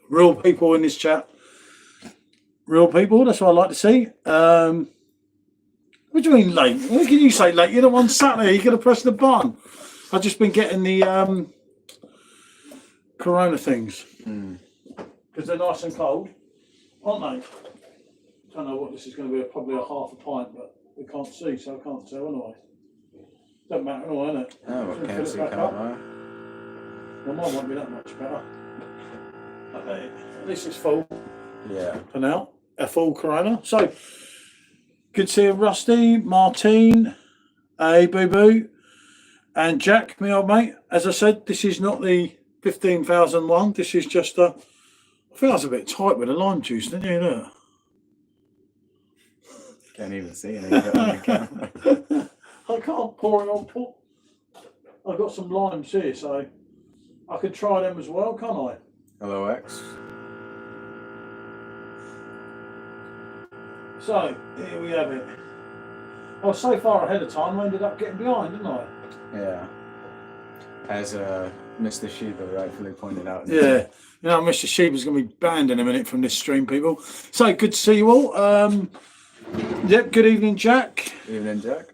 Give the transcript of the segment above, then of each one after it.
Real people in this chat. Real people, that's what I like to see. What do you mean late? What can you say late? You're the one sat there, you're going to press the button. I've just been getting the Corona things. Because they're nice and cold, aren't they? I don't know what this is going to be, probably a half a pint, but we can't see, so I can't tell anyway. Don't matter anyway, innit? Oh, I can't see, can't I? Well, mine won't be that much better. At least it's full. Yeah. For now, a full Corona. So, good to see you, Rusty, Martine, hey, Boo Boo, and Jack, my old mate. As I said, this is not the 15,001. This is just a. I think I was a bit tight with the lime juice, didn't you? Look? Can't even see anything on the camera. I can't pour it on. I've got some limes here, so I could try them as well, can't I? Hello, X. So, here we have it. I was so far ahead of time, I ended up getting behind, didn't I? Yeah. As Mr. Sheba rightfully pointed out. Yeah. You know, Mr. Sheba's going to be banned in a minute from this stream, people. So, good to see you all. Yep, good evening, Jack. Evening, Jack.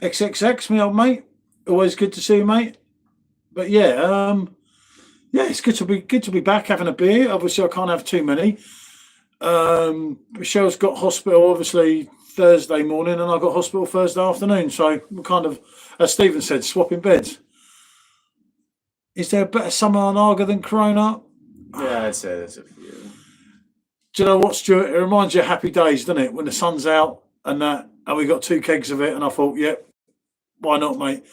XXX, my old mate. Always good to see you, mate. But yeah, it's good to be back having a beer. Obviously, I can't have too many. Michelle's got hospital obviously Thursday morning, and I got hospital Thursday afternoon. So we're kind of, as Stephen said, swapping beds. Is there a better summer on Arga than Corona? Yeah, I'd say there's a few. Do you know what, Stuart? It reminds you of happy days, doesn't it? When the sun's out and that, and we got 2 kegs of it, and I thought, yep, why not, mate?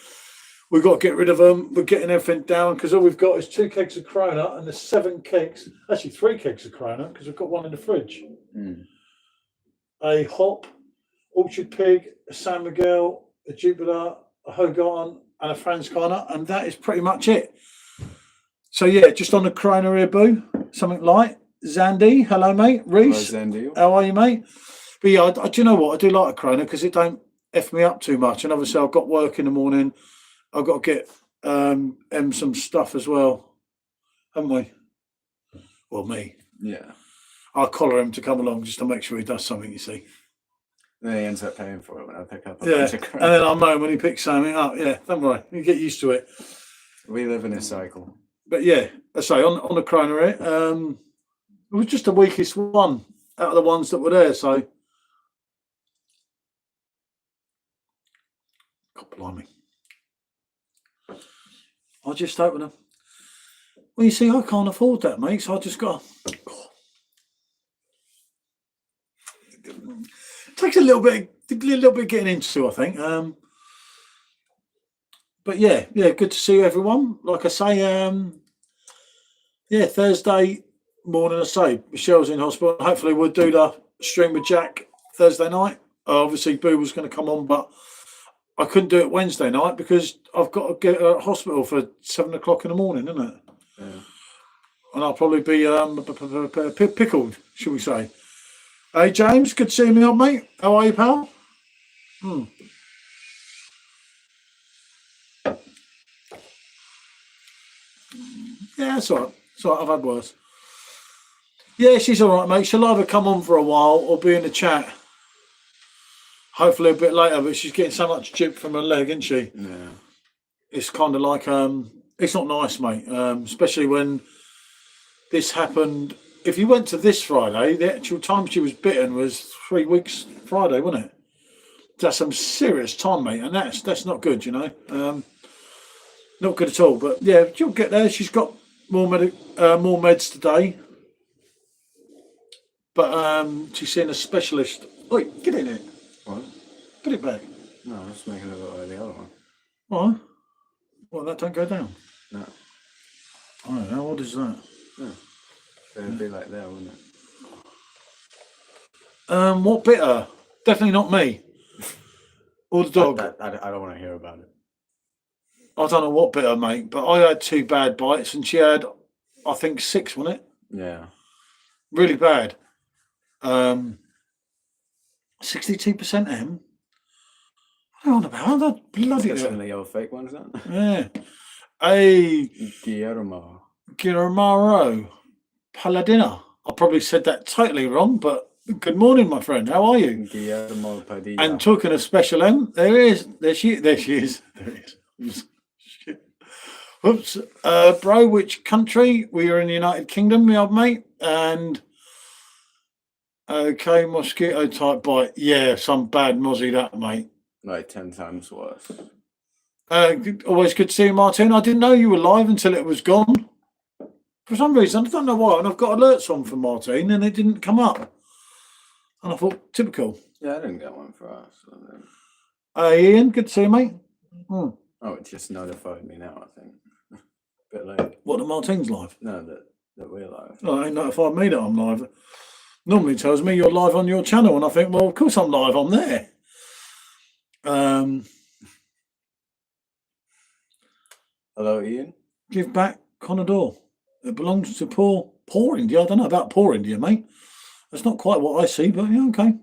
We've got to get rid of them. We're getting everything down because all we've got is 2 kegs of Corona and there's 7 kegs, actually 3 kegs of Corona because we've got one in the fridge. A Hop, Orchard Pig, a San Miguel, a Jupiter, a Hogarten, and a Franz Corner, and that is pretty much it. So yeah, just on the Corona here, boo. Something light. Zandy, hello, mate. Reese, hello, Zandy. How are you, mate? But yeah, do you know what? I do like a Corona because it don't F me up too much. And obviously, I've got work in the morning. I've got to get M some stuff as well, haven't we? Well, me. Yeah. I'll collar him to come along just to make sure he does something, you see. Then he ends up paying for it when I pick up a Yeah, bunch of and then I'll know when he picks something up. Yeah, don't worry. You get used to it. We live in a cycle. But yeah, I say, on the Corona here, it was just the weakest one out of the ones that were there, so. God blimey. I just open them. Well, you see, I can't afford that, mate, so I just got. It takes a little bit getting into, I think. But yeah, good to see everyone. Like I say, yeah, Thursday morning, I say, Michelle's in hospital. Hopefully we'll do the stream with Jack Thursday night. Obviously, Boo was going to come on, but I couldn't do it Wednesday night because I've got to get to hospital for 7 o'clock in the morning, isn't it? Yeah. And I'll probably be pickled, shall we say. Hey, James, good to see you, old mate. How are you, pal? Yeah, it's all right. It's all right. I've had worse. Yeah, she's all right, mate. She'll either come on for a while or be in the chat. Hopefully a bit later, but she's getting so much chip from her leg, isn't she? Yeah. It's kind of like, it's not nice, mate, especially when this happened. If you went to this Friday, the actual time she was bitten was 3 weeks Friday, wasn't it? That's some serious time, mate, and that's not good, you know. Not good at all. But yeah, she'll get there. She's got more meds today, but she's seeing a specialist. Wait, get in it. What? Put it back. No, I was making it look like the other one. What? Well, that don't go down. No. Oh, how odd is that? No. It'd be like that, wouldn't it? What bit her? Definitely not me. Or the dog. I don't want to hear about it. I don't know what bit her, mate, but I had 2 bad bites and she had, I think, 6, wasn't it? Yeah. Really bad. 62% M. What are you on about? That bloody That's some of the old fake ones, isn't it? Yeah. Hey, Guillermo. Guillermo. Paladina. I probably said that totally wrong, but good morning, my friend. How are you? Guillermo Padilla. And talking of Special M, there is. There she is. There is. Shit. Whoops. Bro, which country? We are in the United Kingdom, my old mate. And okay, mosquito type bite. Yeah, some bad mozzie that, mate. Like 10 times worse. Always good to see you, Martin. I didn't know you were live until it was gone. For some reason, I don't know why, and I've got alerts on for Martin, and it didn't come up. And I thought, typical. Yeah, I didn't get one for us. Ian, good to see you, mate. Oh, it just notified me now, I think. A bit late. What, the Martin's live? No, that we're live. No, it ain't notified me that I'm live. Normally it tells me you're live on your channel, and I think, well, of course I'm live, I'm there. Hello, Ian. Give back Conador. It belongs to poor India. I don't know about poor India, mate. That's not quite what I see, but yeah, okay.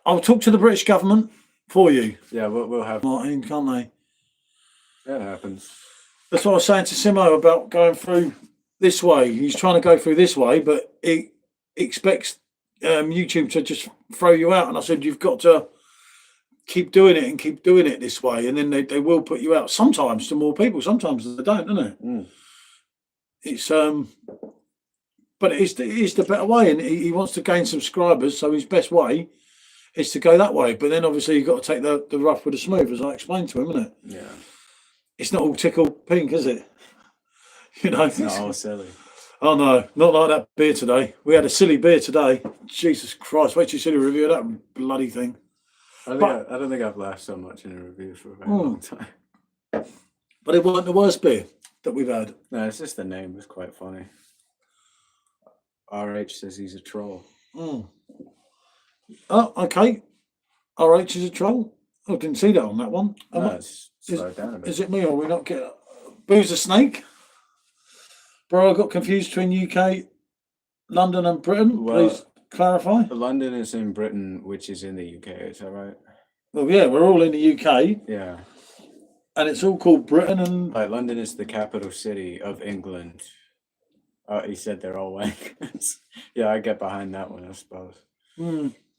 I'll talk to the British government for you. Yeah, we'll have Martin, can't they? That happens. That's what I was saying to Simo about going through this way. He's trying to go through this way, but he expects YouTube to just throw you out. And I said, you've got to keep doing it and keep doing it this way. And then they will put you out sometimes to more people. Sometimes they don't, isn't it? Mm. It's but it is the better way, and he wants to gain subscribers. So his best way is to go that way. But then obviously you've got to take the rough with the smooth, as I explained to him, isn't it? Yeah. It's not all tickle pink, is it? You know, it's not all silly. Oh no, not like that beer today. We had a silly beer today. Jesus Christ! Wait till you see the review of that bloody thing. I don't think I've laughed so much in a review for a very long time. But it wasn't the worst beer that we've had. No, it's just the name was quite funny. RH says he's a troll. Oh, okay. RH is a troll. I didn't see that on that one. Slow down a bit. Is it me or we not get Boo's a snake? Bro, I got confused between UK, London and Britain. Well, please clarify. London is in Britain, which is in the UK. Is that right? Well, yeah, we're all in the UK. Yeah. And it's all called Britain. And like London is the capital city of England. He said they're all wankers. Yeah, I get behind that one, I suppose.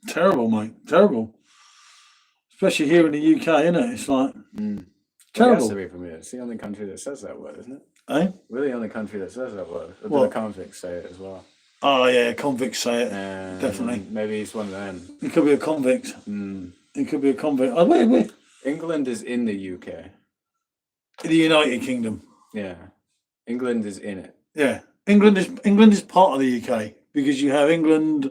Terrible, mate. Terrible. Especially here in the UK, isn't it? It's like terrible. It has to be from here. It's the only country that says that word, isn't it? Eh? We're the only country that says that word. What? The convicts say it as well. Oh, yeah, convicts say it. Definitely. Maybe he's one of them. He could be a convict. He could be a convict. Oh, wait. England is in the UK. The United Kingdom. Yeah. England is in it. Yeah. England is part of the UK because you have England,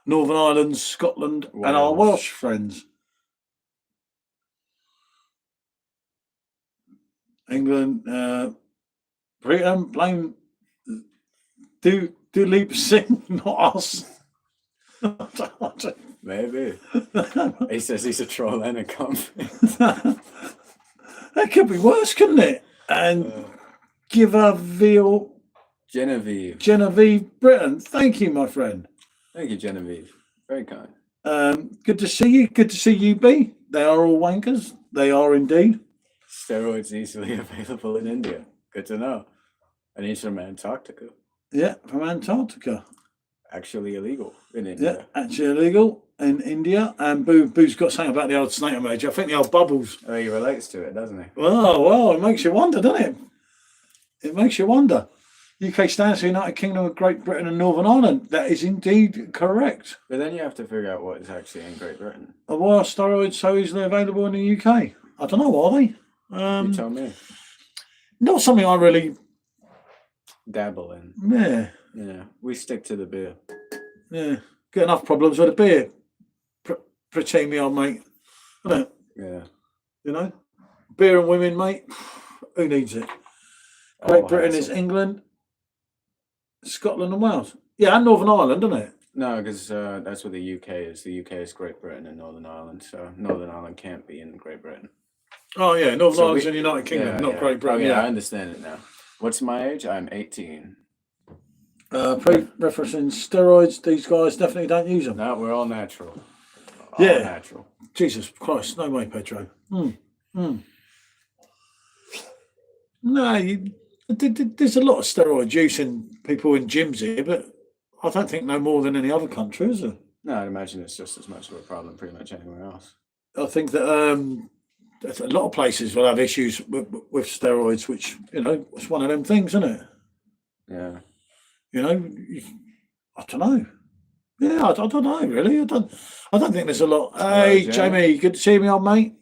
Northern Ireland, Scotland, Wales, and our Welsh friends. England, Britain, blame do Leap sing, not us. Maybe. He says he's a troll and a convict. That could be worse, couldn't it? And give a veal. Genevieve Britain. Thank you, my friend. Thank you, Genevieve. Very kind. Good to see you. Good to see you, B. They are all wankers. They are indeed. Steroids easily available in India. Good to know. And he's from Antarctica. Yeah, from Antarctica. Actually illegal in India. Yeah, actually illegal in India. And Boo's got something about the old snake major. I think the old bubbles. Oh, he relates to it, doesn't he? Well, it makes you wonder, doesn't it? It makes you wonder. UK stands for United Kingdom of Great Britain and Northern Ireland. That is indeed correct. But then you have to figure out what is actually in Great Britain. Why are steroids so easily available in the UK? I don't know, are they? You tell me. Not something I really dabble in. Yeah. Yeah. We stick to the beer. Yeah. Get enough problems with a beer. Pretty me on, mate. Isn't it? Yeah. You know? Beer and women, mate. Who needs it? Great Britain is England, Scotland and Wales. Yeah, and Northern Ireland, isn't it? No, because that's what the UK is. The UK is Great Britain and Northern Ireland. So Northern Ireland can't be in Great Britain. Oh, yeah. Northern Ireland's in the United Kingdom, not Great Britain. Oh, yeah, I understand it now. What's my age? I'm 18. Pre-referencing steroids, these guys definitely don't use them. No, we're all natural. Natural. Jesus Christ, no way, Pedro. No, There's a lot of steroid use in people in gyms here, but I don't think no more than any other country, is there? No, I'd imagine it's just as much of a problem pretty much anywhere else. I think that a lot of places will have issues with steroids, which, you know, it's one of them things, isn't it? Yeah. You know, I don't know. Yeah, I don't know, really. I don't think there's a lot. Hey, Jamie, good to see me, old mate.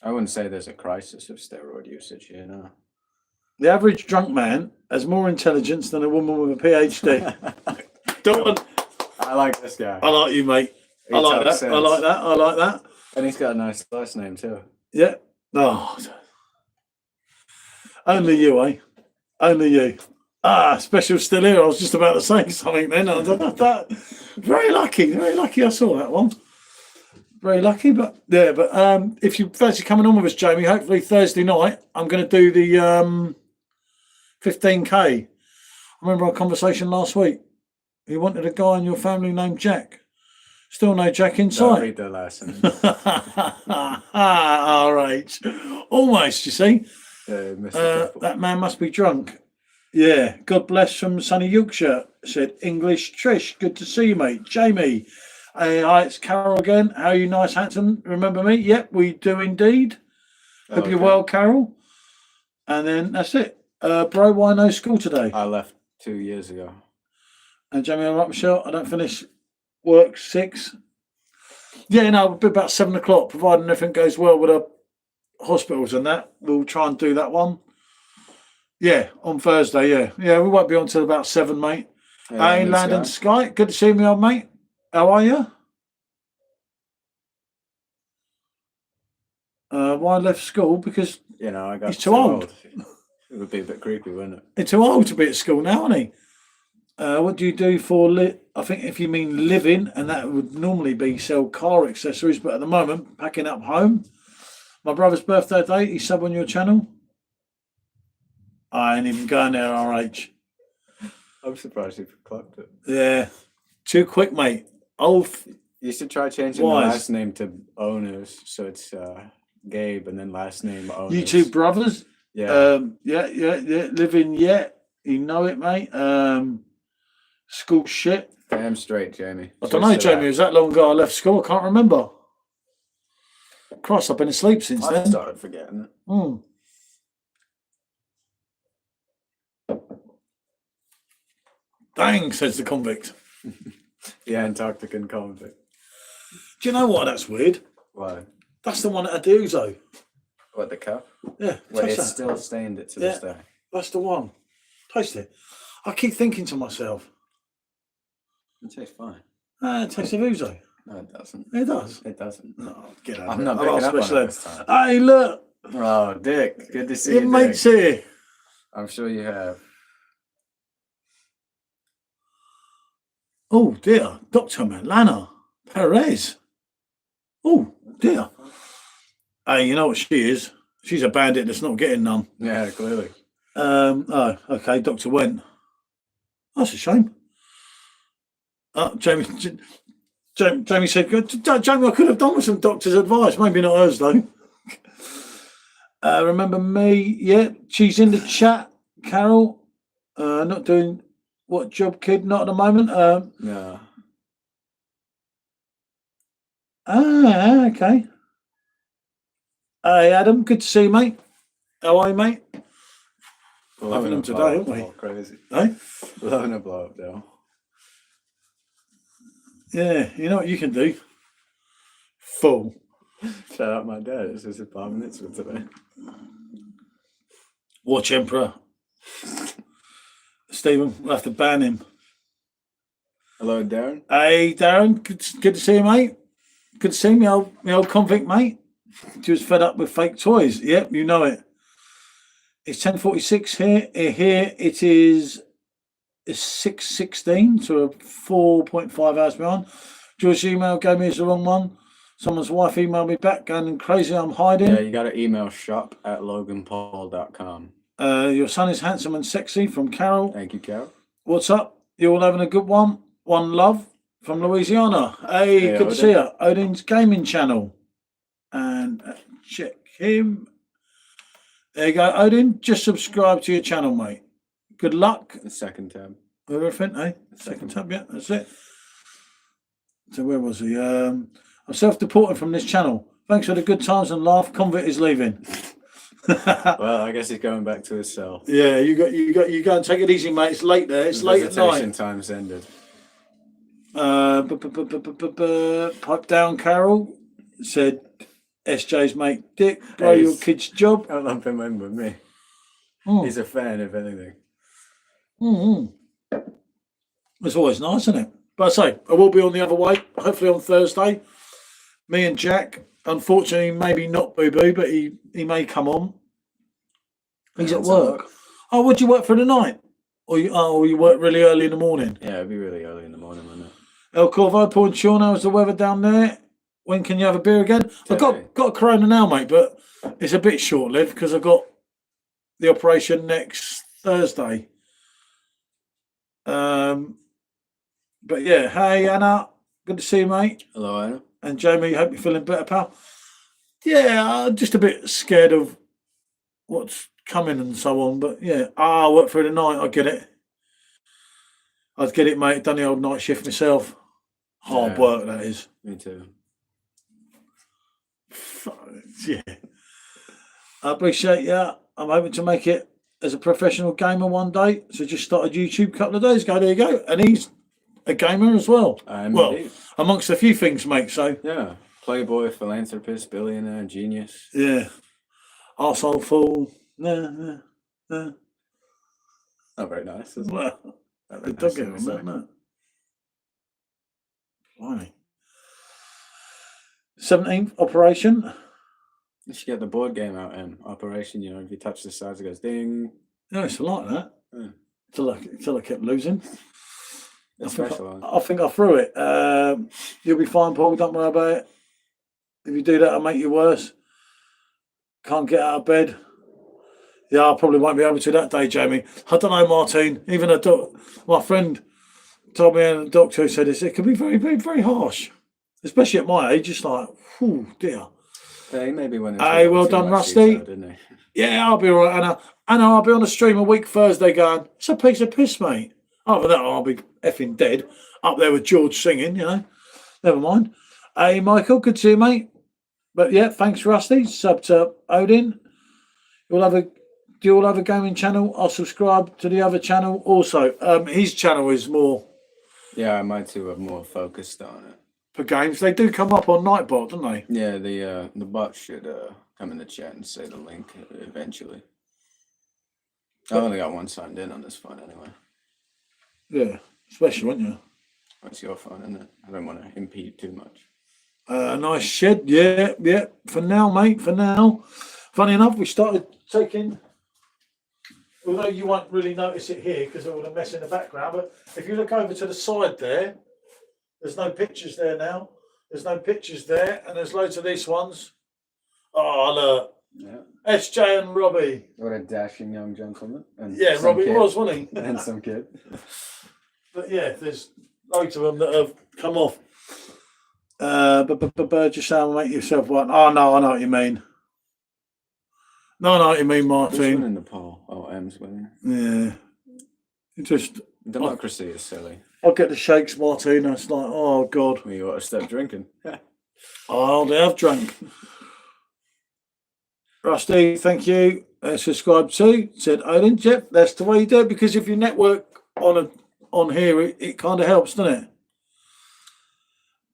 I wouldn't say there's a crisis of steroid usage here, no. The average drunk man has more intelligence than a woman with a PhD. Don't. I like this guy. I like you, mate. I like that. I like that. I like that. And he's got a nice last name too. Yeah. Oh. Only you, eh? Only you. Ah, special still here. I was just about to say something then. Very lucky. Very lucky I saw that one. Very lucky, but yeah, but if you fancy coming on with us, Jamie, hopefully Thursday night, I'm going to do the 15K. I remember our conversation last week. You wanted a guy in your family named Jack. Still no Jack in sight. Don't read the last name. RH. Almost, you see. Yeah, that man must be drunk. Yeah. God bless from sunny Yorkshire. Said English Trish. Good to see you, mate. Jamie. Hey, hi, it's Carol again. How are you, nice, handsome? Remember me? Yep, we do indeed. Hope you're well, Carol. And then that's it. Bro, why no school today? I left 2 years ago. And Jamie, all right, Michelle? I don't finish work 6. Yeah, no, it'll be about 7 o'clock, providing everything goes well with the hospitals and that. We'll try and do that one. Yeah, on Thursday, yeah. Yeah, we won't be on till about 7, mate. Hey, Landon Sky. Good to see me, old mate. How are you? Why I left school? Because I got he's too old. It would be a bit creepy, wouldn't it? He's too old to be at school now, isn't he? What do you do for I think if you mean living, and that would normally be sell car accessories, but at the moment, packing up home. My brother's birthday date, he's sub on your channel. I ain't even going there, RH. I'm surprised you clocked it. Yeah. Too quick, mate. You should try changing the last name to Owners, so it's Gabe and then last name Owners. You two brothers? Yeah. Yeah. Living yet. You know it, mate. School shit. Damn straight, Jamie. I don't know, Jamie. It was that long ago I left school. I can't remember. Christ, I've been asleep since then. I started forgetting it. Dang, says the convict. The Antarctican convict. Do you know what? That's weird. Why? That's the one at Aduzo. What, the cup? Yeah. Well, it's still stained it to this day. That's the one. Taste it. I keep thinking to myself. It tastes fine. It tastes of Uzo. No, it doesn't. It does. It doesn't. No, get out. I'm not picking up on it this time. Hey, look. Oh, Dick. Good to see you, Your mate's here. I'm sure you have. Oh, dear. Dr. Milana Perez. Oh, dear. Hey, you know what she is? She's a bandit that's not getting none. Yeah, clearly. Oh, okay. Dr. Went. That's a shame. Jamie said, Jamie, I could have done with some doctor's advice. Maybe not hers, though. Remember me? Yeah, she's in the chat. Carol, not doing what job, kid? Not at the moment. No. Okay. Hey, Adam, good to see you, mate. How are you, mate? We're having them today, aren't we? Crazy. Hey? We're having a blow up, though. Yeah, you know what you can do? Full. Shout out my dad. It's his 5 minutes for today. Watch Emperor. Stephen, we'll have to ban him. Hello, Darren. Hey, Darren. Good to see you, mate. Good to see me, old convict, mate. She was fed up with fake toys. Yep, you know it. It's 10:46 here. Here it is 6:16, so 4.5 hours behind. George's email gave me the wrong one. Someone's wife emailed me back, going crazy. I'm hiding. Yeah, you got to email shop@loganpaul.com. Your son is handsome and sexy from Carol. Thank you, Carol. What's up? You all having a good one? One love from Louisiana. Hey, good to see you. Odin's gaming channel. And check him. There you go, Odin. Just subscribe to your channel, mate. Good luck. The second tab. Everything, eh? Second tab, yeah, that's it. So where was he? I'm self-deporting from this channel. Thanks for the good times and laugh. Convict is leaving. Well, I guess he's going back to his cell. Yeah, you go and take it easy, mate. It's late there. It's late at night. Visitation time's ended. Pipe down, Carol. Said SJ's mate Dick. Blow your kid's job. I'll lump him in with me. He's a fan, if anything. It's always nice, isn't it? But I say, I will be on the other way, hopefully on Thursday. Me and Jack, unfortunately, maybe not Boo Boo, but he may come on. He's at work. Oh, would you work for the night? Or you work really early in the morning? Yeah, it'd be really early in the morning, wouldn't it? El Corvo, Paul and Sean, how's the weather down there? When can you have a beer again? I've got a Corona now, mate, but it's a bit short-lived because I've got the operation next Thursday. But yeah, hey Anna, good to see you, mate. Hello, Anna. And Jamie, hope you're feeling better, pal. Yeah, I'm just a bit scared of what's coming and so on. But yeah, I work through the night. I get it. I'd get it, mate. Done the old night shift myself. Hard work, that is. Me too. Yeah. I appreciate you. I'm hoping to make it as a professional gamer one day. So just started YouTube a couple of days ago. There you go. And he's a gamer as well. Well, indeed. amongst a few things, mate. So yeah, playboy, philanthropist, billionaire, genius. Yeah, arsehole fool. Nah. Not very nice, is it? Well, Not don't very get nice, on that, no. Blimey. 17th operation. You should get the board game out in operation. You know, if you touch the sides, it goes ding. No, it's like that. Yeah. Till I kept losing. It's I special. think I threw it. You'll be fine, Paul. Don't worry about it. If you do that, I'll make you worse. Can't get out of bed. Yeah, I probably won't be able to that day, Jamie. I don't know, Martine. Even my friend told me, and the doctor said it can be very, very, very harsh, especially at my age. It's like, oh dear. Yeah, he maybe went. Hey, well done, Rusty. Detail, didn't he? Yeah, I'll be all right, Anna. Anna, I'll be on the stream a week Thursday going, it's a piece of piss, mate. After that, I'll be effing dead. Up there with George singing, you know. Never mind. Hey, Michael, good to see you, mate. But yeah, thanks, Rusty. Sub to Odin. Do you all have a gaming channel? I'll subscribe to the other channel also. His channel is more... Yeah, my two are more focused on it. For games. They do come up on Nightbot, don't they? Yeah, the bot should come in the chat and say the link eventually. I've only got one signed in on this phone anyway. Yeah, special, aren't you? That's your phone, isn't it? I don't want to impede too much. Nice shed, yeah. For now, mate, for now. Funny enough, we started taking... Although you won't really notice it here because of all the mess in the background, but if you look over to the side there, there's no pictures there now. There's no pictures there, and there's loads of these ones. Oh, look. Yeah. SJ and Robbie. What a dashing young gentleman. And yeah, Robbie kid. was, wasn't he? And some kid. But yeah, there's loads of them that have come off. But just say, make yourself one. Oh, no, I know what you mean. No, I know what you mean, Martin. Who's winning the poll? Oh, M's winning. Yeah. Just... Democracy is silly. I'll get the shakes, Martin. It's like, oh, God. Well, you ought to stop drinking. Oh, they have drunk. Rusty, thank you. Subscribe to, said Odin. Yep, that's the way you do it, because if you network on here, it kind of helps, doesn't it?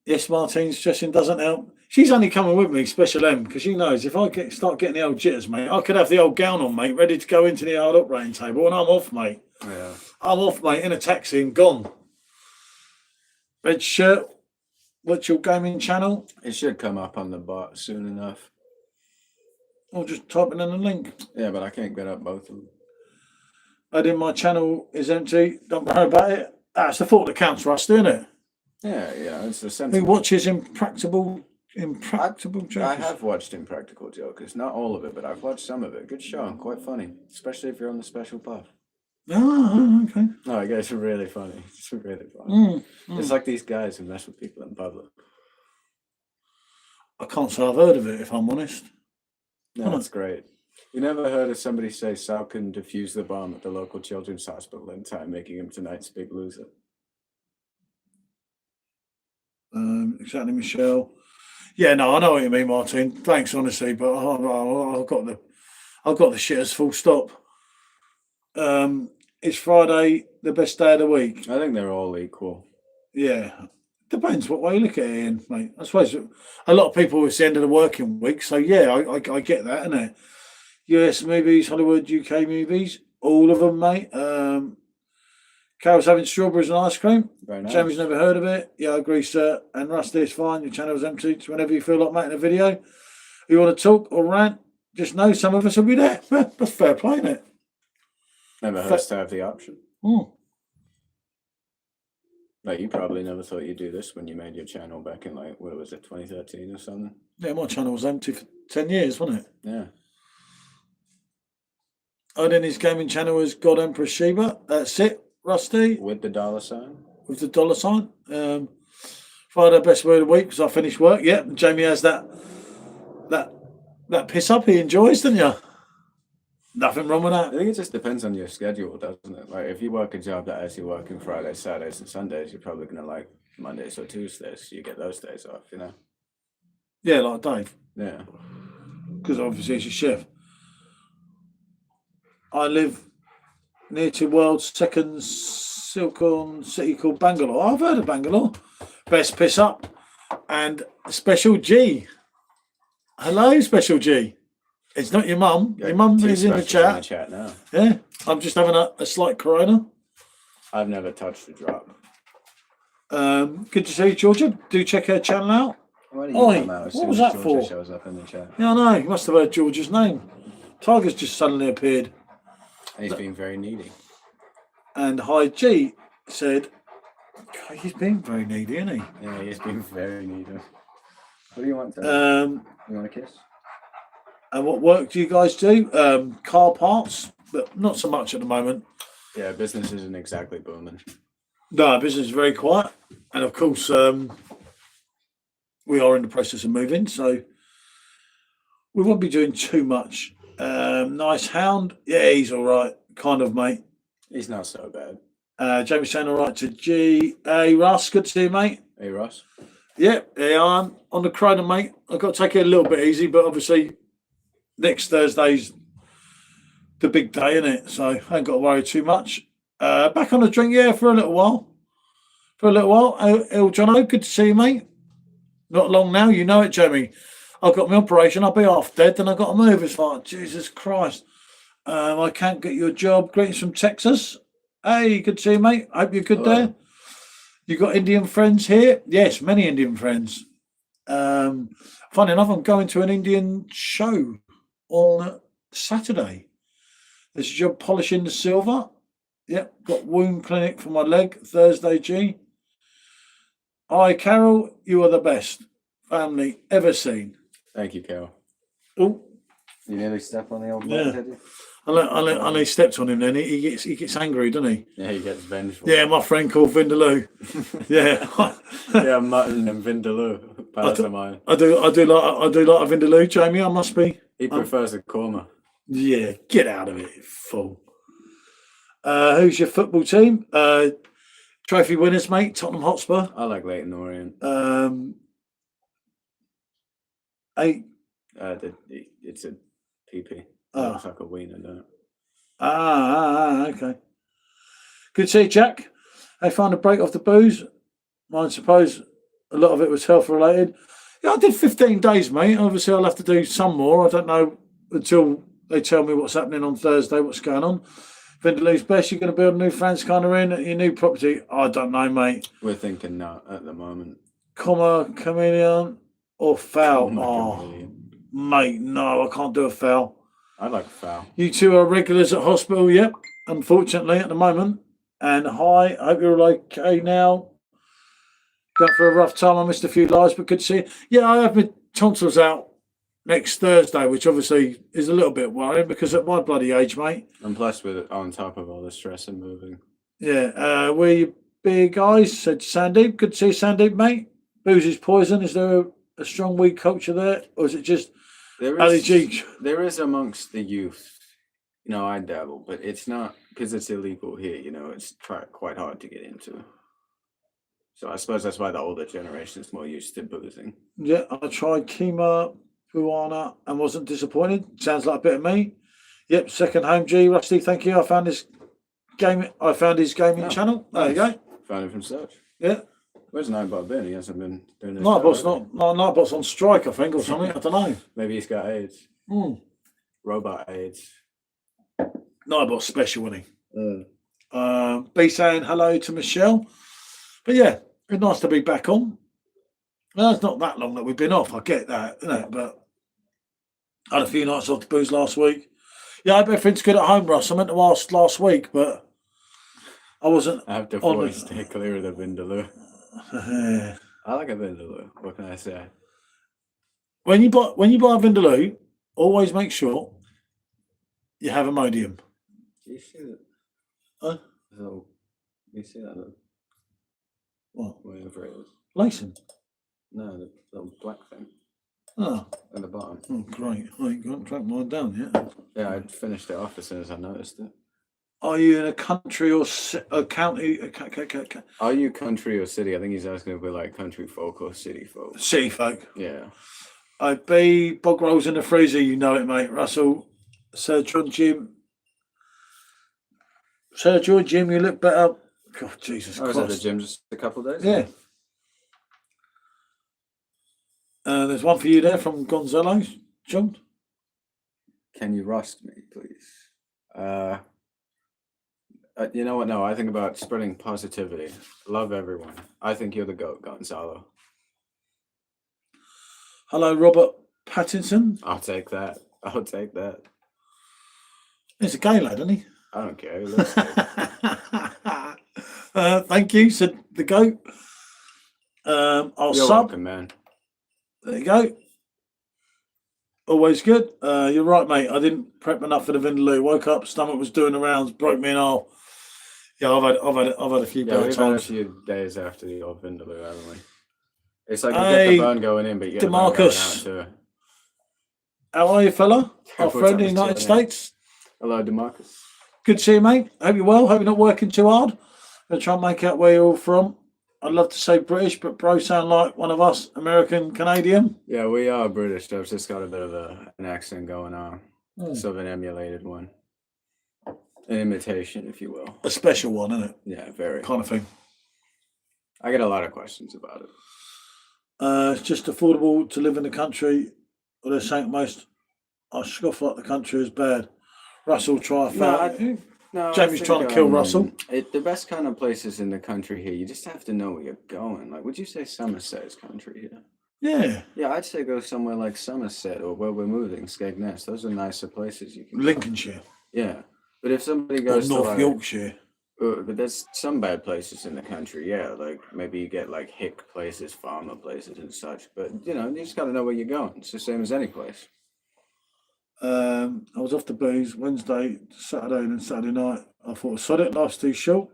Yes, Martine's stressing doesn't help. She's only coming with me, Special M, because she knows if I start getting the old jitters, mate, I could have the old gown on, mate, ready to go into the old operating table, and I'm off, mate. Yeah. I'm off, mate, in a taxi and gone. Red shirt, what's your gaming channel? It should come up on the bot soon enough. Or just type in the link. Yeah, but I can't get up both of them. Adding my channel is empty. Don't worry about it. That's the thought that counts, Rusty, isn't it? Yeah, it's the sense. Who watches Impractical Jokers? I have watched Impractical Jokers. Not all of it, but I've watched some of it. Good show, quite funny. Especially if you're on the special buff. Oh, okay. No, I guess it's really funny. It's really funny. It's like these guys who mess with people in public. I can't say I've heard of it, if I'm honest. No, that's great. You never heard of somebody say Sal couldn't defuse the bomb at the local children's hospital in time, making him tonight's big loser? Exactly, Michelle. Yeah, no, I know what you mean, Martin. Thanks, honestly, but I've got the shitters full stop. Is Friday the best day of the week? I think they're all equal. Yeah, depends what way you look at it, Ian, mate. I suppose a lot of people, it's the end of the working week, so yeah, I get that, innit? US movies, Hollywood, UK movies, all of them, mate. Carol's having strawberries and ice cream. Very nice. Jamie's never heard of it. Yeah, I agree, sir. And Rusty, it's fine. Your channel's empty. So whenever you feel like making a video, you want to talk or rant, just know some of us will be there. That's fair play, innit? Never hurts to have the option. Mm. Like, you probably never thought you'd do this when you made your channel back in, like, what was it, 2013 or something? Yeah, my channel was empty for 10 years, wasn't it? Yeah. Odin's gaming channel was God Emperor Sheba. That's it, Rusty. With the dollar sign? With the dollar sign. Friday, best word of the week because I finished work. Yeah, and Jamie has that piss up he enjoys, doesn't you? Nothing wrong with that. I think it just depends on your schedule, doesn't it? Like, if you work a job that has you working Fridays, Saturdays, and Sundays, you're probably going to like Mondays or Tuesdays. So you get those days off, you know? Yeah, like Dave. Yeah. Because obviously he's a chef. I live near to world's second silicon city called Bangalore. I've heard of Bangalore. Best piss up. And Special G. Hello, Special G. It's not your mum. Yeah, your mum two is in the specials chat. Now. Yeah. I'm just having a slight corona. I've never touched a drop. Good to see you, Georgia. Do check her channel out. Oi, What was that for? Shows up in the chat. Yeah, I know. You must have heard George's name. Tiger's just suddenly appeared. He's been very needy. And Hi G said, God, he's been very needy, isn't he? Yeah, he's been very needy. What do you want to you want a kiss? And what work do you guys do? Car parts, but not so much at the moment. Yeah, business isn't exactly booming. No, business is very quiet. And of course, we are in the process of moving, so we won't be doing too much. Nice hound. Yeah, he's all right. Kind of, mate. He's not so bad. Jamie's saying all right to G. Hey, Russ, good to see you, mate. Hey, Ross. Yeah, I'm on the Corona, mate. I've got to take it a little bit easy, but obviously next Thursday's the big day, isn't it? So I ain't got to worry too much. Back on the drink, yeah, for a little while. El Jono, good to see you, mate. Not long now, you know it, Jamie. I've got my operation, I'll be half dead, then I've got to move. It's like, Jesus Christ. I can't get you a job. Greetings from Texas. Hey, good to see you, mate. Hope you're good there. You got Indian friends here? Yes, many Indian friends. Funny enough, I'm going to an Indian show on Saturday. There's a job polishing the silver. Yep, got wound clinic for my leg Thursday, G. Hi, Carol. You are the best family ever seen. Thank you, Carol. Oh, you nearly stepped on the old yeah. man, did you? I know he stepped on him then. He gets angry, doesn't he? Yeah, he gets vengeful. Yeah, my friend called Vindaloo. Yeah. Yeah, mutton and Vindaloo. Pals of mine. I do like a Vindaloo, Jamie. I must be. He prefers a korma. Yeah, get out of it, you fool. Who's your football team? Trophy winners, mate. Tottenham Hotspur. I like Leyton Orient. 8. It's a PP. Oh. Looks like a wiener, doesn't it? Okay. Good to see you, Jack. I found a break off the booze. I suppose a lot of it was health related. Yeah, I did 15 days, mate. Obviously, I'll have to do some more. I don't know until they tell me what's happening on Thursday, what's going on. Vindaloo's best. You're going to build a new fans kind of in at your new property. I don't know, mate. We're thinking no at the moment. Chameleon or foul? Chameleon. Mate, no, I can't do a foul. I like foul. You two are regulars at hospital, yep. Unfortunately, at the moment. And hi, I hope you're all okay now. Going for a rough time. I missed a few lives, but good to see you. Yeah, I have my tonsils out next Thursday, which obviously is a little bit worrying because at my bloody age, mate. And plus, with it on top of all the stress and moving. Yeah, where you big guys, said Sandeep. Good to see you, Sandeep, mate. Booze is poison. Is there a strong weed culture there, or is it just Ali G. There is amongst the youth. You know, I dabble, but it's not because it's illegal here. You know, it's quite hard to get into. So I suppose that's why the older generation is more used to boozing. Yeah, I tried Kima Buana and wasn't disappointed. Sounds like a bit of me. Yep, second home G. Rusty, thank you. I found his gaming channel. There you go. Found him from search. Yeah. Where's Nightbot been? He hasn't been doing this. Nightbot's Nightbot's on strike, I think, or something. I don't know. Maybe he's got AIDS. Robot AIDS. Nightbot's special, isn't he? Be saying hello to Michelle. But yeah, it's nice to be back on. Well, it's not that long that we've been off. I get that, isn't it? But I had a few nights off the booze last week. Yeah, I hope everything's good at home, Russ. I meant to ask last week, but I wasn't. I have to stay clear of the Vindaloo. I like a Vindaloo. What can I say? When you buy a Vindaloo, always make sure you have Imodium. Do you see that? Huh? So, you see that? What? Whatever it is. Lacing? No, the little black thing. Oh. At the bottom. Oh, great. I ain't got to track mine down yet. Yeah, I finished it off as soon as I noticed it. Are you in a country or a county? Are you country or city? I think he's asking if we're like country folk or city folk. City folk. Yeah. I'd be bog rolls in the freezer, you know it, mate. Russell, Sir John Jim, you look better. God, Jesus Christ. I was at the gym just a couple of days Yeah. ago. There's one for you there from Gonzalo, John. Can you rust me, please? You know what? No, I think about spreading positivity. Love everyone. I think you're the GOAT, Gonzalo. Hello, Robert Pattinson. I'll take that. He's a gay lad, isn't he? I don't care. He looks good. Thank you, said the GOAT. You're welcome, man. There you go. Always good. You're right, mate. I didn't prep enough for the Vindaloo. Woke up, stomach was doing the rounds, broke me in half. Yeah, I've had a few bad times. Had a few days after the old Vindaloo, haven't we? It's like you get the burn going in, but you get the burn going out too. How are you, fella? Our friend in the United States. Hello, DeMarcus. Good to see you, mate. Hope you're well. Hope you're not working too hard. Gonna try and make out where you're all from. I'd love to say British, but bro sound like one of us, American, Canadian. Yeah, we are British. I've just got a bit of an accent going on. Sort of an emulated one. An imitation, if you will. A special one, isn't it? Yeah, very. Kind of thing. I get a lot of questions about it. It's just affordable to live in the country. Or they're saying most, I scoff like the country is bad. Russell, try No, Jamie's trying to kill Russell. The best kind of places in the country here, you just have to know where you're going. Like, would you say Somerset is country here? Yeah. Yeah, I'd say go somewhere like Somerset or where we're moving, Skegness. Those are nicer places you can Lincolnshire. Go. Yeah. But if somebody goes or North Yorkshire. But there's some bad places in the country, yeah. Like maybe you get like hick places, farmer places and such. But, you know, you just got to know where you're going. It's the same as any place. I was off the booze Wednesday, Saturday, and then Saturday night. I thought, sod it, life's too short.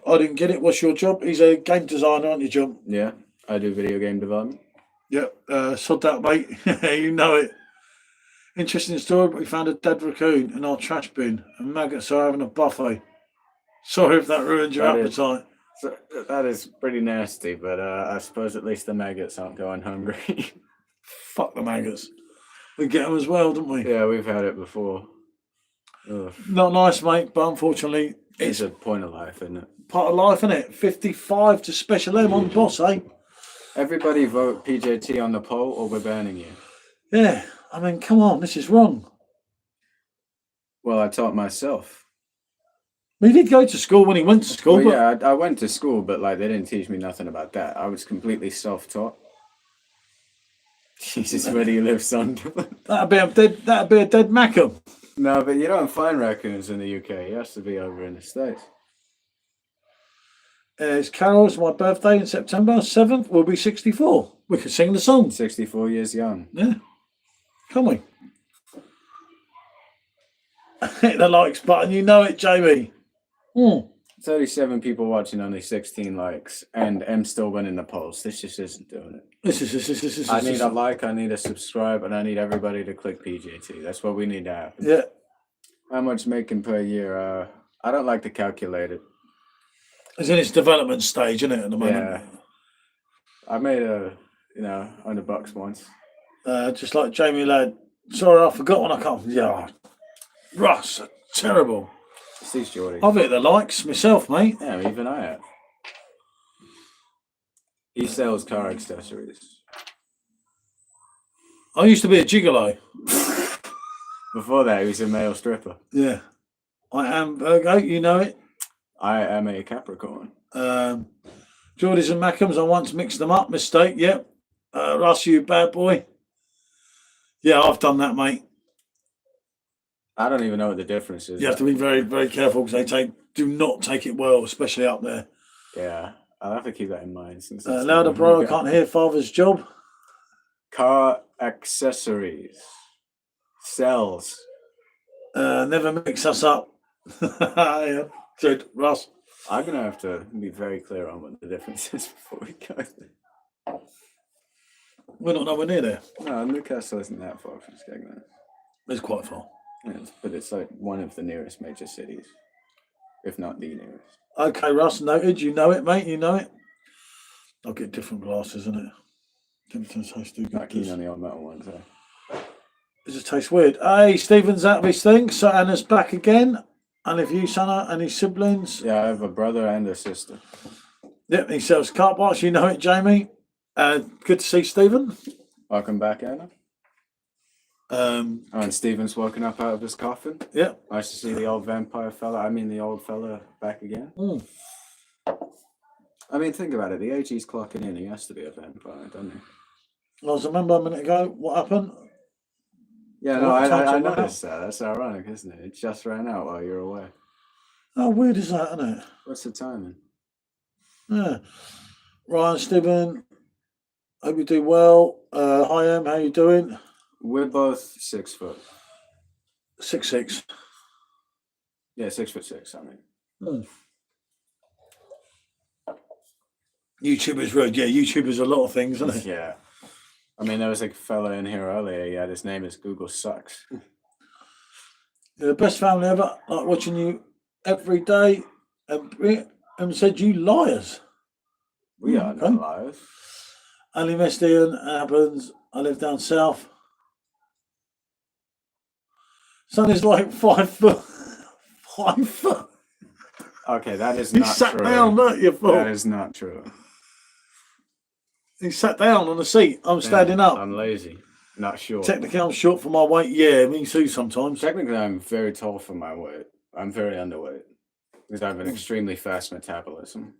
I didn't get it. What's your job? He's a game designer, aren't you, John? Yeah, I do video game development. Yep, sod that, mate. You know it. Interesting story, but we found a dead raccoon in our trash bin, and maggots are having a buffet. Sorry if that ruined your appetite. That is pretty nasty, but I suppose at least the maggots aren't going hungry. Fuck the maggots. We get them as well, don't we? Yeah, we've had it before. Ugh. Not nice, mate, but unfortunately... It's a point of life, isn't it? Part of life, isn't it? 55 to Special M on the boss, eh? Everybody vote PJT on the poll or we're banning you. Yeah, I mean, come on, this is wrong. Well, I taught myself. He did go to school when he went to school. Well, yeah, I went to school, but like they didn't teach me nothing about that. I was completely self-taught. Jesus, where do you live, son? That'd be a dead Mackham. No, but you don't find raccoons in the UK. It has to be over in the States. It's Carol's my birthday in September 7th. We'll be 64. We could sing the song. 64 years young. Yeah. Can we? Hit the likes button. You know it, Jamie. 37 people watching, only 16 likes, and I'm still winning the polls. This just isn't doing it. I need a like, I need a subscribe, and I need everybody to click PJT. That's what we need to happen. Yeah. How much making per year? I don't like to calculate it. It's in its development stage, isn't it, at the moment? Yeah. I made $100 once. Just like Jamie Ladd. Sorry, I forgot when I can't. Yeah. Russ, terrible. These Geordie. I've hit the likes myself, mate. Yeah, even I have. He sells car accessories. I used to be a gigolo. Before that, he was a male stripper. Yeah. I am Virgo, you know it. I am a Capricorn. Geordies and Mackhams, I once mixed them up. Mistake, yep. Russ, you bad boy. Yeah, I've done that, mate. I don't even know what the difference is. You have to be very, very careful because they do not take it well, especially up there. Yeah, I'll have to keep that in mind. Since Louder, bro, I can't hear father's job. Car accessories. Sells. Never mix us up. Yeah. Good, Russ. I'm going to have to be very clear on what the difference is before we go there. We're not nowhere near there. No, Newcastle isn't that far from Skegness. It's quite far. Yes, but it's like one of the nearest major cities, if not the nearest. Okay, Russ, noted. You know it, mate. You know it. I'll get different glasses, isn't it? Not keen on the old metal ones, though. Does it taste weird? Hey, Stephen's out of his thing. So Anna's back again. And if you, Sana, and his siblings. Yeah, I have a brother and a sister. Yep, he sells car parts. You know it, Jamie. Good to see Stephen. Welcome back, Anna. And Stephen's woken up out of his coffin. Yeah. Nice to see the old vampire fella. I mean, the old fella back again. Mm. I mean, think about it. The age he's clocking in, he has to be a vampire, doesn't he? I was remember a minute ago. What happened? Yeah, no, I noticed that. That's ironic, isn't it? It just ran out while you're away. How weird is that, isn't it? What's the timing? Yeah. Ryan, Stephen, hope you do well. Hi, Em, how you doing? We're both 6 foot. 6'6". Yeah, 6'6", I mean. YouTubers, road. Yeah, YouTubers are a lot of things, isn't it? Yeah. I mean, there was a fella in here earlier. Yeah, his name is Google Sucks. You're the best family ever. Like watching you every day. And said you liars. We are not liars. Ali Mestian happens. I live down south. Son is like 5 foot. 5 foot. Okay, that is He not sat true. down, not your fault. That is not true. He sat down on the seat. I'm standing up. I'm lazy. Not short. Technically, I'm short for my weight. Yeah, me too sometimes. Technically, I'm very tall for my weight. I'm very underweight. Because I have an extremely fast metabolism.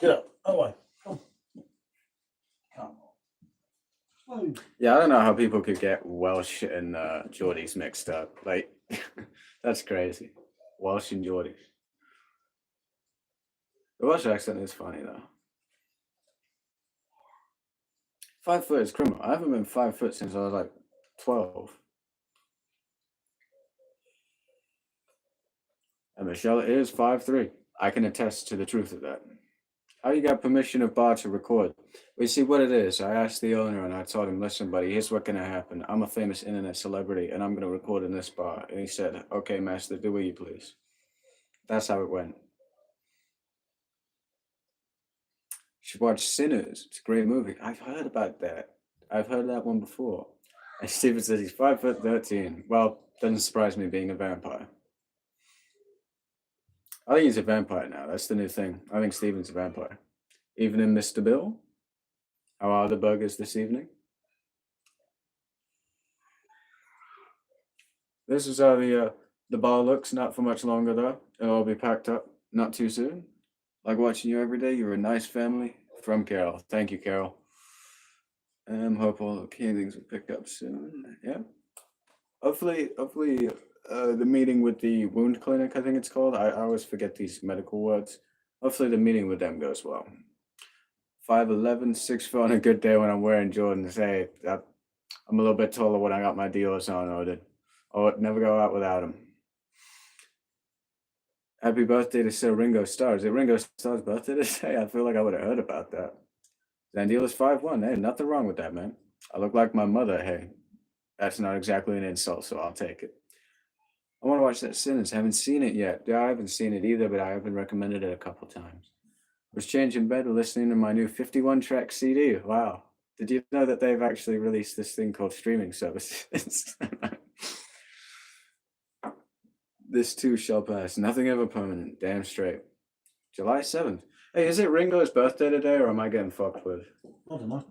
Get up. Away. Come on. Yeah, I don't know how people could get Welsh and Geordies mixed up. Like, that's crazy. Welsh and Geordies. The Welsh accent is funny, though. 5 foot is criminal. I haven't been 5 foot since I was like 12. And Michelle is 5'3". I can attest to the truth of that. How you got permission of bar to record? We see what it is. I asked the owner and I told him, listen, buddy, here's what's going to happen. I'm a famous internet celebrity and I'm going to record in this bar. And he said, okay, master, do what you please. That's how it went. You should watch Sinners. It's a great movie. I've heard about that. I've heard that one before. And Steven says he's 5'13". Well, doesn't surprise me being a vampire. I think he's a vampire now. That's the new thing. I think Steven's a vampire. Evening, Mr. Bill. How are the burgers this evening? This is how the bar looks. Not for much longer, though. It'll all be packed up. Not too soon. Like watching you every day. You're a nice family. From Carol. Thank you, Carol. Hope all the things will pick up soon. Yeah. Hopefully, the meeting with the wound clinic, I think it's called. I always forget these medical words. Hopefully the meeting with them goes well. 5'11", 6 foot on a good day when I'm wearing Jordans. Hey, I'm a little bit taller when I got my dealers on, Odin. Oh, never go out without them. Happy birthday to Sir Ringo Starr. Is it Ringo Starr's birthday today? I feel like I would have heard about that. Zandiela's 5'1". Hey, nothing wrong with that, man. I look like my mother. Hey, that's not exactly an insult, so I'll take it. I want to watch that Sinners. Haven't seen it yet. Yeah, I haven't seen it either, but I have been recommended it a couple times. Was changing bed listening to my new 51-track CD. Wow. Did you know that they've actually released this thing called streaming services? This too shall pass. Nothing ever permanent. Damn straight. July 7th. Hey, is it Ringo's birthday today, or am I getting fucked with? I don't know.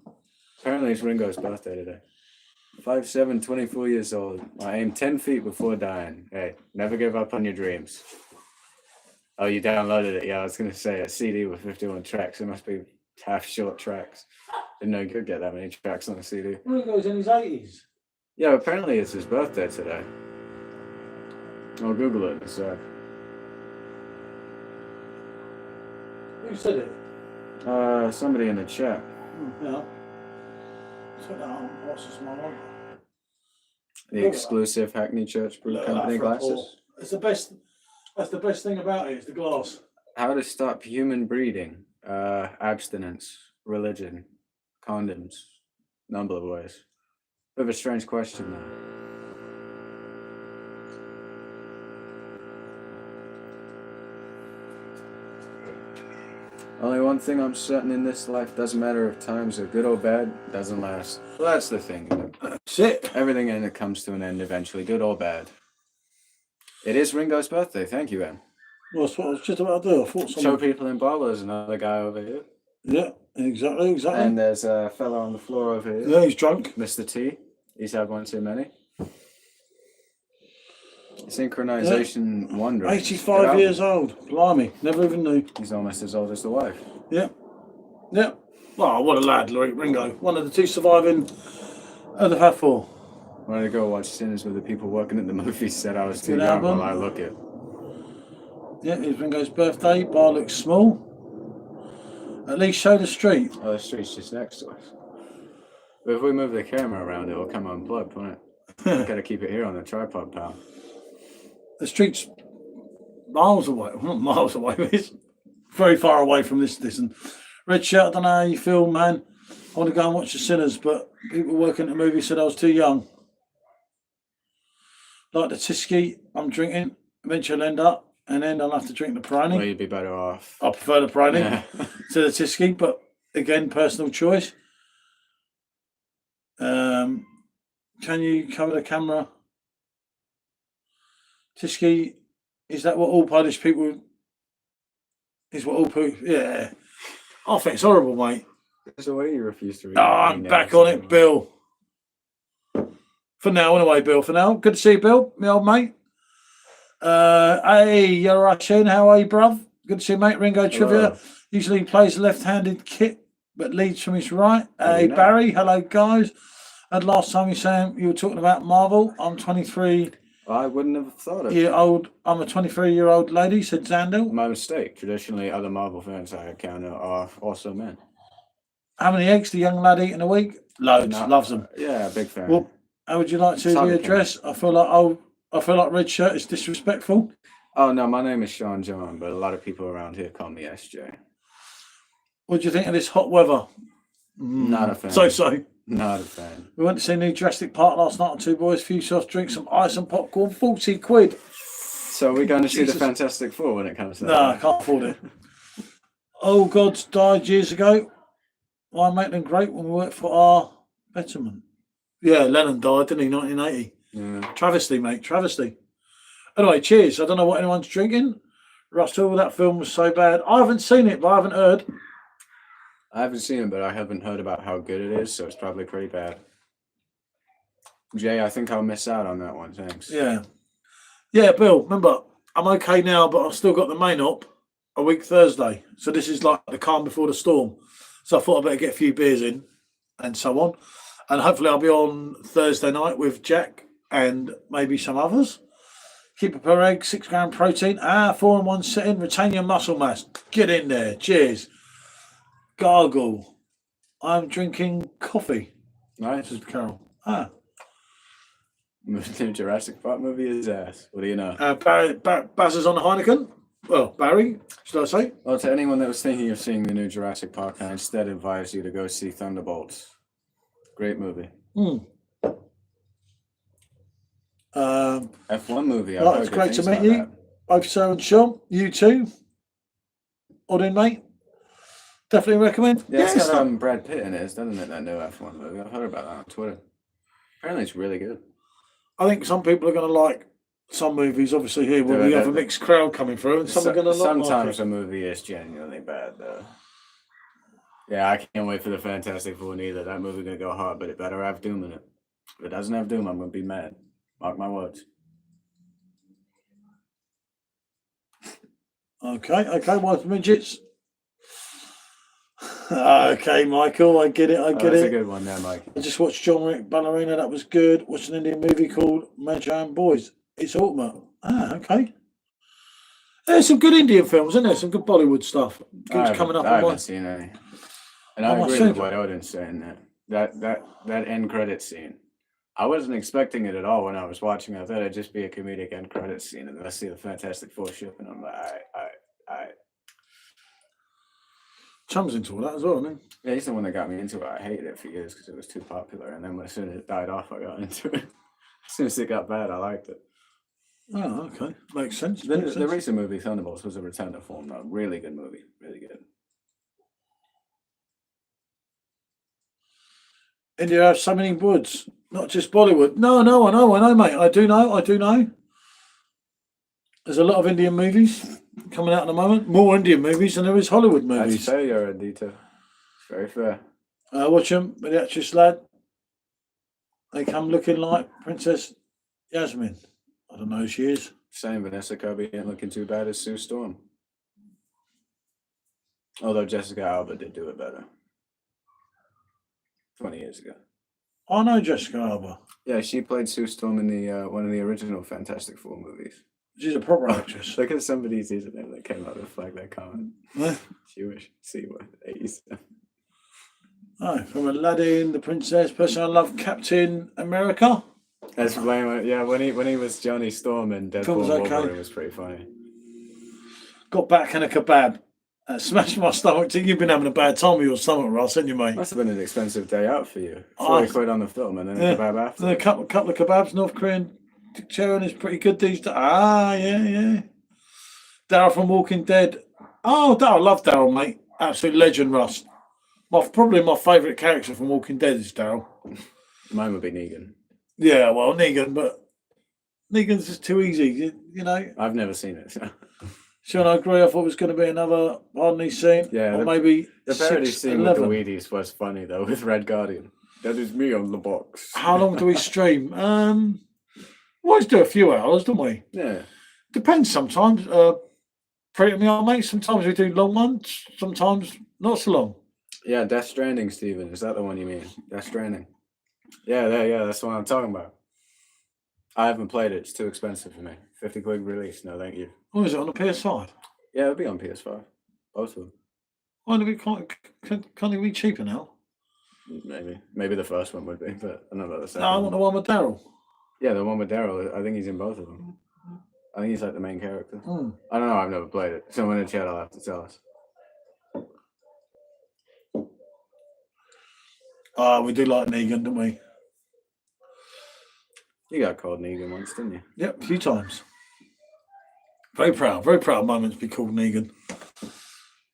Apparently it's Ringo's birthday today. 5'7", 24 years old. I aim 10 feet before dying. Hey, never give up on your dreams. Oh, you downloaded it. Yeah, I was going to say a CD with 51 tracks. It must be half short tracks. Didn't know you could get that many tracks on a CD. Ringo's in his 80s. Yeah, apparently it's his birthday today. I'll Google it. So. Who said it? Somebody in the chat. Yeah. Put that on. What's this one on? The exclusive Hackney Church Brew Company glasses. It's the best. That's the best thing about it. It's the glass. How to stop human breeding? Abstinence, religion, condoms, number of ways. Bit of a strange question, though. Only one thing I'm certain in this life, doesn't matter if times are good or bad, doesn't last. Well, that's the thing. That's it. Everything in it comes to an end eventually, good or bad. It is Ringo's birthday. Thank you, Em. Well, that's what I was just about to do. I thought Show people in bar. There's another guy over here. Yeah, exactly. And there's a fella on the floor over here. Yeah, he's drunk. Mr. T. He's had one too many. Synchronization wonder. 85 years old. Blimey, never even knew. He's almost as old as the wife. Yeah. Yeah. Oh, what a lad, Ringo. One of the two surviving of the Fat Four. When I go watch Sinners with the people working at the movie said I was too Good young album. while I look it. Yeah, it's Ringo's birthday. Bar looks small. At least show the street. Oh, the street's just next to us. But if we move the camera around, it will come unplugged, won't it? We've got to keep it here on the tripod, pal. The street's miles away. Not miles away, but it's very far away from this distance. Red Shirt, I don't know how you feel, man. I want to go and watch The Sinners, but people working at the movie said I was too young. Like the Tyskie, I'm drinking. Eventually I'll end up, and then I'll have to drink the Peroni. Well, you'd be better off. I prefer the Peroni Yeah. to the Tyskie, but again, personal choice. Can you cover the camera? Tyskie, is that what all Polish people... Is what all people... Yeah. I think it's horrible, mate. There's a way you refuse to read. Oh, I'm back on it, Bill. For now, anyway, Bill. For now. Good to see you, Bill, my old mate. Hey, you're Russian. How are you, bruv? Good to see you, mate. Ringo Trivia. Usually plays a left-handed kit, but leads from his right. Hey, Barry. Hello, guys. And last time you were talking about Marvel. I'm 23. I wouldn't have thought of it. I'm a 23-year-old lady, said Zandel. My mistake. Traditionally, other Marvel fans I encounter are also men. How many eggs the young lad eat in a week? Loads. Loves them. Yeah, big fan. Well, how would you like to be addressed? I feel like Red Shirt is disrespectful. Oh no, my name is Sean John, but a lot of people around here call me SJ. What do you think of this hot weather? Not a fan. So. Not a fan. We went to see New Jurassic Park last night on Two Boys, few soft drinks, some ice and popcorn, 40 quid. So we're going to see the Fantastic Four when it comes to that? No, I can't afford it. Old gods died years ago. Why make them great when we work for our betterment? Yeah, Lennon died, didn't he, 1980? Yeah. Travesty, mate, travesty. Anyway, cheers. I don't know what anyone's drinking. Russell, that film was so bad. I haven't seen it, but I haven't heard. I haven't seen it, but I haven't heard about how good it is, so it's probably pretty bad. Jay, I think I'll miss out on that one. Thanks. Yeah. Yeah, Bill, remember, I'm okay now, but I've still got the main up a week Thursday. So this is like the calm before the storm. So I thought I'd better get a few beers in and so on. And hopefully I'll be on Thursday night with Jack and maybe some others. Keep it per egg, 6 gram protein. 4 in 1 sitting. Retain your muscle mass. Get in there. Cheers. Gargle. I'm drinking coffee. Nice. This is Carol. The Jurassic Park movie is ass. What do you know? Baz is on the Heineken. Well, Barry, should I say? Well, to anyone that was thinking of seeing the new Jurassic Park, I instead advise you to go see Thunderbolts. Great movie. F1 movie. Right, it's great to meet you. Both Sir and Sean. You too. Odin, mate. Definitely recommend. Yeah, it's got Brad Pitt in it, doesn't it? That new F1 movie. I've heard about that on Twitter. Apparently, it's really good. I think some people are going to like some movies. Obviously, here we have a mixed crowd coming through, and some are going to like. Sometimes a movie is genuinely bad, though. Yeah, I can't wait for the Fantastic Four neither. That movie's going to go hard, but it better have Doom in it. If it doesn't have Doom, I'm going to be mad. Mark my words. Okay, wife midgets. Okay, Michael, I get it. That's a good one there, Mike. I just watched John Wick Ballerina. That was good. Watched an Indian movie called Majan Boys. It's ultimate. Okay. There's some good Indian films, isn't there? Some good Bollywood stuff. Good coming up. I haven't seen any. And I agree with what Odin's saying there. That end credit scene. I wasn't expecting it at all when I was watching. I thought it'd just be a comedic end credit scene, and then I see the Fantastic Four ship, and I'm like, I. Chum's into all that as well, I mean. Yeah, he's the one that got me into it. I hated it for years because it was too popular, and then as soon as it died off, I got into it. As soon as it got bad, I liked it. Oh, okay. Makes sense. The recent movie, Thunderbolts, was a return to form. A really good movie. Really good. India has so many woods, not just Bollywood. No, I know, mate. I do know. There's a lot of Indian movies coming out at the moment. More Indian movies than there is Hollywood movies. That's fair, you're Adita. It's very fair. Watch them with the actress lad. They come looking like Princess Yasmin. I don't know who she is. Same, Vanessa Kirby ain't looking too bad as Sue Storm. Although Jessica Alba did do it better. 20 years ago. I know Jessica Alba. Yeah, she played Sue Storm in the one of the original Fantastic Four movies. She's a proper actress. Look at somebody's username that came out of flag that comment. Jewish. See what 87. Oh, from Aladdin, the Princess, person I love, Captain America. That's lame. Yeah, when he was Johnny Storm in Deadpool, Wolverine was pretty funny. Got back and a kebab. Smashed my stomach. You've been having a bad time with your stomach, Ross, haven't you, mate? Must have been an expensive day out for you. 40 quid on the film and then a kebab after. Then a couple of kebabs. North Korean Sharon is pretty good these days. Yeah. Daryl from Walking Dead. Oh, Daryl, love Daryl, mate. Absolute legend, Ross. Probably my favourite character from Walking Dead is Daryl. Mine would be Negan. Yeah, well, Negan, but Negan's just too easy, you know. I've never seen it. So. Sean, I agree. I thought it was going to be another Barney scene. Yeah, or maybe the parody scene with the Wheaties was funny though, with Red Guardian. That is me on the box. How long do we stream? We always do a few hours, don't we? Yeah. Depends sometimes. Pretty me on, mate. Sometimes we do long ones, sometimes not so long. Yeah, Death Stranding, Stephen. Is that the one you mean? Death Stranding. Yeah, that's the one I'm talking about. I haven't played it. It's too expensive for me. 50 quid release. No, thank you. Oh, is it on the PS5? Yeah, it'll be on PS5. Both of them. Why do we can't it be cheaper now? Maybe the first one would be, but I don't know about the second. No, I want the one with Daryl. Yeah, the one with Daryl. I think he's in both of them. I think he's like the main character. I don't know. I've never played it. Someone in chat will have to tell us. We do like Negan, don't we? You got called Negan once, didn't you? Yep, a few times. Very proud moment to be called Negan.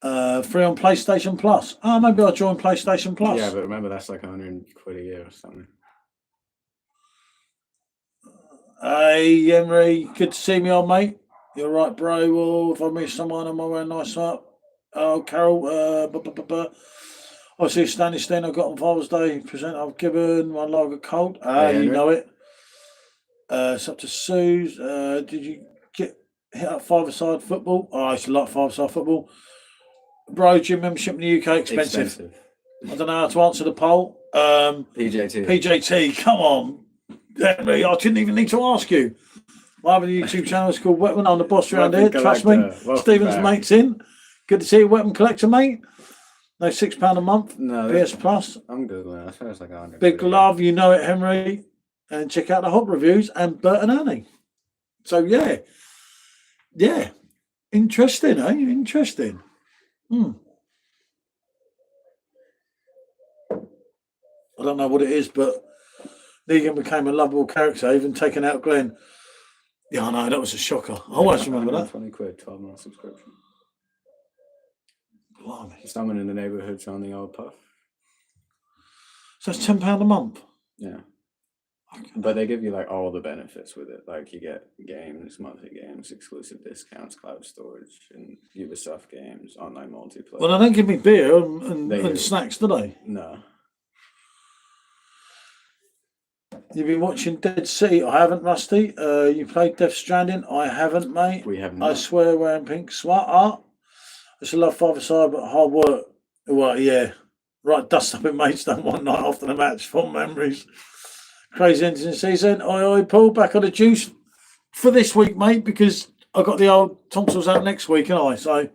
Free on PlayStation Plus. Maybe I'll join PlayStation Plus. Yeah, but remember that's like 100 quid a year or something. Hey, Henry, good to see me, old mate. You're right, bro. Well, if I miss someone, am I wearing nice up? Oh, Carol, I see Stanley Steen I got on Father's Day. Present I've given my lager cold. You know it. It's up to Sue's. Did you get hit up five-a-side football? I used to like five-a-side football. Bro, gym membership in the UK expensive. I don't know how to answer the poll. PJT, come on. Henry, I didn't even need to ask you. I have a YouTube channel. It's called Weapon. I'm the boss around here. Trust me. Stephen's mate's in. Good to see you, Weapon Collector, mate. No £6 a month. No, PS Plus. I'm good, man. I it's like 100. Big love, you know it, Henry. And check out the hot reviews and Bert and Annie. So yeah. Interesting, eh? Interesting. I don't know what it is, but Negan became a lovable character, even taking out Glenn. Yeah, I know, that was a shocker. I always remember that. 20 quid, 12-month subscription. Blimey. Someone in the neighbourhood's on the old puff. So it's £10 a month? Yeah. But they give you like all the benefits with it. Like you get games, monthly games, exclusive discounts, cloud storage, and Ubisoft games, online multiplayer. Well, they don't give me beer and snacks, do they? No. You've been watching Dead City? I haven't, Rusty. You played Death Stranding? I haven't, mate. We have not. I swear, wearing pink smart. It's a love father side, but hard work. Well, yeah. Right, dust up in Maidstone one night after the match. Fond memories. Crazy ending of the season. Oi, Paul, back on the juice for this week, mate, because I've got the old tonsils out next week, and so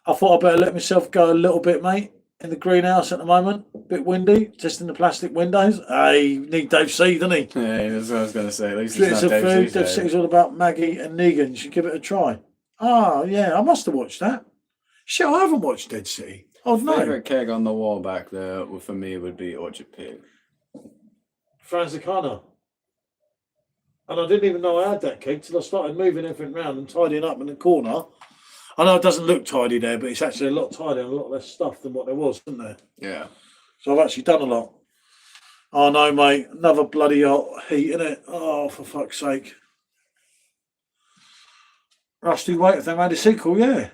I thought I'd better let myself go a little bit, mate, in the greenhouse at the moment. A bit windy, testing the plastic windows. Hey, need Dave C, doesn't he? Yeah, that's what I was going to say. At least It's it's not of Dave food. C's Dave City's all about Maggie and Negan. You should give it a try. Oh, yeah, I must have watched that. Shit, I haven't watched Dead City. Oh, no. Favourite keg on the wall back there for me would be Orchard Pig. Franzicana. And I didn't even know I had that keg till I started moving everything around and tidying up in the corner. I know it doesn't look tidy there, but it's actually a lot tidier and a lot less stuff than what there was, isn't there? Yeah. So I've actually done a lot. Oh no, mate. Another bloody hot heat, innit? Oh, for fuck's sake. Rusty, wait, if they made a sequel, yeah.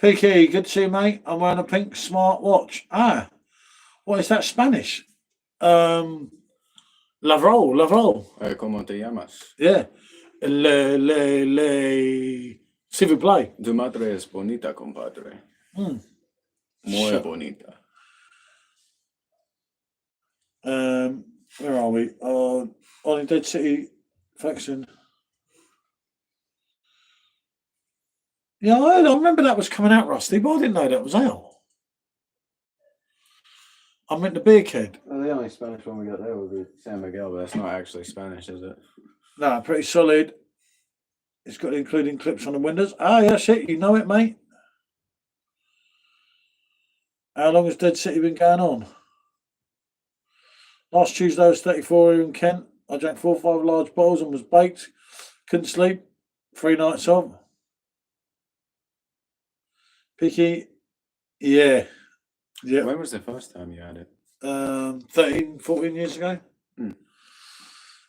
Peaky, good to see you, mate. I'm wearing a pink smart watch. Ah, what is that, Spanish? Lavrol. ¿Cómo te llamas? Yeah. S'il vous plaît. Tu madre es bonita, compadre. Muy bonita. Where are we? On Dead City faction. Yeah, I remember that was coming out, Rusty, but I didn't know that was out. I meant the beer keg. Well, the only Spanish one we got there would be San Miguel, but that's not actually Spanish, is it? No, pretty solid. It's got including clips on the windows. Ah, yeah, shit, you know it, mate. How long has Dead City been going on? Last Tuesday I was 34 here in Kent. I drank 4 or 5 large bottles and was baked. Couldn't sleep. 3 nights on. Picky. Yeah. When was the first time you had it? 13, 14 years ago.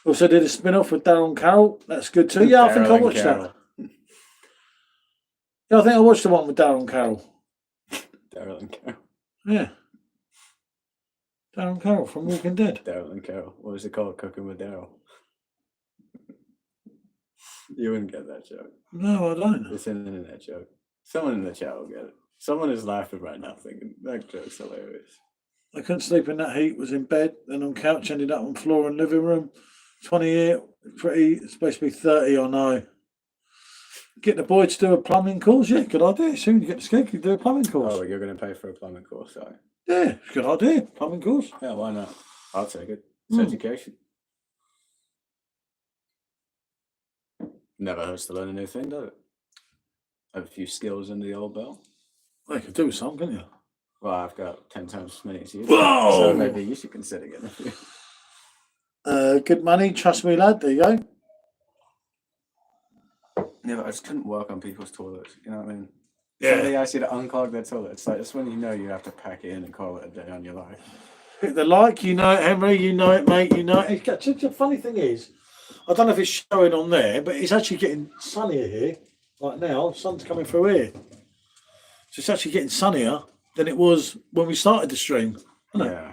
Also did a spin-off with Darren Carroll. That's good too. Yeah, I think I watched that. Yeah, I think I watched the one with Darren Carroll. Daryl and Carol. Yeah. Darren Carroll from Walking Dead. Daryl and Carol. What was it called? Cooking with Daryl. You wouldn't get that joke. No, I don't. It's an internet joke. Someone in the chat will get it. Someone is laughing right now thinking that joke's hilarious. I couldn't sleep in that heat, was in bed, then on couch, ended up on floor in living room. 20 year, it's supposed to be 30 or no. Get the boy to do a plumbing course, yeah, good idea. Soon you get the skeg, you do a plumbing course. Oh, you're going to pay for a plumbing course, sorry. Yeah, good idea, plumbing course. Yeah, why not? I'll take it. It's education. Never hurts to learn a new thing, does it? Have a few skills under the old belt. Well, you could do with some, couldn't you? Well, I've got 10 times as many as you. Whoa! So maybe you should consider getting a few. Good money, trust me, lad. There you go. Yeah, but I just couldn't work on people's toilets. You know what I mean? Yeah. Somebody asks you to unclog their toilets. Like, that's when you know you have to pack it in and call it a day on your life. Hit the like, you know it, Henry. You know it, mate. You know it. The funny thing is, I don't know if it's showing on there, but it's actually getting sunnier here. Like now, sun's coming through here. So it's actually getting sunnier than it was when we started the stream. Yeah.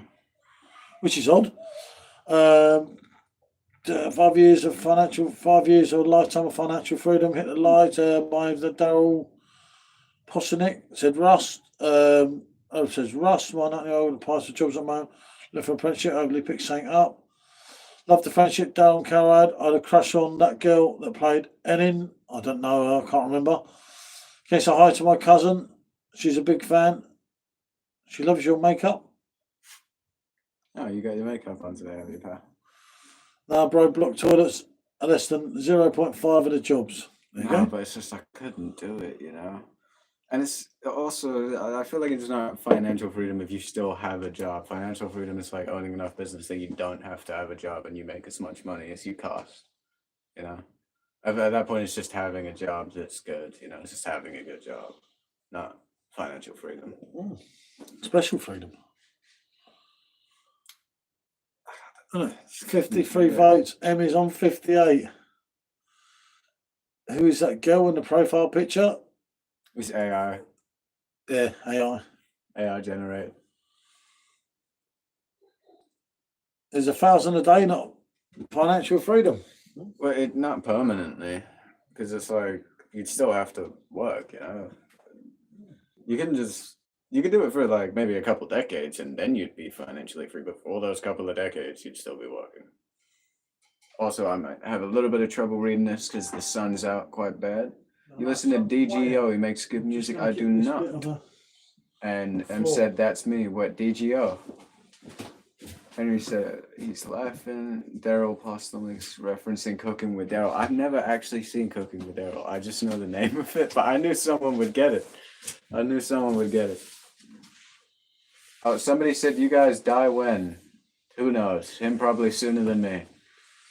Which is odd. 5 years of lifetime of financial freedom. Hit the light by the Daryl Posenick. Said Russ. Says Russ. Why not? The price of jobs at the moment. Left for apprenticeship. Overly picked something up. Loved the friendship Darren Carroll had. I had a crush on that girl that played Enin. I don't know. I can't remember. Okay, so hi to my cousin. She's a big fan. She loves your makeup. Oh, you got your makeup on today, have you, pal? Now, bro, block toilets are less than 0.5 of the jobs. There you No, go. but it's just I couldn't do it, you know. And it's also I feel like it's not financial freedom if you still have a job. Financial freedom is like owning enough business that you don't have to have a job and you make as much money as you cost. You know, at that point, it's just having a job that's good. You know, it's just having a good job, not financial freedom. Special freedom. 53 votes. Emmy's on 58. Who is that girl in the profile picture? It's AI. Yeah, AI. AI generated. There's 1,000 a day, not financial freedom. Well, not permanently, because it's like you'd still have to work. You know, you can do it for like maybe a couple decades, and then you'd be financially free. But for all those couple of decades, you'd still be working. Also, I might have a little bit of trouble reading this because the sun's out quite bad. You listen to DGO, he makes good music. I do not. And M said, that's me. What, DGO? Henry said, he's laughing. Daryl Postelnick's referencing Cooking with Daryl. I've never actually seen Cooking with Daryl. I just know the name of it, but I knew someone would get it. Oh, somebody said, you guys die when? Who knows? Him probably sooner than me.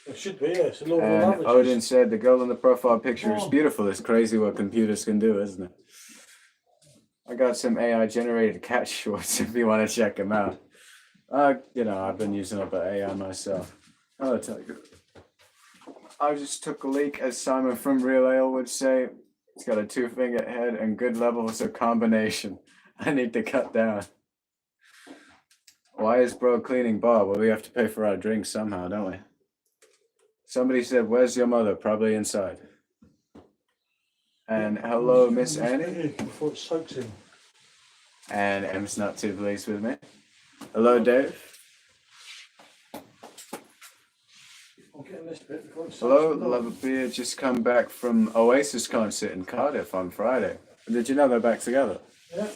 It should be, yes. And Odin said, the girl in the profile picture is beautiful. It's crazy what computers can do, isn't it? I got some AI generated cat shorts if you want to check them out. You know, I've been using up an AI myself. I'll tell you. I just took a leak, as Simon from Real Ale would say. It's got a 2-finger head and good levels of combination. I need to cut down. Why is bro cleaning bar? Well, we have to pay for our drinks somehow, don't we? Somebody said, where's your mother? Probably inside. And hello, Miss Annie. Before it soaks in. And M's not too pleased with me. Hello, Dave. Hello, love a beer. Just come back from Oasis concert in Cardiff on Friday. Did you know they're back together? Yeah.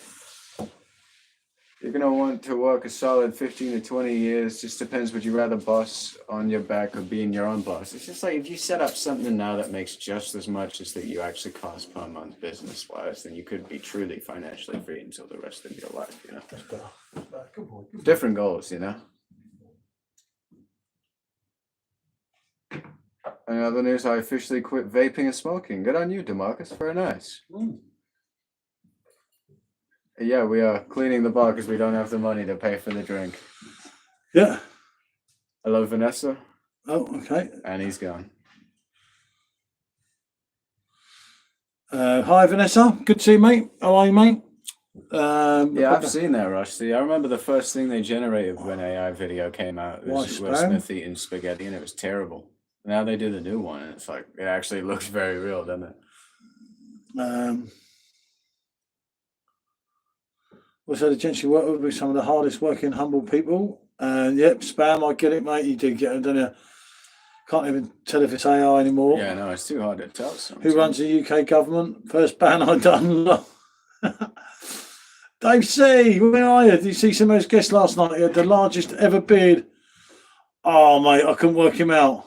You're going to want to work a solid 15 to 20 years. Just depends, would you rather boss on your back or being your own boss? It's just like if you set up something now that makes just as much as that you actually cost per month business-wise, then you could be truly financially free until the rest of your life, you know? That's better. That's better. Good boy. Good boy. Different goals, you know? In other news, I officially quit vaping and smoking. Good on you, DeMarcus. Very nice. Yeah, we are cleaning the bar because we don't have the money to pay for the drink. Yeah. Hello, Vanessa. Oh, okay. And he's gone. Hi, Vanessa. Good to see you, mate. How are you, mate? Yeah, I've seen that, Rusty. I remember the first thing they generated when AI video came out. It was Will Smith eating spaghetti, and it was terrible. Now they do the new one, and it's like, it actually looks very real, doesn't it? Also, the gents you work with some of the hardest working, humble people. Yep, spam, I get it, mate. You do get it, don't you? Can't even tell if it's AI anymore. Yeah, no, it's too hard to tell. Sometimes. Who runs the UK government? First ban I done. Dave C, where are you? Did you see some of those guests last night? He had the largest ever beard. Oh, mate, I couldn't work him out.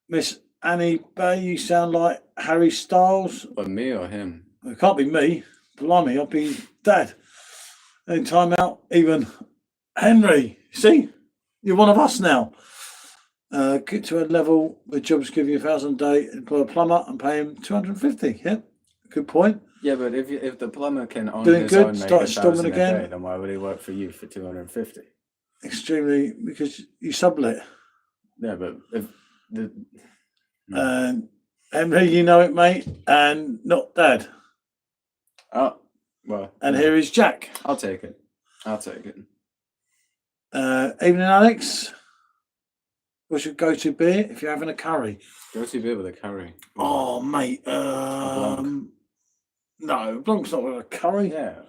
Miss Annie Bay, you sound like Harry Styles. But me or him? It can't be me. Blimey, I'll be Dad. In time out, even Henry. See, you're one of us now. Get to a level where jobs give you 1,000 a day, employ a plumber and pay him 250. Yeah, good point. Yeah, but if the plumber can on doing his good, own make start 1,000 storming a again. day, then why would he work for you for 250? Extremely, because you sublet. Yeah, but if the Henry, you know it, mate, and not Dad. Oh, well. And here is Jack. I'll take it. Evening, Alex. What's your go-to beer if you're having a curry? Go-to beer with a curry. Oh, mate. Blanc. No, Blanc's not with a curry. Yeah.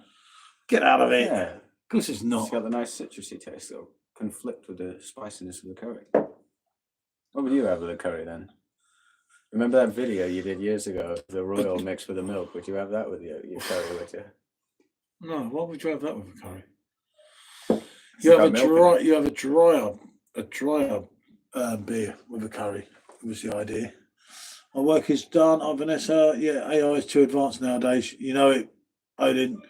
Get out of it. Yeah. Of course it's not. It's got the nice citrusy taste that'll conflict with the spiciness of the curry. What would you have with a curry then? Remember that video you did years ago of the royal mixed with the milk? Would you have that with your curry, would you? No, why would you have that with a curry? You have a drier beer with a curry. Was the idea. My work is done. I'm Vanessa. Yeah, AI is too advanced nowadays. You know it, Odin.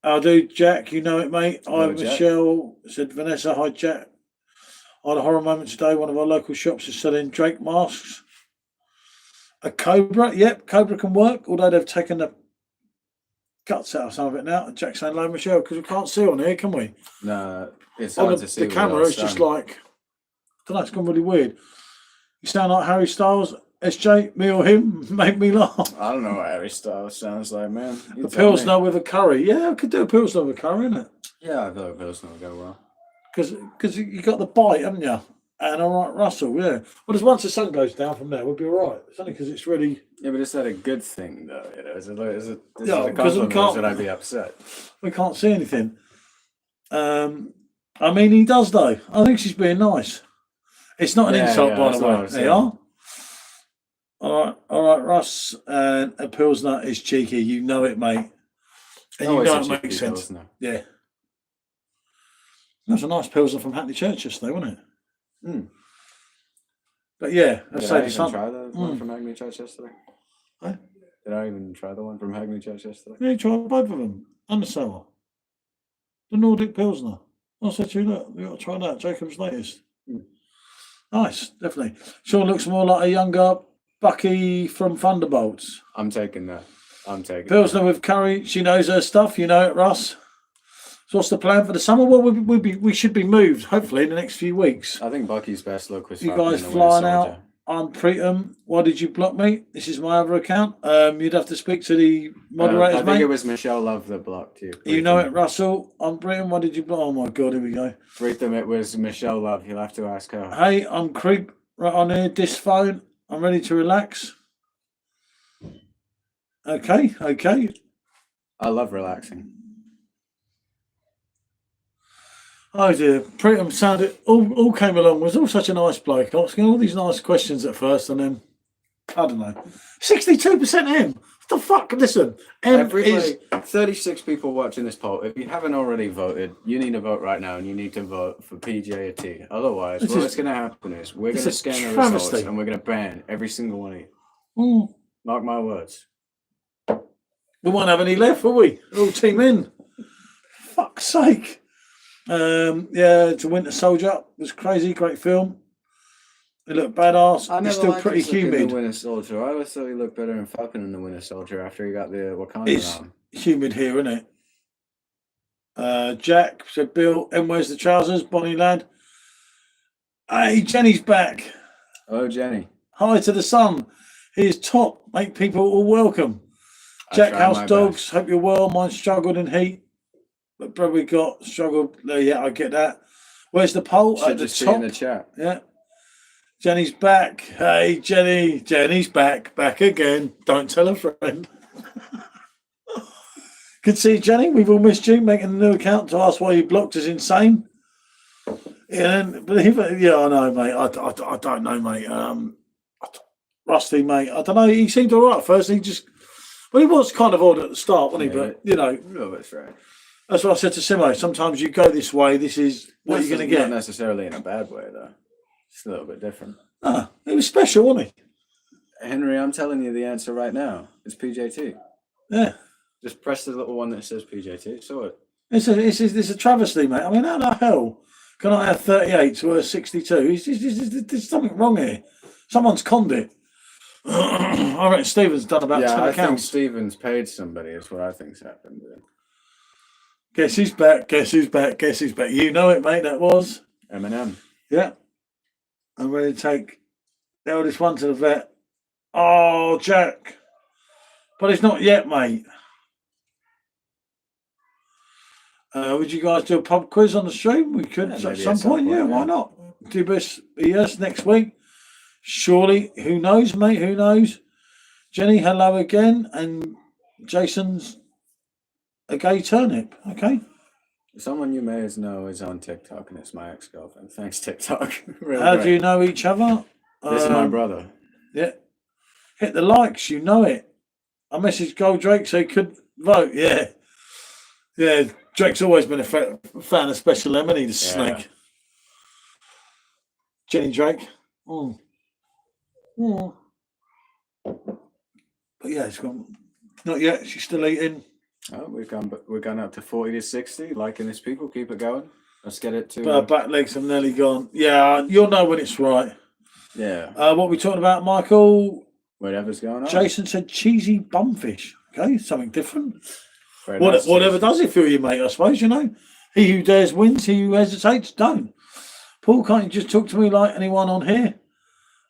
I'll do, Jack. You know it, mate. Hello, I'm Jack. Michelle. Said Vanessa. Hi, Jack. I had a horror moment today. One of our local shops is selling Drake masks. A Cobra. Yep, Cobra can work, although they've taken the guts out of some of it now. Jack's saying hello, Michelle, because we can't see on here, can we? No, it's On hard to see. the camera is just like, I don't know, it's gone really weird. You sound like Harry Styles, SJ, me or him, make me laugh. I don't know what Harry Styles sounds like, man. A Pilsner with a curry. Yeah, I could do a Pilsner with a curry, innit? Yeah, I feel like Pilsner will go well. Because you got the bite, haven't you? And all right, Russell, yeah. Well, there's once the sun goes down from there, we'll be all right. It's only because it's really... Yeah, but is that a good thing, though? You know, is it a Yeah, because we compliment, or can't- should I be upset? We can't see anything. I mean, he does, though. I think she's being nice. It's not an insult, by that's the what I way. was They saying. are. All right, Russ. And a Pilsner is cheeky. You know it, mate. And you Always know a it cheeky makes sense. Pilsner. Yeah. That was a nice Pilsner from Hackney Church yesterday, wasn't it? Mm. But yeah, Did I even try the one Mm. from Hackney Church yesterday? Huh? Did I even try the one from Hackney Church yesterday? Yeah, you tried both of them. And the sour. The Nordic Pilsner. I said to you, look, you've got to try that. Jacob's latest. Mm. Nice, definitely. Sean looks more like a younger Bucky from Thunderbolts. I'm taking that. Pilsner with curry. She knows her stuff. You know it, Russ. So what's the plan for the summer? Well, we should be moved, hopefully, in the next few weeks. I think Bucky's best look was You Falcon guys and the Winter flying Soldier. out. I'm Preetham. Why did you block me? This is my other account. You'd have to speak to the moderators, I think mate. it was Michelle Love that blocked you. You know it, Russell. I'm Preetham. Why did you block? Oh my God, here we go. Preetham, it was Michelle Love. You'll have to ask her. Hey, I'm Creep. Right on here. This phone. I'm ready to relax. Okay. I love relaxing. Oh dear, Preetham sounded all came along. Was all such a nice bloke, asking all these nice questions at first, and then I don't know. 62% M. What the fuck? Listen, M is 36 people watching this poll. If you haven't already voted, you need to vote right now, and you need to vote for PJ or T. Otherwise, what's going to happen is we're going to scan the results, and we're going to ban every single one of you. Mark my words. We won't have any left, will we? All team in. Fuck's sake. Yeah, it's a Winter Soldier. It was crazy, great film. It looked badass. It's still pretty humid. The Winter Soldier. I always thought he looked better in Falcon than the Winter Soldier after he got the Wakanda It's arm. humid here, isn't it? Jack said, Bill, and where's the trousers, Bonnie lad? Hey, Jenny's back. Oh, Jenny. Hi to the sun. He is top. Make people all welcome. Jack, house dogs. Hope you're well. Mine struggled in heat. But probably got struggled. Yeah, I get that. Where's the poll? Should At the just top. in the chat. Yeah. Jenny's back. Hey, Jenny. Jenny's back. Back again. Don't tell a friend. Good to see you, Jenny. We've all missed you. Making a new account to ask why you blocked is insane. Yeah, I know, mate. I don't know, mate. Rusty, mate. I don't know. He seemed all right at first. He was kind of odd at the start, wasn't he? But, you know. A little bit strange. That's what I said to Simo. Sometimes you go this way. This is what you're going to get. Not necessarily in a bad way, though. It's a little bit different. Ah, it was special, wasn't he? Henry, I'm telling you the answer right now. It's PJT. Yeah. Just press the little one that says PJT. So it. It's a travesty, mate. I mean, how the hell can I have 38 to 62? There's something wrong here. Someone's conned it. I reckon Stephen's done about 10 accounts. I think Stephen's paid somebody. Is what I think's happened. Guess who's back? Guess who's back? Guess who's back? You know it, mate. That was Eminem. Yeah. I'm ready to take the eldest one to the vet. Oh, Jack. But it's not yet, mate. Would you guys do a pub quiz on the stream? We could at some point. Yeah, why not? Do best yes next week. Surely. Who knows, mate? Who knows? Jenny, hello again. And Jason's a gay turnip. Okay. Someone you may know is on TikTok, and it's my ex-girlfriend. Thanks, TikTok. Really How great. do you know each other? This is my brother. Yeah. Hit the likes, you know it. I messaged Gold Drake so he could vote. Yeah. Yeah, Drake's always been a fan of Special M, and he's a snake. Jenny Drake. But yeah, it's gone. Not yet. She's still eating. Oh, we're going up to 40 to 60. Liking this, people. Keep it going. Let's get it to. But her back legs have nearly gone. Yeah, you'll know when it's right. Yeah. What are we talking about, Michael? Whatever's going on. Jason said cheesy bumfish. Okay, something different. Very nice, Whatever Jason. does it for you, mate, I suppose, you know. He who dares wins, he who hesitates don't. Paul, can't you just talk to me like anyone on here?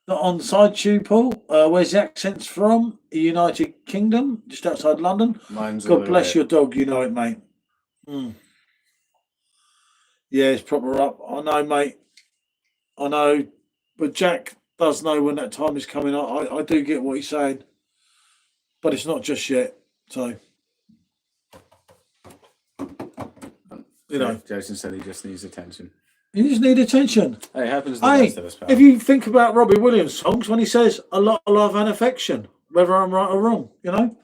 Not on SideTube, Paul. Where's the accents from? The United Kingdom, just outside London. Mine's God bless your dog, you know it, mate. Yeah, it's proper up. I know, mate. I know. But Jack does know when that time is coming. I do get what he's saying. But it's not just yet. So, you know. Jason said he just needs attention. You just need attention. Hey, it happens to the rest of us, pal. If you think about Robbie Williams' songs, when he says a lot of love and affection, whether I'm right or wrong, you know,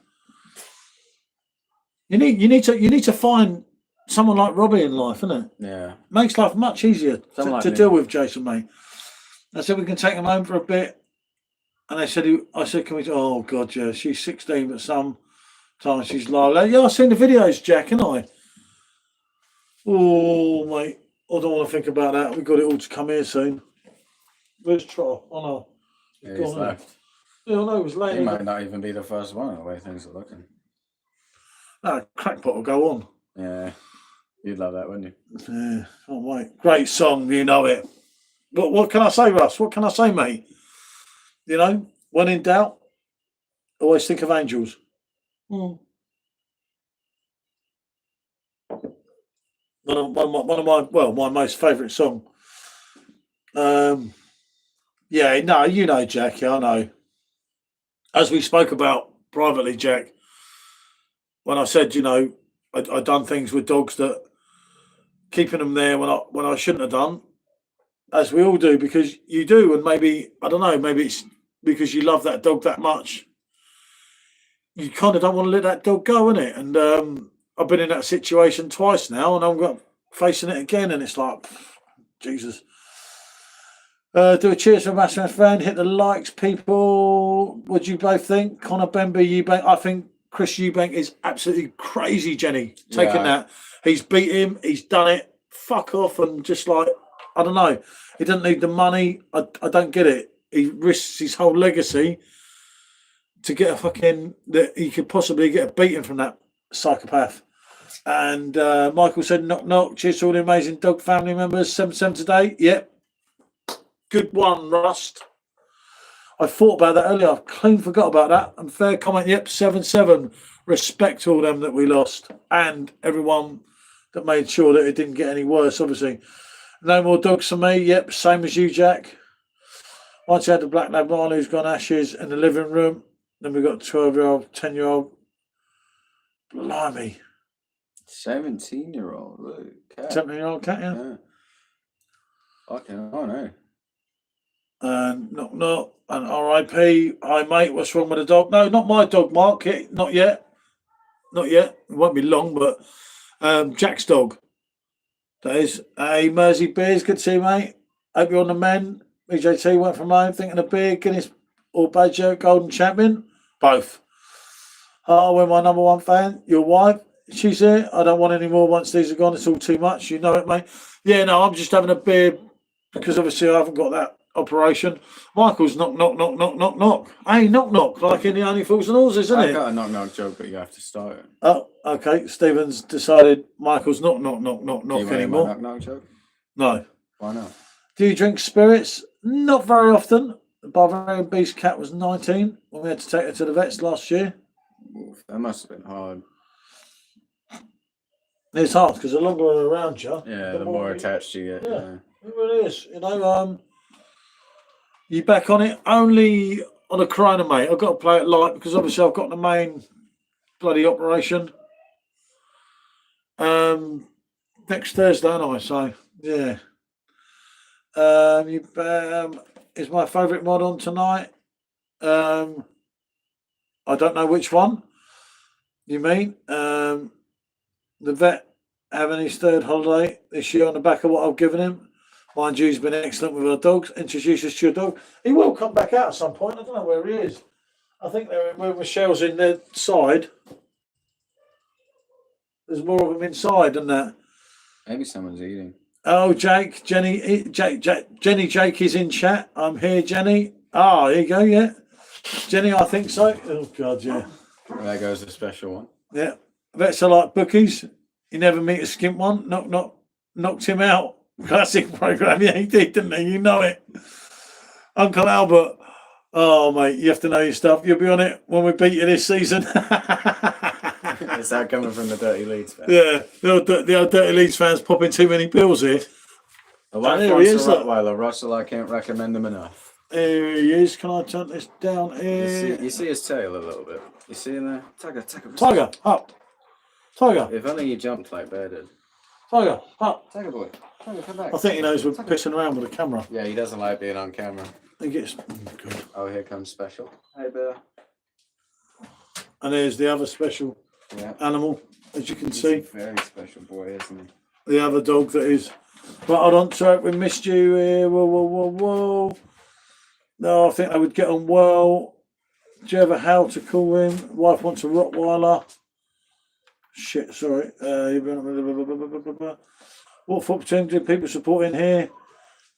you need to find someone like Robbie in life, innit? Yeah, makes life much easier to deal with, Jason, mate. I said we can take him home for a bit, and I said, can we? Oh God, yeah, she's 16, but sometimes she's like, yeah, I've seen the videos, Jack, and I. Oh, mate. I don't want to think about that. We've got it all to come here soon. Where's Troll? Oh, no. yeah, he's left. Yeah, I know. It was late. He might not even be the first one, the way things are looking. No, crackpot will go on. Yeah, you'd love that, wouldn't you? Yeah. Oh, mate. Great song. You know it. But what can I say, Russ? What can I say, mate? You know, when in doubt, always think of angels. One of my most favourite song. Yeah, no, you know, Jack. Yeah, I know. As we spoke about privately, Jack, when I said, you know, I'd done things with dogs that keeping them there when I shouldn't have done, as we all do, because you do, and maybe I don't know, maybe it's because you love that dog that much. You kind of don't want to let that dog go, innit? And I've been in that situation twice now, and I'm facing it again, and it's like, Jesus. Do a cheers for Master fan. Hit the likes, people. What do you both think? Connor Bemby, Eubank. I think Chris Eubank is absolutely crazy, Jenny. Taking that. He's beat him. He's done it. Fuck off. And just like, I don't know. He doesn't need the money. I don't get it. He risks his whole legacy to get a fucking, that he could possibly get a beating from that psychopath. And Michael said, knock, knock. Cheers to all the amazing dog family members. 7-7 today. Yep. Good one, Rust. I thought about that earlier. I clean forgot about that. And fair comment. Yep, 7-7. Respect to all them that we lost. And everyone that made sure that it didn't get any worse, obviously. No more dogs for me. Yep, same as you, Jack. Once you had the black lab on who's gone ashes in the living room. Then we've got 12-year-old, 10-year-old. Blimey. 17-year-old. Look, cat. 17-year-old cat, yeah. Fucking, oh no. And knock, knock. And RIP. Hi, mate. What's wrong with the dog? No, not my dog, Mark. Not yet. Not yet. It won't be long, but Jack's dog. That is. Hey, Mersey Beers. Good to see you, mate. Hope you're on the men. BJT went from home thinking of beer, Guinness or Badger, Golden Champion. Both. We're my number one fan. Your wife. She's here. I don't want any more once these are gone. It's all too much. You know it, mate. Yeah, no, I'm just having a beer because obviously I haven't got that operation. Michael's knock, knock, knock, knock, knock, knock. Hey, knock, knock, like in the Only Fools and Horses, isn't it? I've got a knock, knock joke, but you have to start it. Oh, okay. Stephen's decided Michael's not knock, knock, knock, knock anymore. Knock, knock joke? No. Why not? Do you drink spirits? Not very often. The Barbarian Beast cat was 19 when we had to take her to the vets last year. Oof, that must have been hard. It's hard because the longer we're around you, yeah, the more attached you get. Yeah, it really is. You know, you back on it only on a Corona, mate. I've got to play it light because obviously I've got the main bloody operation next Thursday, aren't I? So yeah. Is my favourite mod on tonight? I don't know which one you mean. The vet having his third holiday this year on the back of what I've given him. Mind you, he's been excellent with our dogs. Introduce us to your dog. He will come back out at some point. I don't know where he is. I think they're where Michelle's in the side. There's more of them inside than that. Maybe someone's eating. Oh, Jenny, Jake is in chat. I'm here, Jenny. Ah, here you go, yeah. Jenny, I think so. Oh, God, yeah. There goes a special one. Yeah. Vets are like bookies. You never meet a skimp one. Knocked him out. Classic program. Yeah, he did, didn't he? You know it. Uncle Albert. Oh, mate, you have to know your stuff. You'll be on it when we beat you this season. Is that coming from the Dirty Leeds fans? Yeah, the old Dirty Leeds fans popping too many pills here. The white fox Rottweiler, Russell, I can't recommend him enough. Here he is. Can I turn this down here? You see his tail a little bit. You see him there? Tiger, up. Tiger. If only you jumped like Bear did. Tiger, up. Tiger boy. Tiger, come back. I think he knows we're pissing around with the camera. Yeah, he doesn't like being on camera. I think it's good. Oh, here comes Special. Hey, Bear. And there's the other special animal, as you can see. He's a very special boy, isn't he? The other dog that is. But hold on, sorry, we missed you here. Whoa. No, I think I would get on well. Do you have a how to call him? Wife wants a Rottweiler. Shit, sorry. What football team do people support in here?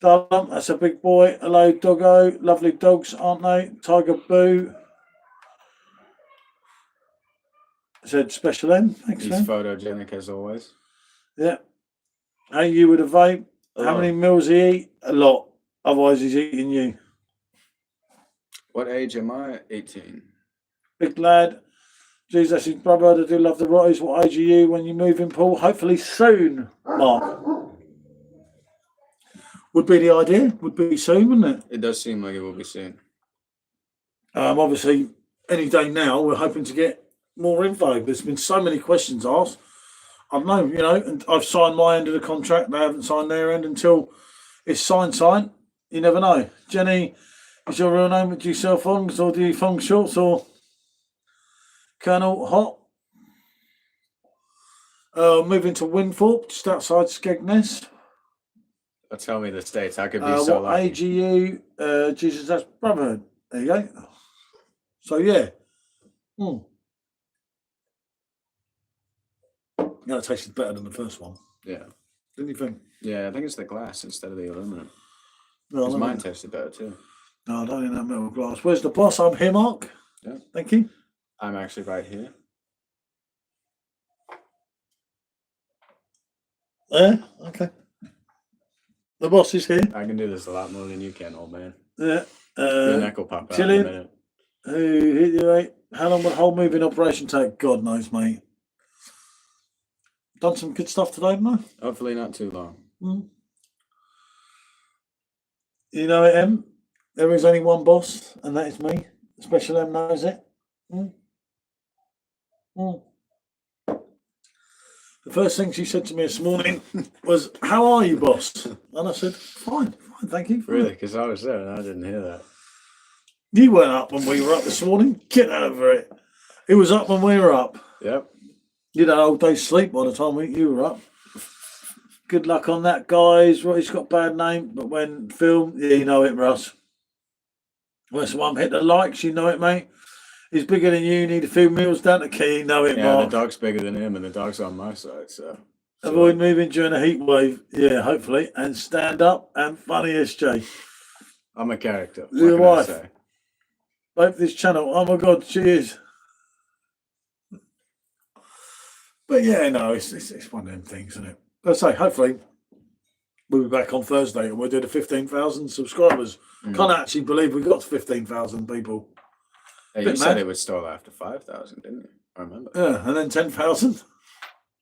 Durham, that's a big boy. Hello, doggo. Lovely dogs, aren't they? Tiger Boo. Said Special M. Thanks, He's man. photogenic as always. Yeah. Hey, you with a vape? How many meals he eat? A lot. Otherwise, he's eating you. What age am I? 18. Big lad. Jeez, that's his brother. They do love the Rotties. What age are you when you move in, Paul? Hopefully soon, Mark. Would be the idea. Would be soon, wouldn't it? It does seem like it will be soon. Obviously, any day now, we're hoping to get more info. There's been so many questions asked. I don't know, and I've signed my end of the contract. They haven't signed their end until it's signed. You never know. Jenny, is your real name? Do you sell thongs or do you thong shorts or Colonel Hot? Moving to Winthorpe, just outside Skegness. Tell me the states. I could be so what lucky. age are you? Jesus, that's brotherhood. There you go. So, yeah. Yeah, it tasted better than the first one. Yeah. Didn't you think? Yeah, I think it's the glass instead of the aluminum. No, Because mine tasted better too. No, I don't need that metal glass. Where's the boss? I'm here, Mark. Yeah. Thank you. I'm actually right here. Yeah, okay. The boss is here. I can do this a lot more than you can, old man. Yeah. Your neck will pop out in a Gillian, minute. who hit you, mate? How long will the whole moving operation take? God knows, mate. Done some good stuff today, haven't I? Hopefully not too long. You know it, Em. There is only one boss, and that is me. Special M knows it. The first thing she said to me this morning was, "How are you, boss?" And I said, fine, thank you. Really? Because I was there and I didn't hear that. You weren't up when we were up this morning. Get over it. It was up when we were up. Yep. You had an old day's sleep by the time you were up. Good luck on that, guys. He's got a bad name, but when film, yeah, you know it, Russ. When someone hit the likes, you know it, mate. He's bigger than you. Need a few meals down the key. You know it, Yeah, Mark. the dog's bigger than him, and the dog's on my side. So avoid moving during a heat wave. Yeah, hopefully, and stand up and funny SJ. I'm a character. What Your can I wife. say? Like this channel. Oh my God, she is. But yeah, no, it's one of them things, isn't it? Let's say, hopefully, we'll be back on Thursday and we'll do the 15,000 subscribers. Can't actually believe we got to 15,000 people. Hey, you said it would stall after 5,000, didn't you? I remember. Yeah, and then 10,000.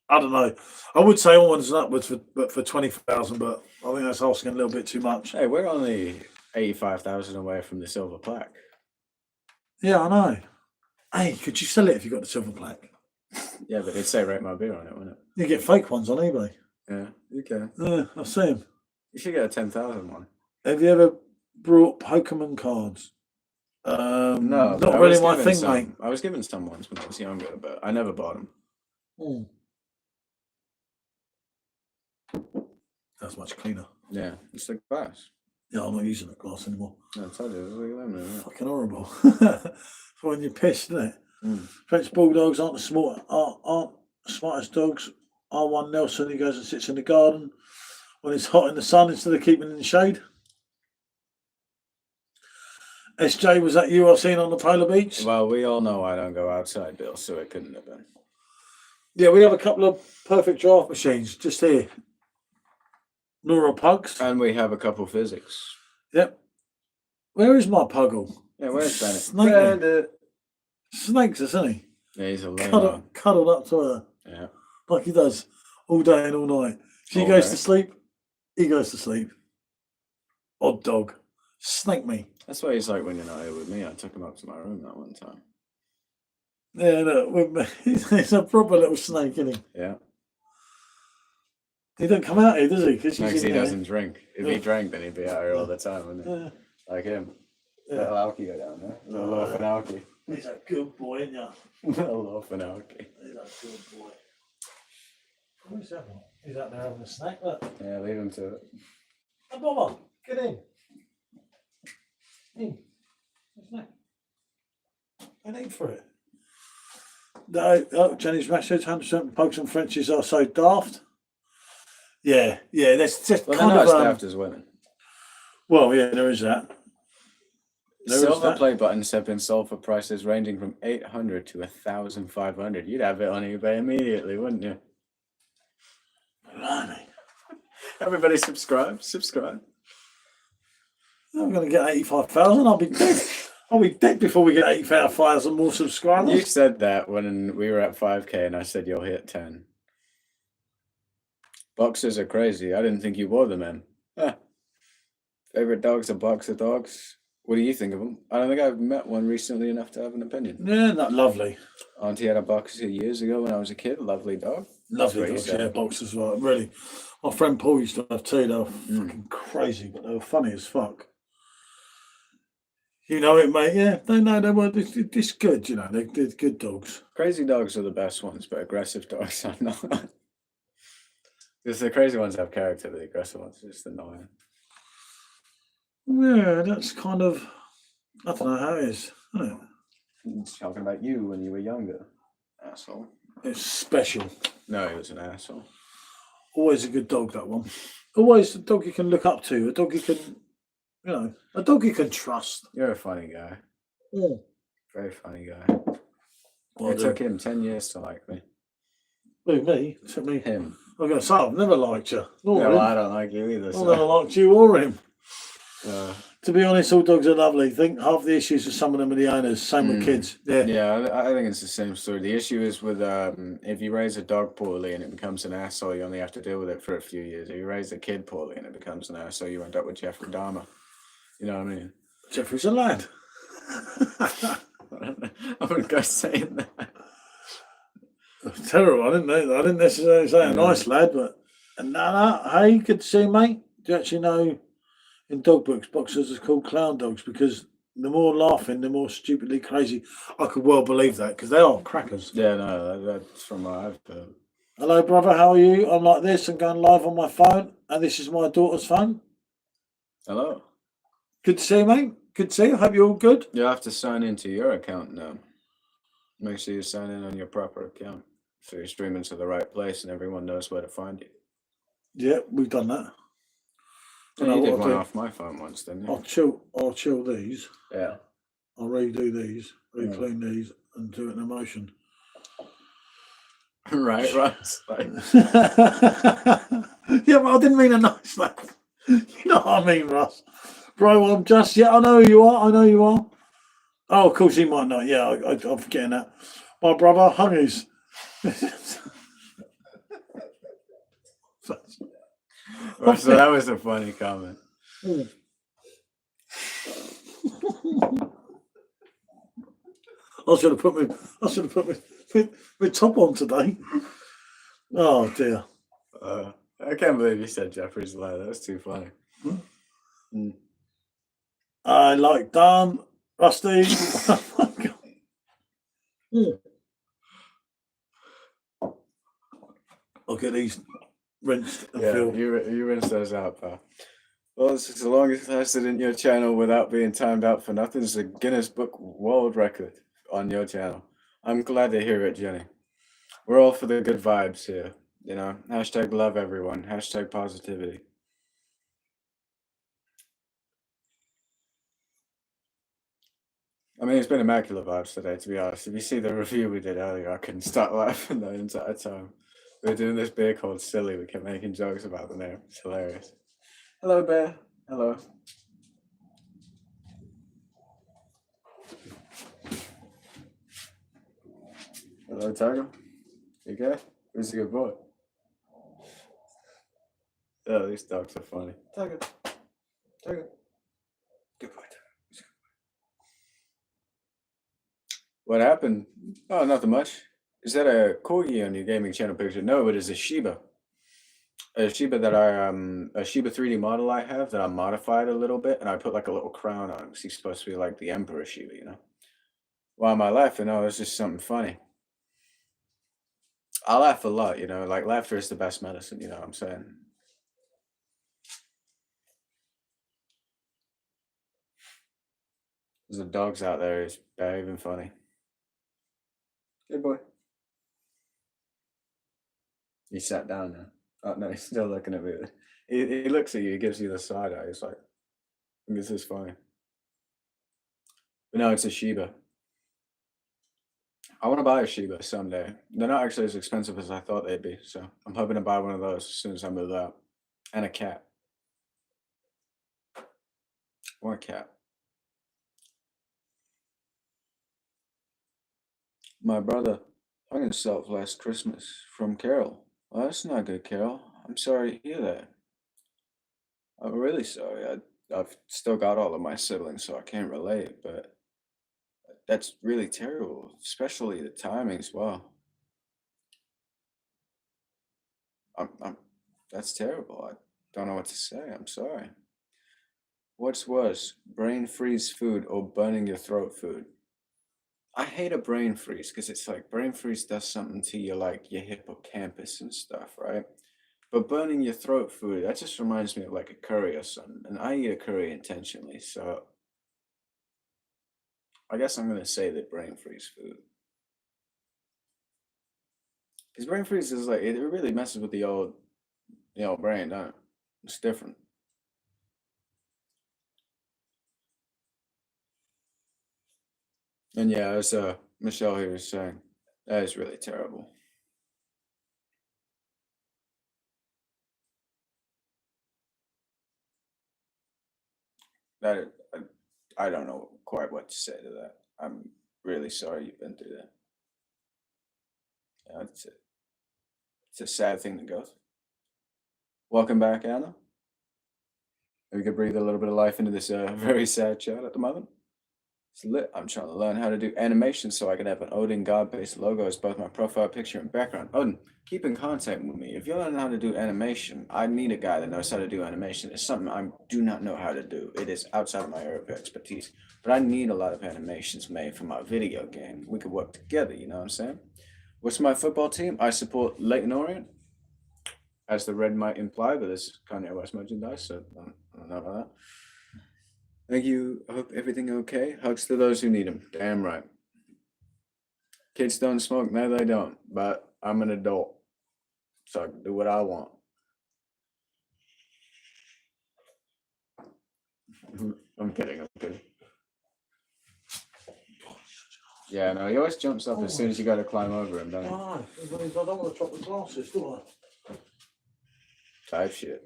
I don't know. I would say onwards and upwards for 20,000, but I think that's asking a little bit too much. Hey, we're only 85,000 away from the silver plaque. Yeah, I know. Hey, could you sell it if you got the silver plaque? Yeah, but it'd say Rate My Beer on it, wouldn't it? You get fake ones on eBay. Yeah, you can. Yeah, I see them. You should get a 10,000 one. Have you ever brought Pokemon cards? No, not really my thing, mate. I was given some ones when I was younger, but I never bought them. That's much cleaner. Yeah, it's the glass. Yeah, I'm not using that glass anymore. I told you, it was like lemon, isn't it? Fucking horrible. For when you're pissed, isn't it? French bulldogs aren't the smartest dogs. R1 Nelson, he goes and sits in the garden when it's hot in the sun instead of keeping in the shade. SJ, was that you I've seen on the polar beach? Well, we all know I don't go outside, Bill, so it couldn't have been. Yeah, we have a couple of perfect draft machines just here. Nora pugs. And we have a couple Fizzics. Yep. Where is my puggle? Yeah, where's Bennett? Snakes, isn't he? Yeah, he's a cuddled up to her. Yeah. Like he does all day and all night. She goes to sleep, he goes to sleep. Odd dog. Snake me. That's what he's like when you're not here with me. I took him up to my room that one time. Yeah, look, he's a proper little snake, isn't he? Yeah. He don't come out here, does he? Because he doesn't drink. If he drank, then he'd be out here all the time, wouldn't he? Yeah. Like him. Yeah. Little Alky go down there. Little orphan Alky. He's a good boy, isn't he? Little orphan Alky. He's a good boy. Who's that one? He's out there having a snack, look. Yeah, leave him to it. Hey, Bobber, get in. In. Snack. I need for it. No, Jenny's message, 100% pugs and Frenchies are so daft. Yeah, that's just well, kind they're of not as daft as women. Well, yeah, there is that. Silver play buttons have been sold for prices ranging from $800 to $1,500. You'd have it on eBay immediately, wouldn't you? Blimey. Everybody subscribe. I'm going to get 85,000. I'll be dead. I'll be dead before we get 85,000 more subscribers. You said that when we were at 5K, and I said you'll hit 10. Boxers are crazy. I didn't think you wore them in. Favorite dogs are boxer dogs. What do you think of them? I don't think I've met one recently enough to have an opinion. Yeah, not lovely. Auntie had a boxer years ago when I was a kid. Lovely dog. Lovely dogs, yeah, boxers, right? Really. My friend Paul used to have two. They were fucking crazy, but they were funny as fuck. You know it, mate. Yeah, they were this good. You know, they're good dogs. Crazy dogs are the best ones, but aggressive dogs are not. Because the crazy ones have character, the aggressive ones are just annoying. Yeah, that's kind of, I don't know how it is. He's talking about you when you were younger, asshole. It's special. No, he was an asshole. Always a good dog, that one. Always a dog you can look up to, a dog you can, a dog you can trust. You're a funny guy. Yeah. Very funny guy. Well, it took him 10 years to like me. Who, me? It took me. Him. I'm going to say, I've never liked you. No, well, I don't like you either. I've never liked you or him. To be honest, all dogs are lovely. I think half the issues with some of them are the owners. Same with kids. Yeah, I think it's the same story. The issue is with if you raise a dog poorly and it becomes an asshole, you only have to deal with it for a few years. If you raise a kid poorly and it becomes an asshole, you end up with Jeffrey Dahmer. You know what I mean? Jeffrey's a lad. I wouldn't go saying that. It's terrible. I didn't necessarily say a nice lad, but hey, good to see you, mate. Do you actually know? In dog books, boxers are called clown dogs because the more laughing, the more stupidly crazy. I could well believe that because they are crackers. Yeah, no, that's from what I've heard. Hello, brother. How are you? I'm like this. I'm going live on my phone, and this is my daughter's phone. Hello. Good to see you, mate. Good to see you. Hope you're all good. You'll have to sign into your account now. Make sure you sign in on your proper account so you're streaming to the right place and everyone knows where to find you. Yeah, we've done that. Yeah, you did one off my phone once, didn't you? I'll chill these. Yeah. I'll redo these, reclean these, and do it in emotion. Right. Yeah, but I didn't mean a nice laugh. You know what I mean, Russ? Bro, I'm just, I know who you are. Oh, of course he might not. Yeah, I'm forgetting that. My brother, Hungies. Right, so that was a funny comment. I should have put my top on today. Oh dear. I can't believe you said Jeffrey's lad. That was too funny. I like Dan, Rusty. I'll get these rinsed and filled. You rinse those out, pal. Well, it's the longest lasted in your channel without being timed out for nothing. It's a Guinness Book World Record on your channel. I'm glad to hear it, Jenny. We're all for the good vibes here. You know, hashtag love everyone. Hashtag positivity. I mean, it's been immaculate vibes today, to be honest. If you see the review we did earlier, I couldn't stop laughing the entire time. We were doing this beer called Silly. We kept making jokes about the name. It's hilarious. Hello, Bear. Hello. Hello, Tiger. You okay? Who's a good boy? Oh, these dogs are funny. Tiger. Tiger. Good boy, Tiger. What happened? Oh, nothing much. Is that a corgi on your gaming channel picture? No, it is a Shiba. A Shiba that a Shiba 3D model I have that I modified a little bit, and I put like a little crown on him because he's supposed to be like the Emperor Shiba, you know? Why am I laughing? Oh, it's just something funny. I laugh a lot, you know, like laughter is the best medicine, you know what I'm saying? There's the dogs out there, it's behaving funny. Good boy. He sat down now. Oh no, he's still looking at me. He looks at you, he gives you the side eye. He's like, this is funny. But no, it's a Shiba. I want to buy a Shiba someday. They're not actually as expensive as I thought they'd be, so I'm hoping to buy one of those as soon as I move out. And a cat. Or a cat. My brother hung himself last Christmas from Carol. Well, that's not good, Carol. I'm sorry to hear that. I'm really sorry. I've still got all of my siblings, so I can't relate, but that's really terrible, especially the timing as well. I'm that's terrible. I don't know what to say. I'm sorry. What's worse, brain freeze food or burning your throat food? I hate a brain freeze because it's like brain freeze does something to your like your hippocampus and stuff, right? But burning your throat food, that just reminds me of like a curry or something. And I eat a curry intentionally, so I guess I'm gonna say that brain freeze food. Because brain freeze is like it really messes with the old brain, don't it? It's different. And yeah, as Michelle here is saying, that is really terrible. That I don't know quite what to say to that. I'm really sorry you've been through that. Yeah, it's a sad thing to go through. Welcome back, Anna. We could breathe a little bit of life into this very sad chat at the moment. It's lit. I'm trying to learn how to do animation so I can have an Odin god-based logo as both my profile picture and background. Odin, keep in contact with me. If you learn how to do animation, I need a guy that knows how to do animation. It's something I do not know how to do. It is outside of my area of expertise. But I need a lot of animations made for my video game. We could work together, you know what I'm saying? What's my football team? I support Leighton Orient, as the red might imply, but it's Kanye West merchandise, so I don't know about that. Thank you. I hope everything okay. Hugs to those who need them. Damn right. Kids don't smoke. No, they don't. But I'm an adult, so I can do what I want. I'm kidding. I'm kidding. Yeah, no, he always jumps up as soon as you got to climb over him, don't he? Oh, I don't want to drop the glasses, do I? Type shit.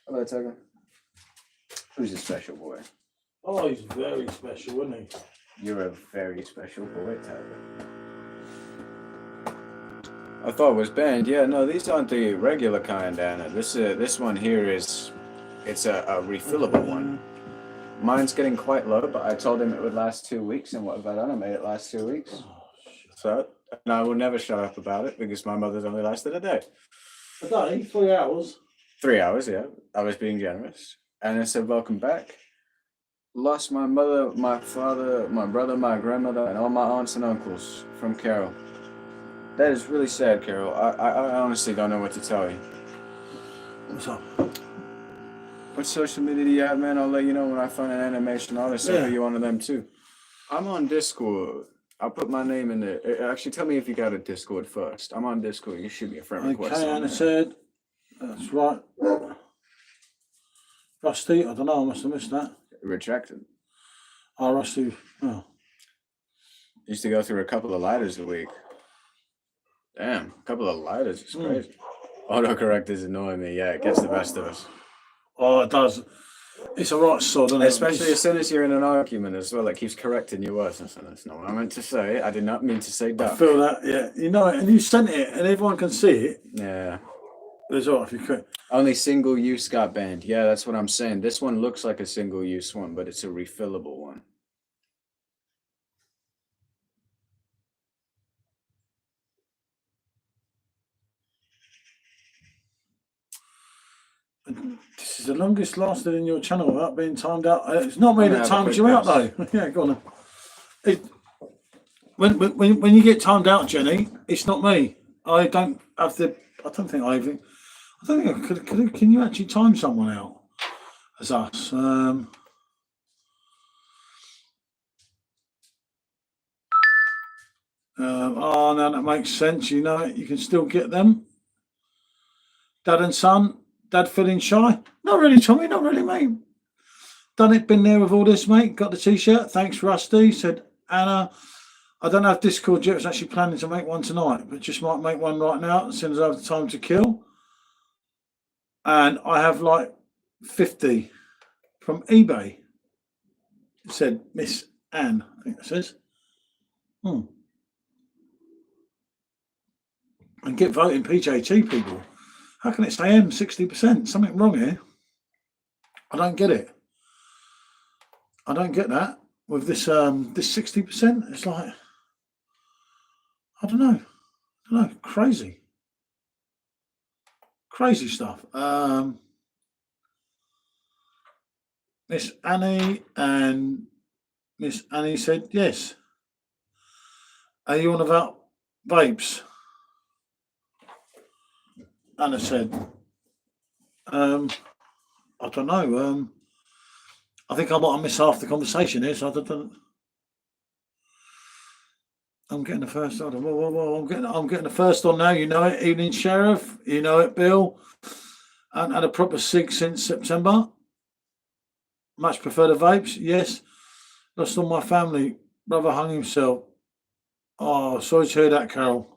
Hello, Tiger. Who's a special boy? Oh, he's very special, isn't he? You're a very special boy, Tiger. I thought it was banned. Yeah, no, these aren't the regular kind, Anna. This one here is, it's a refillable one. Mine's getting quite low, but I told him it would last 2 weeks, and what have I done? I made it last 2 weeks. Oh, shit. So, and I will never shut up about it because my mother's only lasted a day. A day? 3 hours? 3 hours, yeah. I was being generous. And I said, welcome back. Lost my mother, my father, my brother, my grandmother, and all my aunts and uncles from Carol. That is really sad, Carol. I honestly don't know what to tell you. What's up? What social media do you have, man? I'll let you know when I find an animation artist. I'll put you onto them too. I'm on Discord. I'll put my name in there. Actually, tell me if you got a Discord first. I'm on Discord. You shoot me a friend request. Okay, Anna said, that's right. Rusty, I don't know, I must have missed that. Retracted. Oh, Rusty, oh. Used to go through a couple of lighters a week. Damn, a couple of lighters is crazy. Autocorrect is annoying me. Yeah, it gets the best of us. Oh, it does. It's a right sod, isn't it? Especially as soon as you're in an argument as well, it keeps correcting your words. That's not what I meant to say. I did not mean to say duck. I feel that, yeah. You know it, and you sent it, and everyone can see it. Yeah. It's all right if you could. Only single use got banned. Yeah, that's what I'm saying. This one looks like a single use one, but it's a refillable one. This is the longest lasted in your channel without being timed out. It's not me that times you out, though. Yeah, go on. When you get timed out, Jenny, it's not me. I don't have the. I don't think I could. Can you actually time someone out as us? Oh, now that makes sense. You know it. You can still get them. Dad and son. Dad feeling shy? Not really, Tommy. Not really, mate. Done it. Been there with all this, mate. Got the t-shirt. Thanks, Rusty. Said Anna. I don't have Discord yet. I was actually planning to make one tonight, but just might make one right now as soon as I have the time to kill. And I have like 50 from eBay. It said Miss Anne, I think it says. And get voting PJT, people. How can it say M 60%? Something wrong here. I don't get it. I don't get that with this this 60%. It's like, I don't know. Crazy stuff. Miss Annie and Miss Annie said yes. Are you on about vapes? Anna said, I don't know. I think I might have missed half the conversation here, so I don't. I'm getting the first on. I'm getting the first on now. You know it. Evening, Sheriff. You know it, Bill. I haven't had a proper cig since September. Much prefer the vapes. Yes. Lost all my family. Brother hung himself. Oh, sorry to hear that, Carol.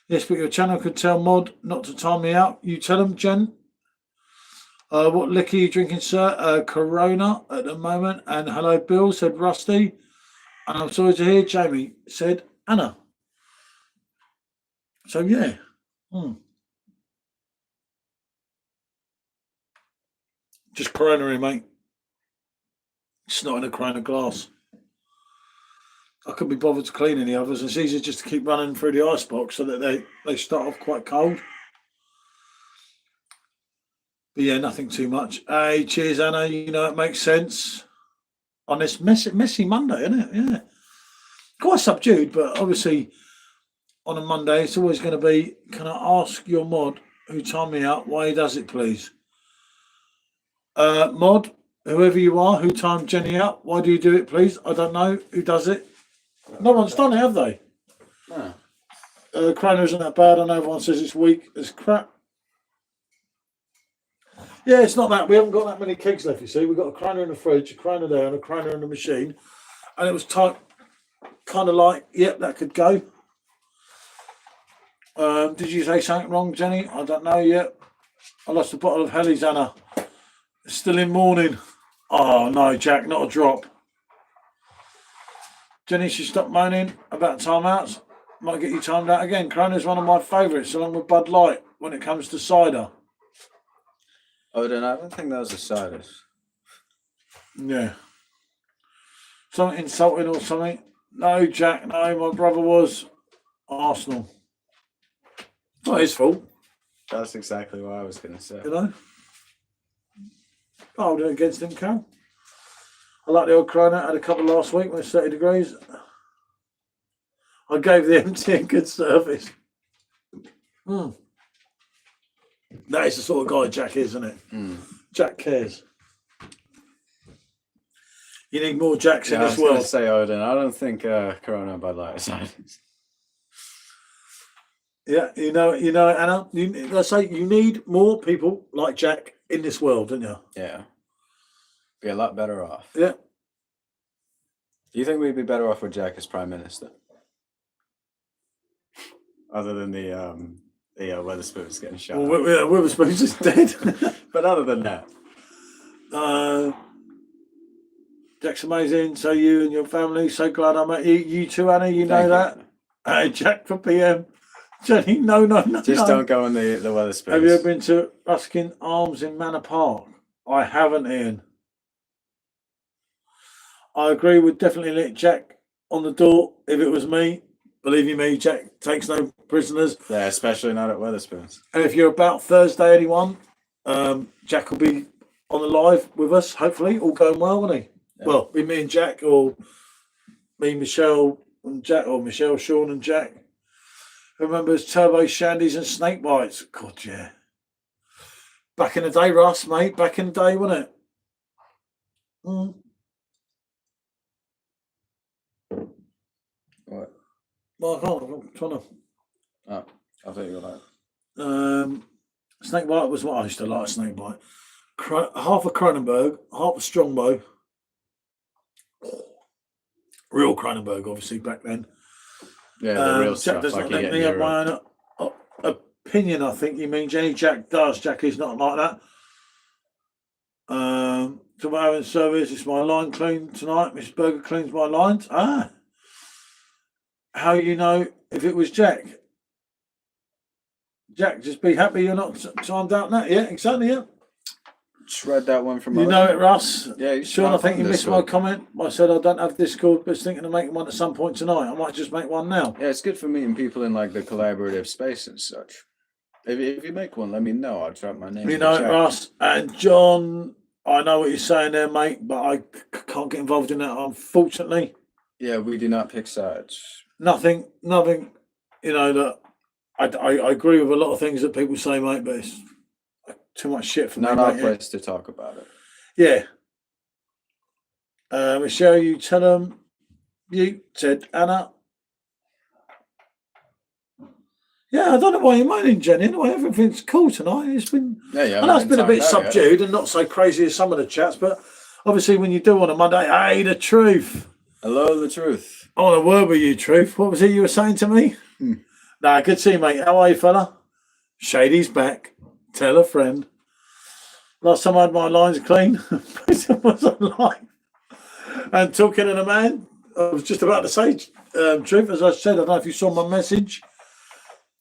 Yes, but your channel could tell Mod not to time me out. You tell him, Jen. What liquor are you drinking, sir? Corona at the moment. And hello, Bill, said Rusty. And I'm sorry to hear, Jamie, said Anna. So, yeah. Just Corona, mate. It's not in a Corona glass. I couldn't be bothered to clean any others. It's easier just to keep running through the icebox so that they start off quite cold. But yeah, nothing too much. Hey, cheers, Anna. You know, it makes sense. On this messy Monday, isn't it? Yeah. Quite subdued, but obviously on a Monday, it's always going to be, can I ask your mod who timed me out why he does it, please? Mod, whoever you are, who timed Jenny out, why do you do it, please? I don't know who does it. No one's done it, have they? No. Corona isn't that bad. I know everyone says it's weak as crap. Yeah, it's not that. We haven't got that many kegs left, you see. We've got a Corona in the fridge, a Corona there, and a Corona in the machine. And it was tight, kind of like, yep, that could go. Did you say something wrong, Jenny? I don't know yet. I lost a bottle of Helly's, Anna. It's still in mourning. Oh, no, Jack, not a drop. Jenny should stop moaning about timeouts. Might get you timed out again. Corona's one of my favourites, along with Bud Light, when it comes to cider. Oh, then I don't think those are ciders. Yeah. Something insulting or something. No, Jack, no, my brother was Arsenal. It's not his fault. That's exactly what I was going to say. You know? I'll do it against him, Cal. I like the old Corona. I had a couple last week when it's 30 degrees. I gave the MTN good service. That is the sort of guy Jack is, isn't it? Jack cares. You need more Jacks in I this was going world. to say, Odin, I don't think Corona Bud Light is Yeah, you know, Anna. Let's say you need more people like Jack in this world, don't you? Yeah. Be a lot better off. Yeah. Do you think we'd be better off with Jack as Prime Minister? Other than the Weatherspoons getting shot. Well, Witherspoon's is dead. But other than that. Jack's amazing. So you and your family, so glad I met you. You too, Anna, you know that. Jack for PM. Jenny, no. Just don't go on the Weatherspoons. Have you ever been to Ruskin Arms in Manor Park? I haven't, Ian. I agree, would definitely let Jack on the door if it was me. Believe you me, Jack takes no prisoners. Yeah, especially not at Weatherspoons. And if you're about Thursday, anyone, Jack will be on the live with us, hopefully, all going well, won't he? Yeah. Well, be me and Jack, or me, Michelle and Jack, or Michelle, Sean and Jack. Remembers turbo shandies and snake bites. God, yeah. Back in the day, Russ, mate. Back in the day, wasn't it? What? Well, I can't. I'm trying to. Oh, I thought you were like. Snake bite was what I used to like. Snake bite. Half a Cronenberg, half a Strongbow. Real Cronenberg, obviously, back then. Yeah, the real Jack stuff. does Like not let me have my own opinion, I think you mean, Jenny. Jack does. Jack is not like that. Tomorrow in service, it's my line clean tonight. Miss Berger cleans my lines. How you know if it was Jack? Jack, just be happy you're not timed out that. Yeah, exactly, yeah. Just read that one from you know it, Russ. Yeah, Sean, I think you missed my comment. I said I don't have Discord, but thinking of making one at some point tonight. I might just make one now. Yeah, it's good for meeting people in like the collaborative space and such. If you make one, let me know. I'll drop my name. You know it, Russ. And John, I know what you're saying there, mate, but I can't get involved in that, unfortunately. Yeah, we do not pick sides. Nothing. You know that I agree with a lot of things that people say, mate, but it's too much shit for me. Not our place to talk about it. Yeah. Michelle, you tell them. You said Anna. Yeah, I don't know why you're moaning, Jenny. Anyway, everything's cool tonight. It's been. Yeah. I know it's been a bit subdued and not so crazy as some of the chats, but obviously when you do on a Monday, hey, the truth. Hello, the truth. I want a word with you, truth. What was it you were saying to me? Nah, good to see you, mate. How are you, fella? Shady's back. Tell a friend. Last time I had my lines clean, it was alive. And talking to the man, I was just about to say, truth, as I said, I don't know if you saw my message.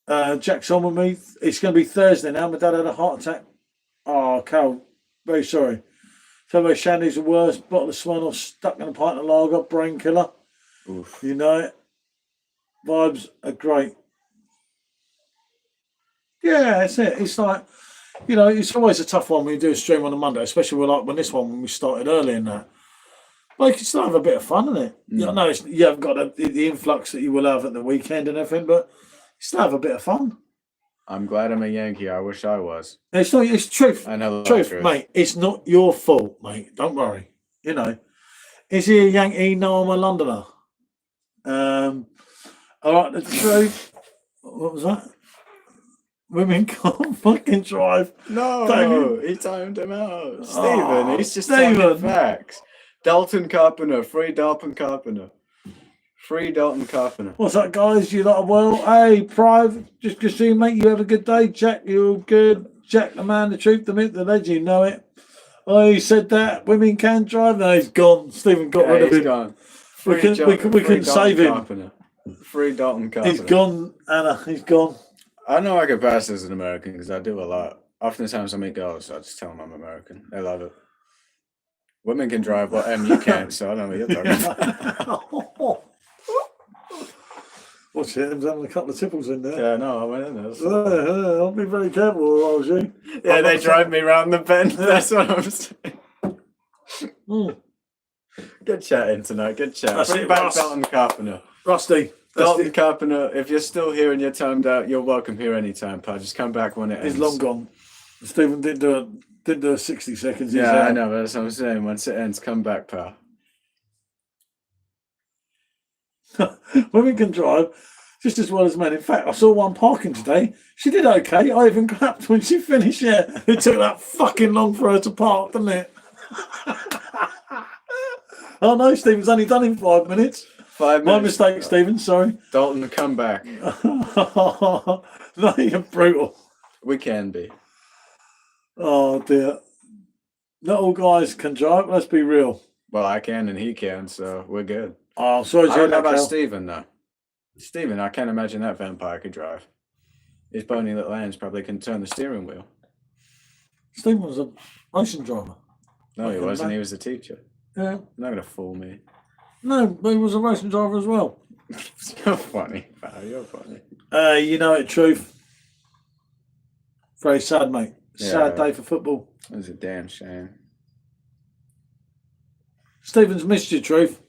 Jack's on with me. It's going to be Thursday now. My dad had a heart attack. Oh, Cal, very sorry. Turbo Shandy's the worst. Bottle of Smirnoff stuck in a pint of lager. Brain killer. Oof. You know it. Vibes are great. Yeah, that's it. It's like, you know, it's always a tough one when you do a stream on a Monday, especially when this one, when we started early in that. But you can still have a bit of fun, isn't it? You know, you haven't got the influx that you will have at the weekend and everything, but you still have a bit of fun. I'm glad I'm a Yankee. I wish I was. It's not. It's truth. I know. Truth, mate. It's not your fault, mate. Don't worry. You know. Is he a Yankee? No, I'm a Londoner. All right. The truth. What was that? Women can't fucking drive. No, he timed him out. Stephen, he's just talking facts. Dalton Carpenter, free Dalton Carpenter. Free Dalton Carpenter. What's that, guys? You lot are well. Hey, Prive, just to see you, mate. You have a good day. Jack, you're good. Jack, the man, the truth, the myth, the legend. You know it. Oh, he said that women can drive. No, he's gone. Stephen got rid of him. Gone. We can save him. Carpenter. Free Dalton Carpenter. He's gone, Anna. He's gone. I know I could pass as an American because I do a lot. Oftentimes I meet girls, I just tell them I'm American. They love it. Women can drive, and you can't, so I don't know what you're talking about. What's it? There's having a couple of tipples in there. Yeah, no, I went in there. I'll be very careful if I was you. Yeah, they drive me around the bend. That's what I'm saying. Good chatting tonight. Good chat. Bring back Dalton Carpenter. Rusty. Dalton Carpenter, if you're still here and you're timed out, you're welcome here anytime, pal. Just come back when it ends. He's long gone. Stephen didn't Didn't do a 60 seconds. Yeah, I know. That's what I'm saying. Once it ends, come back, pal. Women can drive just as well as men. In fact, I saw one parking today. She did okay. I even clapped when she finished. Yeah, it took that fucking long for her to park, didn't it? Oh no, Stephen's only done in 5 minutes. 5 minutes. My mistake, Stephen. Sorry. Dalton, come back. No, you're brutal. We can be. Oh dear. Not all guys can drive. Let's be real. Well, I can and he can, so we're good. Oh, sorry to I hear don't know that, about Cal. Stephen, though. Stephen, I can't imagine that vampire could drive. His bony little hands probably can turn the steering wheel. Stephen was a racing driver. No, he wasn't. He was a teacher. Yeah. You're not going to fool me. No, but he was a racing driver as well. You're funny. Wow, you're funny. You know it, truth. Very sad, mate. Sad day for football. It was a damn shame. Stephen's missed you, truth.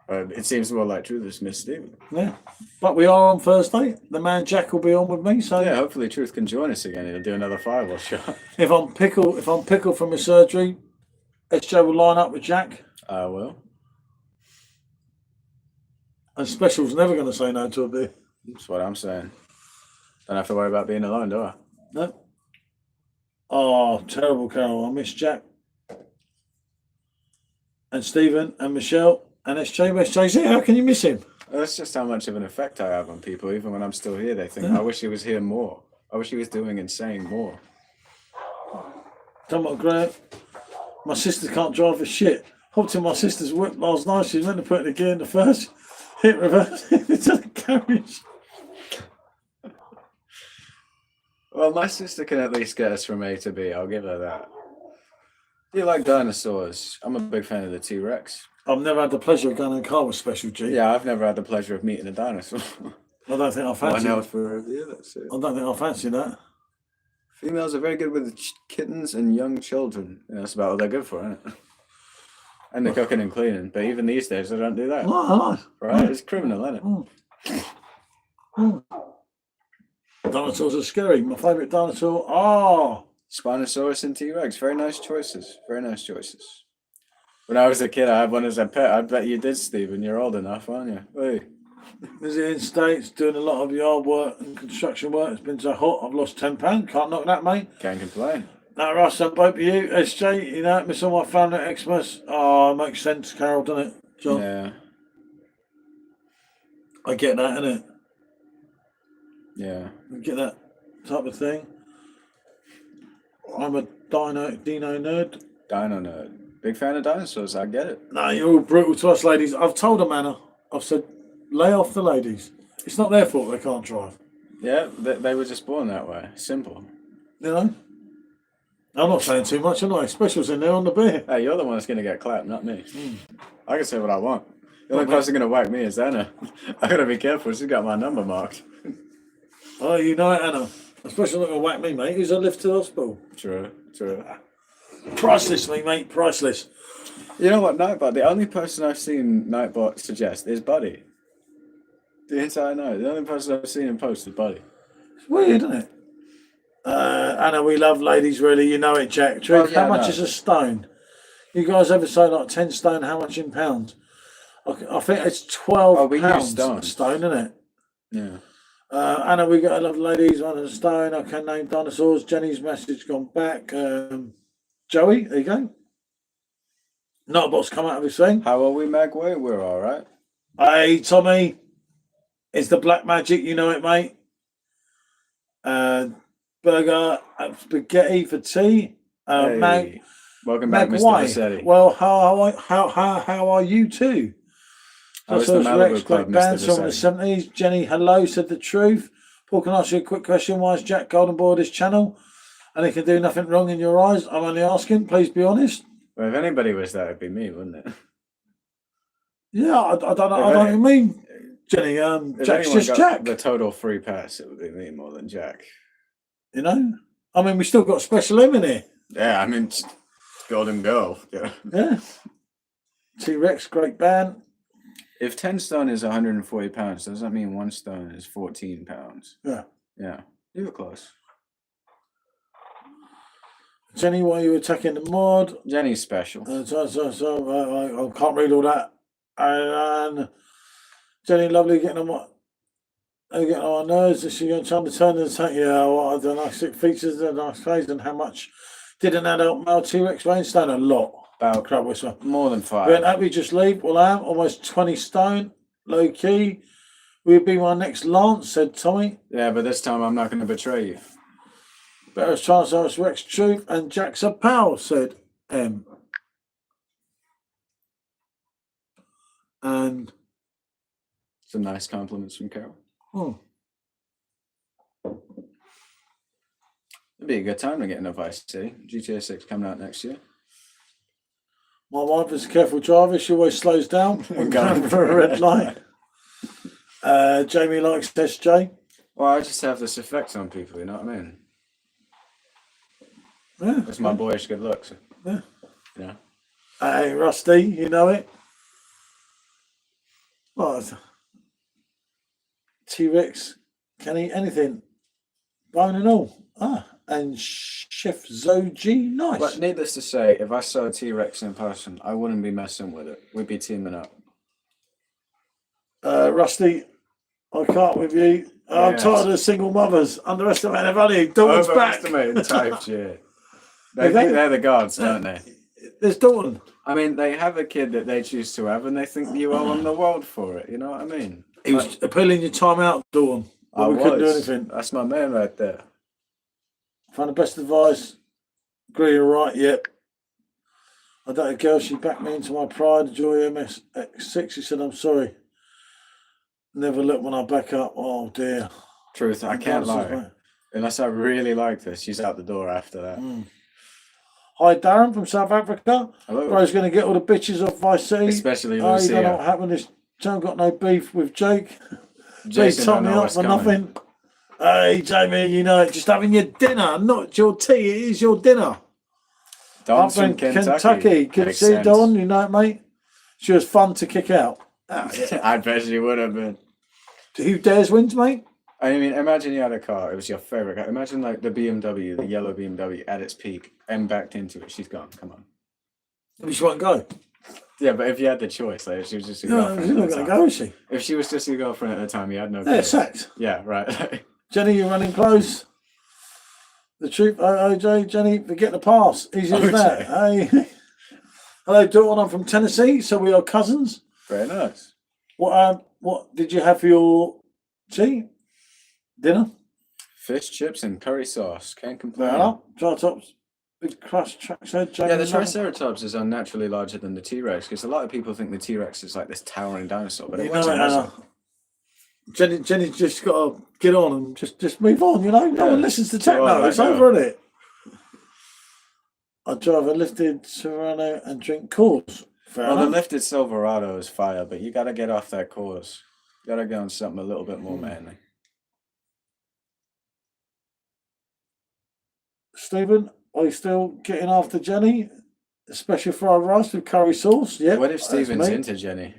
It seems more like Truth has missed Stephen. Yeah. But we are on Thursday. The man Jack will be on with me. So yeah, hopefully Truth can join us again. He'll do another fireball shot. If I'm pickled from his surgery, SJ will line up with Jack. I will. And Special's never going to say no to a beer. That's what I'm saying. Don't have to worry about being alone, do I? No. Oh, terrible, Carol. I miss Jack. And Stephen and Michelle and SJ. SJ's here. How can you miss him? That's just how much of an effect I have on people. Even when I'm still here, they think, I wish he was here more. I wish he was doing and saying more. Don't want to agree. My sister can't drive for shit. Hopped in my sister's whip last night. She was meant to put the gear in the first. Hit reverse into the carriage. Well, my sister can at least get us from A to B. I'll give her that. Do you like dinosaurs? I'm a big fan of the T-Rex. I've never had the pleasure of going in a car with Special G. Yeah, I've never had the pleasure of meeting a dinosaur. I don't think I fancy it. For a review, that's it. I don't think I fancy that. Females are very good with kittens and young children. Yeah, that's about what they're good for, isn't it? And the cooking and cleaning. But even these days, they don't do that. No. Right? It's criminal, isn't it? Dinosaurs are scary. My favourite dinosaur. Oh. Spinosaurus and T-Rex. Very nice choices. Very nice choices. When I was a kid, I had one as a pet. I bet you did, Stephen. You're old enough, aren't you? Hey. Visiting States, doing a lot of yard work and construction work. It's been so hot. I've lost £10. Can't knock that, mate. Can't complain. Now, Russ, I'm both of you. SJ, you know, miss all my family at Xmas. Oh, makes sense, Carol, doesn't it, John? Yeah. I get that, innit? Yeah. I get that type of thing. I'm a dino nerd. Dino nerd. Big fan of dinosaurs. I get it. No, you're all brutal to us, ladies. I've told them, Anna. I've said, lay off the ladies. It's not their fault they can't drive. Yeah, they were just born that way. Simple. You know? I'm not saying too much, am I? Special's in there on the beer. Hey, you're the one that's going to get clapped, not me. I can say what I want. The only person going to whack me is Anna. I got to be careful. She's got my number marked. Oh, you know it, Anna. Especially not going to whack me, mate. Who's a lift to the hospital? True. Priceless, mate. Priceless. You know what, Nightbot? The only person I've seen Nightbot suggest is Buddy. The entire night. The only person I've seen him post is Buddy. It's weird, isn't it? Anna, we love ladies, really. You know it, Jack. True. Yeah, how much is a stone? You guys ever say like 10 stone? How much in pounds? I think it's 12 pounds a stone, isn't it? Yeah. Anna, we got a love ladies on a stone. I can name dinosaurs. Jenny's message gone back. Joey, there you go. Not a bot's come out of his thing. How are we, Magway? We're all right. Hey, Tommy. It's the black magic. You know it, mate. Burger, spaghetti for tea. Hey. Welcome back, Mr. Vassetti. Well, how are you too? How is the Malibu Club, Mr. From the 70s. Jenny, hello, said the truth. Paul, can I ask you a quick question? Why is Jack Golden Boy this channel? And he can do nothing wrong in your eyes? I'm only asking. Please be honest. Well, if anybody was that, it'd be me, wouldn't it? Yeah, I don't know. I don't mean, Jenny. Jack's just Jack. The total free pass, it would be me more than Jack. You know? I mean, we still got Special M in here. Yeah, I mean, Golden Girl. Yeah. T-Rex, great band. If 10 stone is 140 pounds, does that mean 1 stone is 14 pounds? Yeah. Yeah. You were close. Jenny, why are you attacking the mod? Jenny's special. I can't read all that. And Jenny, lovely, getting on my nerves. Is she going to try to turn and say, yeah, what are the nice features, the nice face, and how much did an adult male T-Rex weigh in stone? A lot. About Crab whisper. more than 5. We're happy, just leave. Well, I am almost 20 stone, low key. Will be my next Lance, said Tommy. Yeah, but this time I'm not going to betray you. Better chance I was Rex Truth and Jack's a pal, said M. And some nice compliments from Carol. It'd be a good time to get into Vice City. GTA 6 coming out next year. My wife is a careful driver. She always slows down when going for a red light. Jamie likes SJ. Well, I just have this effect on people, you know what I mean? Yeah. That's my boyish good looks. Yeah. Yeah. Hey, Rusty, you know it. What? T-Rex can eat anything. Bone and all. And Chef Zoji, nice. But needless to say, if I saw a T-Rex in person, I wouldn't be messing with it. We'd be teaming up. Rusty, I can't with you. I'm tired of single mothers. Underestimating value. Dawn's back. Overestimating types, yeah. They think they're the gods, don't they? There's Dawn. I mean, they have a kid that they choose to have, and they think you owe them the world for it. You know what I mean? He was appealing your time out, Dawn. We couldn't do anything. That's my man right there. Found the best advice. Agree, you're right. Yep. I dated a girl. She backed me into my pride. Joy MS6. She said, "I'm sorry. Never look when I back up." Oh dear. Truth, I can't lie. Unless I really like this, she's out the door after that. Hi, Darren from South Africa. Hello. Bro's going to get all the bitches off Vice City. Especially Lucia. Lucia. You don't know what happened. This John got no beef with Jake. Jason told me up for nothing. Hey, Jamie, you know, just having your dinner, not your tea. It is your dinner. Don's from Kentucky. Good to see you, Don. You know it, mate. She was fun to kick out. I bet she would have been. Who dares wins, mate? I mean, imagine you had a car. It was your favorite car. Imagine like the BMW, the yellow BMW at its peak, and backed into it. She's gone. Come on. She won't go. Yeah, but if you had the choice, like if she was just your girlfriend. She's not going to go, is she? If she was just your girlfriend at the time, you had no. Yeah, sacked. Yeah, right. Jenny, you're running close. The truth, OJ, Jenny, forget the pass. Easy as that. Hey. Hello, Dawn. I'm from Tennessee, so we are cousins. Very nice. What did you have for your dinner? Fish, chips, and curry sauce. Can't complain. Triceratops, big crust, tracksuit. Yeah, the Triceratops is unnaturally larger than the T-Rex because a lot of people think the T-Rex is like this towering dinosaur, but it wasn't. Jenny's just got to get on and just move on, you know? No one listens to techno. It's over, isn't it? I drive a lifted Serrano and drink Coors. The lifted Silverado is fire, but you got to get off that Coors. You got to go on something a little bit more manly. Stephen, are you still getting after Jenny? Special fried rice with curry sauce? Yeah. What if Stephen's into Jenny?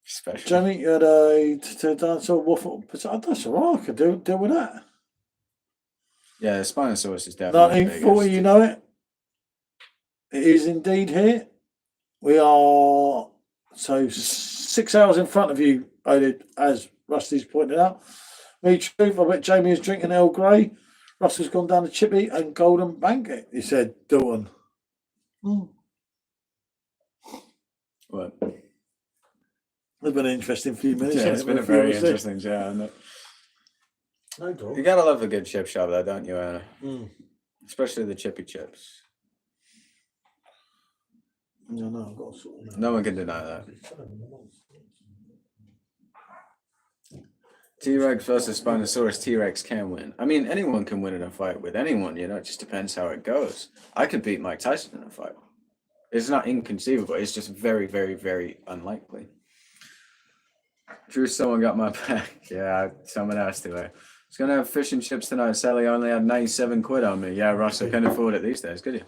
Special. Jenny, you had a dinosaur waffle. That's all right. I could deal with that. Yeah, the Spinosaurus is definitely 1940, you know it. It is indeed here. We are 6 hours in front of you, as Rusty's pointed out. Me, truth, I bet Jamie is drinking Earl Grey. Russell's gone down to Chippy and Golden Banquet, he said, Dawn. What? It's been an interesting few minutes. Yeah, it's been a very interesting chat, hasn't it? No, Dawn. You gotta love a good chip shop, though, don't you, Anna? Especially the chippy chips. No, I've got to sort of no one can deny that. T-Rex versus Spinosaurus. T-Rex can win. I mean, anyone can win in a fight with anyone, you know, it just depends how it goes. I could beat Mike Tyson in a fight. It's not inconceivable, it's just very, very, very unlikely. Drew, someone got my back. Yeah, someone has to. I was going to have fish and chips tonight. Sally only had 97 quid on me. Yeah, Ross, I couldn't afford it these days, could you?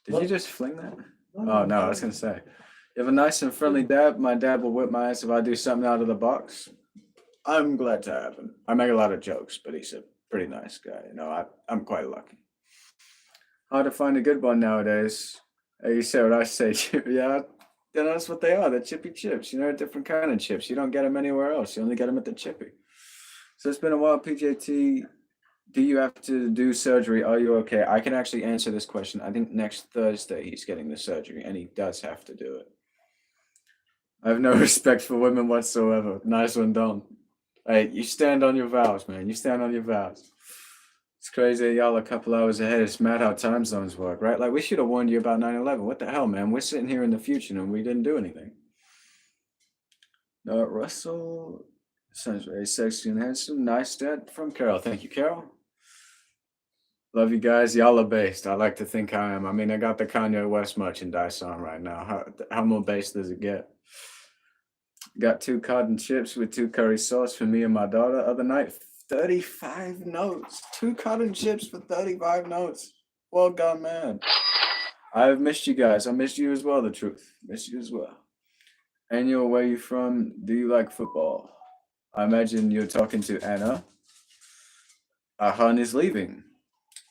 Did you just fling that? Oh, no, I was going to say. You have a nice and friendly dad. My dad will whip my ass if I do something out of the box. I'm glad to have him. I make a lot of jokes, but he's a pretty nice guy. You know, I'm quite lucky. Hard to find a good one nowadays. You say what I say, chip. Yeah, that's what they are. They're chippy chips. A different kind of chips. You don't get them anywhere else. You only get them at the chippy. So it's been a while, PJT. Do you have to do surgery? Are you okay? I can actually answer this question. I think next Thursday he's getting the surgery, and he does have to do it. I have no respect for women whatsoever. Nice one, Don. Hey, you stand on your vows, man. You stand on your vows. It's crazy. Y'all a couple hours ahead. It's mad how time zones work, right? Like, we should have warned you about 9/11. What the hell, man? We're sitting here in the future and we didn't do anything. Russell sounds very sexy and handsome. Nice dad from Carol. Thank you, Carol. Love you guys. Y'all are based. I like to think I am. I mean, I got the Kanye West merchandise on right now. How more based does it get? Got 2 cotton chips with 2 curry sauce for me and my daughter other night. 35 notes. 2 cotton chips for 35 notes. Well done, man. I've missed you guys. I missed you as well, the truth. Missed you as well. Annual, where you from? Do you like football? I imagine you're talking to Anna. Ahan is leaving.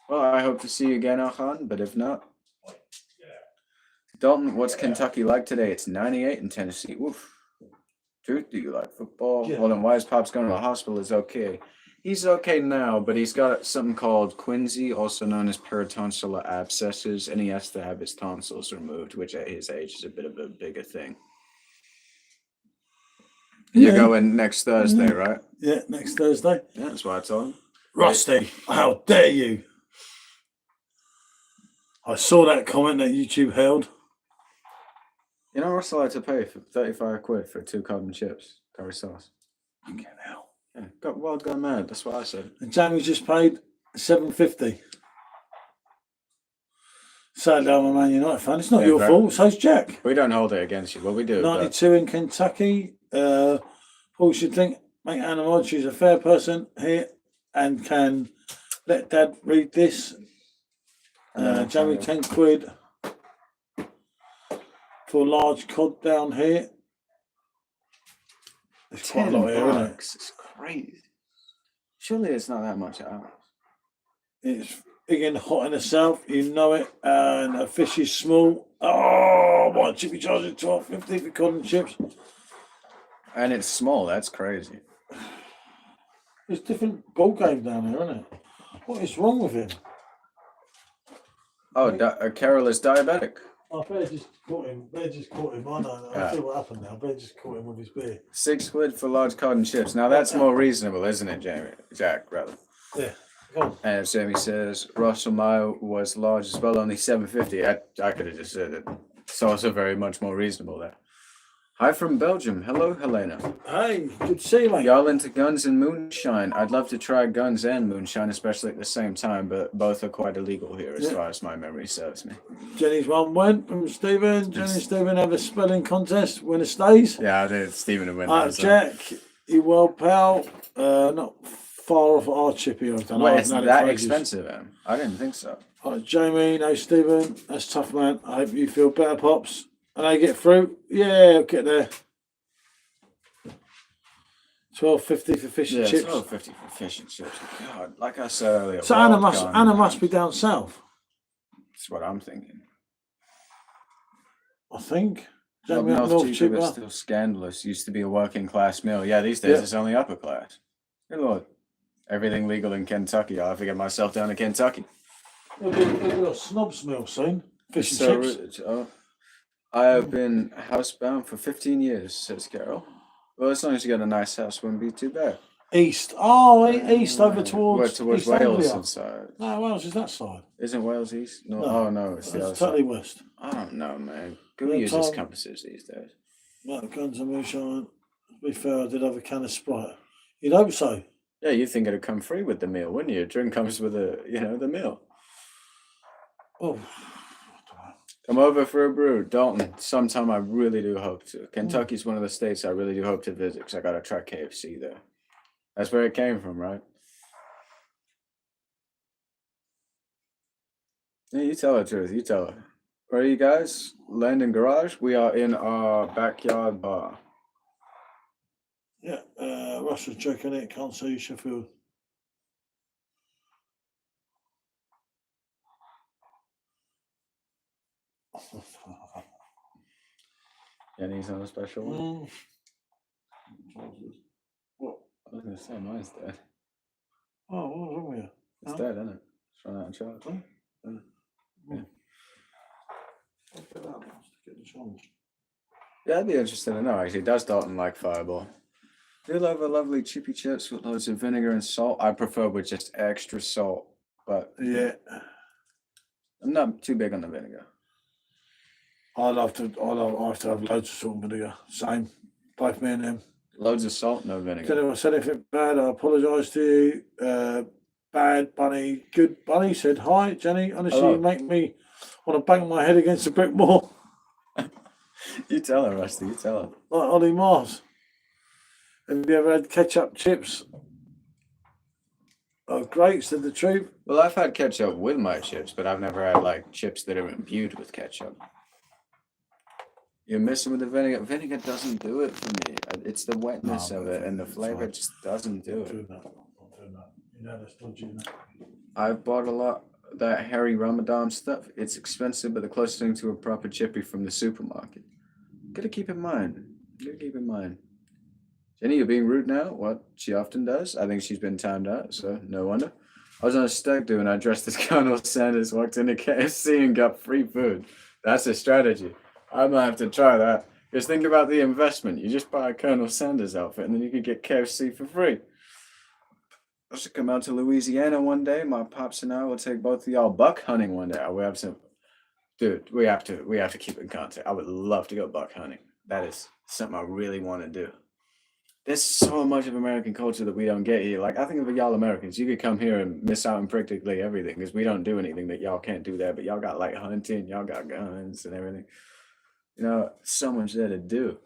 Well, I hope to see you again, Ahan, but if not. Dalton, what's Kentucky like today? It's 98 in Tennessee. Oof. Truth, do you like football? Yeah. Well, then why is Pops going to the hospital? Is okay. He's okay now, but he's got something called quinsy, also known as peritonsillar abscesses, and he has to have his tonsils removed, which at his age is a bit of a bigger thing. You're going next Thursday, right? Yeah, next Thursday. Yeah, that's what I told him. Rusty, how dare you? I saw that comment that YouTube held. Russell had to pay for 35 quid for 2 cotton chips, curry sauce. Fucking hell. Yeah, gone mad. That's what I said. And Jamie just paid $7.50. Sadly, I'm a Man United fan. It's not your fault. So's Jack. We don't hold it against you. Well, we do. 92 in Kentucky. Paul should think, make Anna Mod. She's a fair person here and can let Dad read this. Jamie, 10 quid for a large cod down here. It's quite a lot here, isn't it? It's crazy. Surely it's not that much out. It's big and hot in the south, you know it. And a fish is small. Oh, why should be charging $12.50 for cod and chips? And it's small. That's crazy. There's different ball game down here, isn't it? What is wrong with him? Oh, Carol is diabetic. Oh, Bear just caught him. I know. I see what happened now. Bear just caught him with his beer. 6 quid for large cotton chips. Now that's more reasonable, isn't it, Jack, rather? Yeah. Go on. And Jamie says Russell Mile was large as well, only $7.50. I could have just said it. It's also very much more reasonable there. Hi from Belgium. Hello, Helena. Hey, good to see you, mate. Y'all into guns and moonshine? I'd love to try guns and moonshine, especially at the same time, but both are quite illegal here as far as my memory serves me. Jenny's one went from Stephen. Jenny and Stephen have a spelling contest. Winner stays. Yeah, I did. Stephen and winner. Jack, you well, pal. Not far off our chippy. Wait, it's that expensive, man. I didn't think so. Jamie, no, Stephen. That's tough, man. I hope you feel better, Pops. And I get through. Yeah, I'll get there. $12.50 for fish and chips. $12.50 for fish and chips. God, like I said earlier. So Anna must be down south. That's what I'm thinking. I think. North cheaper, but still scandalous. Used to be a working class meal. Yeah, these days it's only upper class. Good Lord. Everything legal in Kentucky. I'll have to get myself down to Kentucky. It'll be a snob's meal soon. Fish and chips. I have been housebound for 15 years, says Carol. Well, as long as you got a nice house, wouldn't be too bad. East. Oh, east over towards Wales and side. No, Wales is that side. Isn't Wales east? No. Oh, no, it's the other totally side. west. I don't know, man. Who uses compasses these days? No, guns and moonshine. To be fair, I did have a can of Sprite. You'd hope so. Yeah, you'd think it'd come free with the meal, wouldn't you? Drink comes with the meal. Oh. Come over for a brew. Dalton, sometime I really do hope to. Kentucky's one of the states I really do hope to visit because I got to try KFC there. That's where it came from, right? Yeah, you tell her, truth. You tell her. Where are you guys? Landon Garage? We are in our backyard bar. Yeah, Russia's checking it. Can't see Sheffield. Jenny's on a special one. What? I was going to say, mine's dead. Oh, what's wrong with you? It's dead, isn't it? It's run out of charge. Yeah. I'll get that one to get the charge. Yeah, I'd be interested to know, actually. Does Dalton like Fireball? Do love a lovely chippy chips with loads of vinegar and salt. I prefer with just extra salt, but Yeah. I'm not too big on the vinegar. I have to have loads of salt and vinegar. Same. Both me and them. Loads of salt, no If vinegar. anyone said anything bad, I apologise to you. Bad Bunny, good Bunny said hi, Jenny. Honestly, Hello. you make me want to bang my head against a brick wall. You tell her, Rusty, you tell her. Like Ollie Mars. Have you ever had ketchup chips? Oh, great, said the truth. Well, I've had ketchup with my chips, but I've never had like chips that are imbued with ketchup. You're messing with the vinegar. Vinegar doesn't do it for me. It's the wetness of it, and the flavor just doesn't do it. Not doing that. You know that's dodgy, isn't it? I've bought a lot of that Harry Ramadan stuff. It's expensive, but the closest thing to a proper chippy from the supermarket. Gotta keep in mind. Jenny, you're being rude now. What she often does. I think she's been timed out, so no wonder. I was on a stag do and I dressed as Colonel Sanders, walked into KFC and got free food. That's a strategy. I might have to try that. Just think about the investment. You just buy a Colonel Sanders outfit and then you could get KFC for free. I should come out to Louisiana one day. My pops and I will take both of y'all buck hunting one day. We have some, dude. We have to keep in contact. I would love to go buck hunting. That is something I really want to do. There's so much of American culture that we don't get here. Like, I think of y'all Americans, you could come here and miss out on practically everything because we don't do anything that y'all can't do there. But y'all got like hunting, y'all got guns and everything. You know, so much there to do.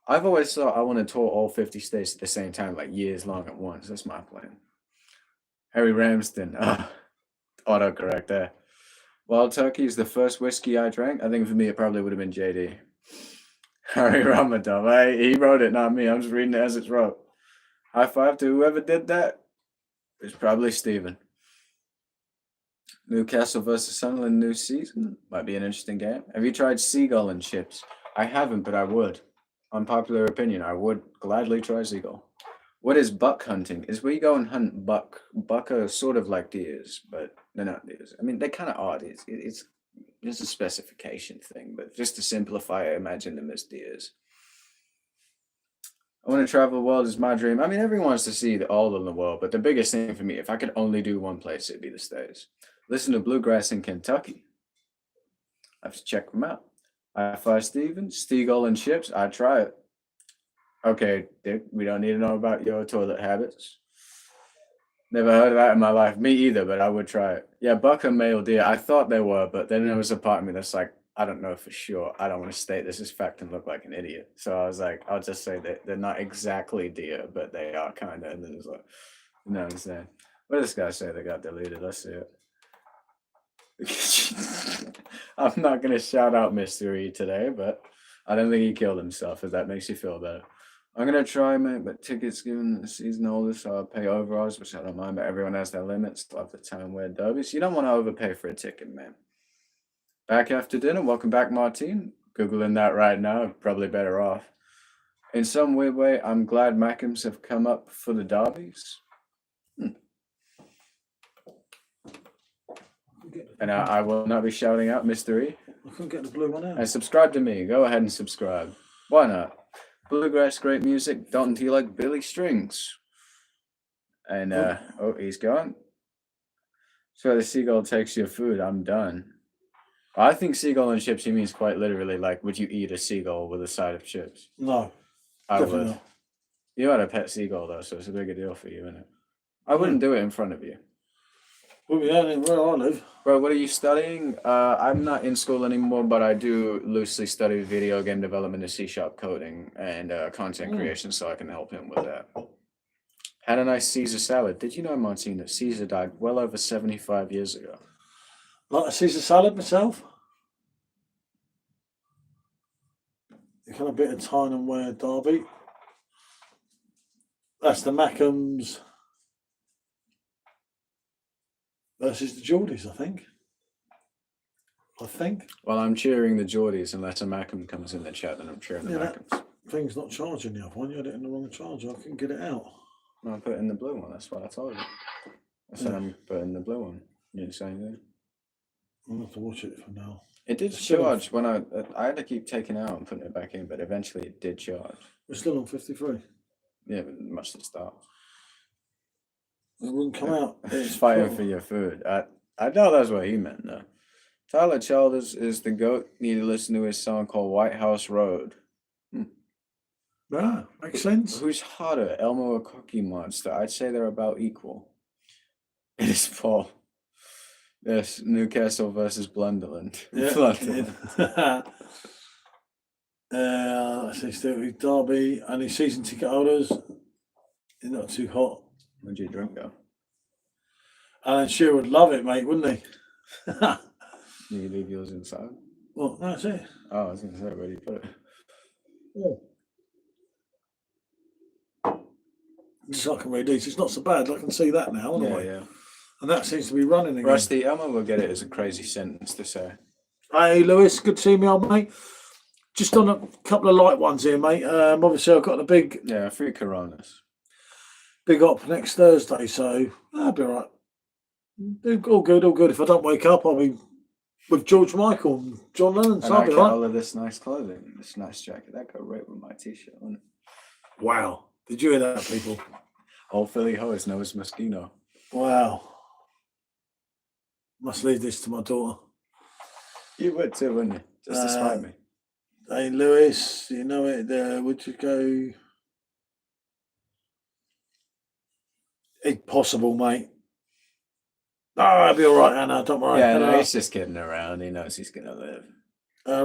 I've always thought I want to tour all 50 states at the same time, like years long at once. That's my plan. Harry Ramsden. Autocorrect there. Wild Turkey is the first whiskey I drank. I think for me, it probably would have been JD. Harry Ramadan. He wrote it, not me. I'm just reading it as it's wrote. High five to whoever did that. It's probably Stephen. Newcastle versus Sunderland new season. Might be an interesting game. Have you tried seagull and chips? I haven't, but I would. Unpopular opinion, I would gladly try seagull. What is buck hunting? Is where you go and hunt buck. Buck are sort of like deers, but they're not deers. I mean, they kind of are deers. It's a specification thing, but just to simplify it, imagine them as deers. I want to travel the world is my dream. I mean, everyone wants to see all of the world, but the biggest thing for me, if I could only do one place, it'd be the States. Listen to bluegrass in Kentucky. I have to check them out. I5 Steven, Steagull and chips. I'd try it. Okay, Dick, we don't need to know about your toilet habits. Never heard of that in my life. Me either, but I would try it. Yeah, buck and male deer. I thought they were, but then there was a part of me that's like, I don't know for sure. I don't want to state this as fact and look like an idiot. So I was like, I'll just say that they're not exactly deer, but they are kind of. And then it's like, you know what I'm saying? What did this guy say that got deleted? Let's see it. I'm not going to shout out Mystery today, but I don't think he killed himself, if that makes you feel better. I'm going to try, mate, but tickets given the season older, so I'll pay overalls, which I don't mind, but everyone has their limits. Love the town wear derbies. You don't want to overpay for a ticket, man. Back after dinner. Welcome back, Martine. Googling that right now. Probably better off. In some weird way, I'm glad Mackems have come up for the derbies. And I will not be shouting out Mystery. I couldn't get the blue one out. And subscribe to me. Go ahead and subscribe. Why not? Bluegrass, great music. Dalton, do you like Billy Strings? And, oh, he's gone. So the seagull takes your food. I'm done. I think seagull and chips, he means quite literally, like, would you eat a seagull with a side of chips? No. I Definitely would. not. You had a pet seagull, though, so it's a bigger deal for you, isn't it? I wouldn't do it in front of you. Well, yeah, where I live. Bro, what are you studying? I'm not in school anymore, but I do loosely study video game development and C# coding and content creation, so I can help him with that. Had a nice Caesar salad. Did you know, Martin, that Caesar died well over 75 years ago? Like a Caesar salad myself. You got a bit of time and wear Derby. That's the Mackems versus the Geordies, I think. I think. Well, I'm cheering the Geordies unless a Macam comes in the chat, then I'm cheering the Macams. Thing's not charging the other one. You had it in the wrong charger. I couldn't get it out. No, I put it in the blue one. That's what I told you. I said I'm putting the blue one. You didn't say anything. I'll have to watch it for now. It did charge when I had to keep taking it out and putting it back in, but eventually it did charge. We're still on 53. Yeah, but much to start. It wouldn't come out. It's fighting for your food. I know that's what he meant, though. Tyler Childers is the GOAT. Need to listen to his song called White House Road. Yeah, makes sense. Who's hotter, Elmo or Cookie Monster? I'd say they're about equal. It is Paul. Yes, Newcastle versus Blunderland. Yeah. Blunderland. Let's see, still with Derby. Only season ticket holders. It's not too hot. Where'd your drink go? Alan Shearer would love it, mate, wouldn't he? You leave yours inside? Well, that's it. Oh, I was going to say, where do you put it? Yeah. Just so I can read these. It's not so bad. I can see that now, anyway. Yeah. And that seems to be running again. Rusty, Elmo will get it as a crazy sentence to say. Hey, Lewis, good to see me, old mate. Just on a couple of light ones here, mate. Obviously, I've got the big... Yeah, 3 Coronas. Big op next Thursday, so that'll be all right. All good, all good. If I don't wake up, I'll be with George Michael and John Lennon. So and I I'll be get all right. all of this nice clothing, this nice jacket. That go right with my t-shirt, wouldn't it? Wow. Did you hear that, people? All Philly hoes know it's Moschino. Wow. Must leave this to my daughter. You would too, wouldn't you? Just to spite me. Hey, Lewis, you know it there. Would you go... Impossible, mate. Oh, I'll be all right, Anna. Don't worry. Yeah, no, he's just kidding around. He knows he's going to live.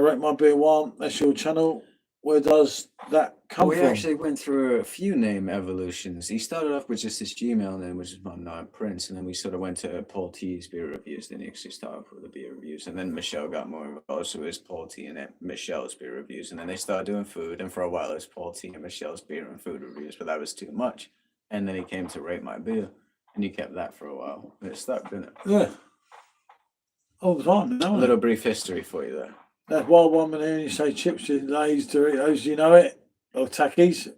Rate My Beer One. That's your channel. Where does that come We from? actually went through a few name evolutions. He started off with just his Gmail name, which is my name, Prince, and then we sort of went to Paul T's beer reviews. Then he actually started off with the beer reviews, and then Michelle got more involved, so it was Paul T and Michelle's beer reviews, and then they started doing food, and for a while it was Paul T and Michelle's beer and food reviews, but that was too much. And then he came to Rate My Beer, and he kept that for a while, and it stuck, didn't it? Yeah. All the time. A little brief history for you there. That wild one in here, and you say chips, Lays, Doritos, you know it, or Takis,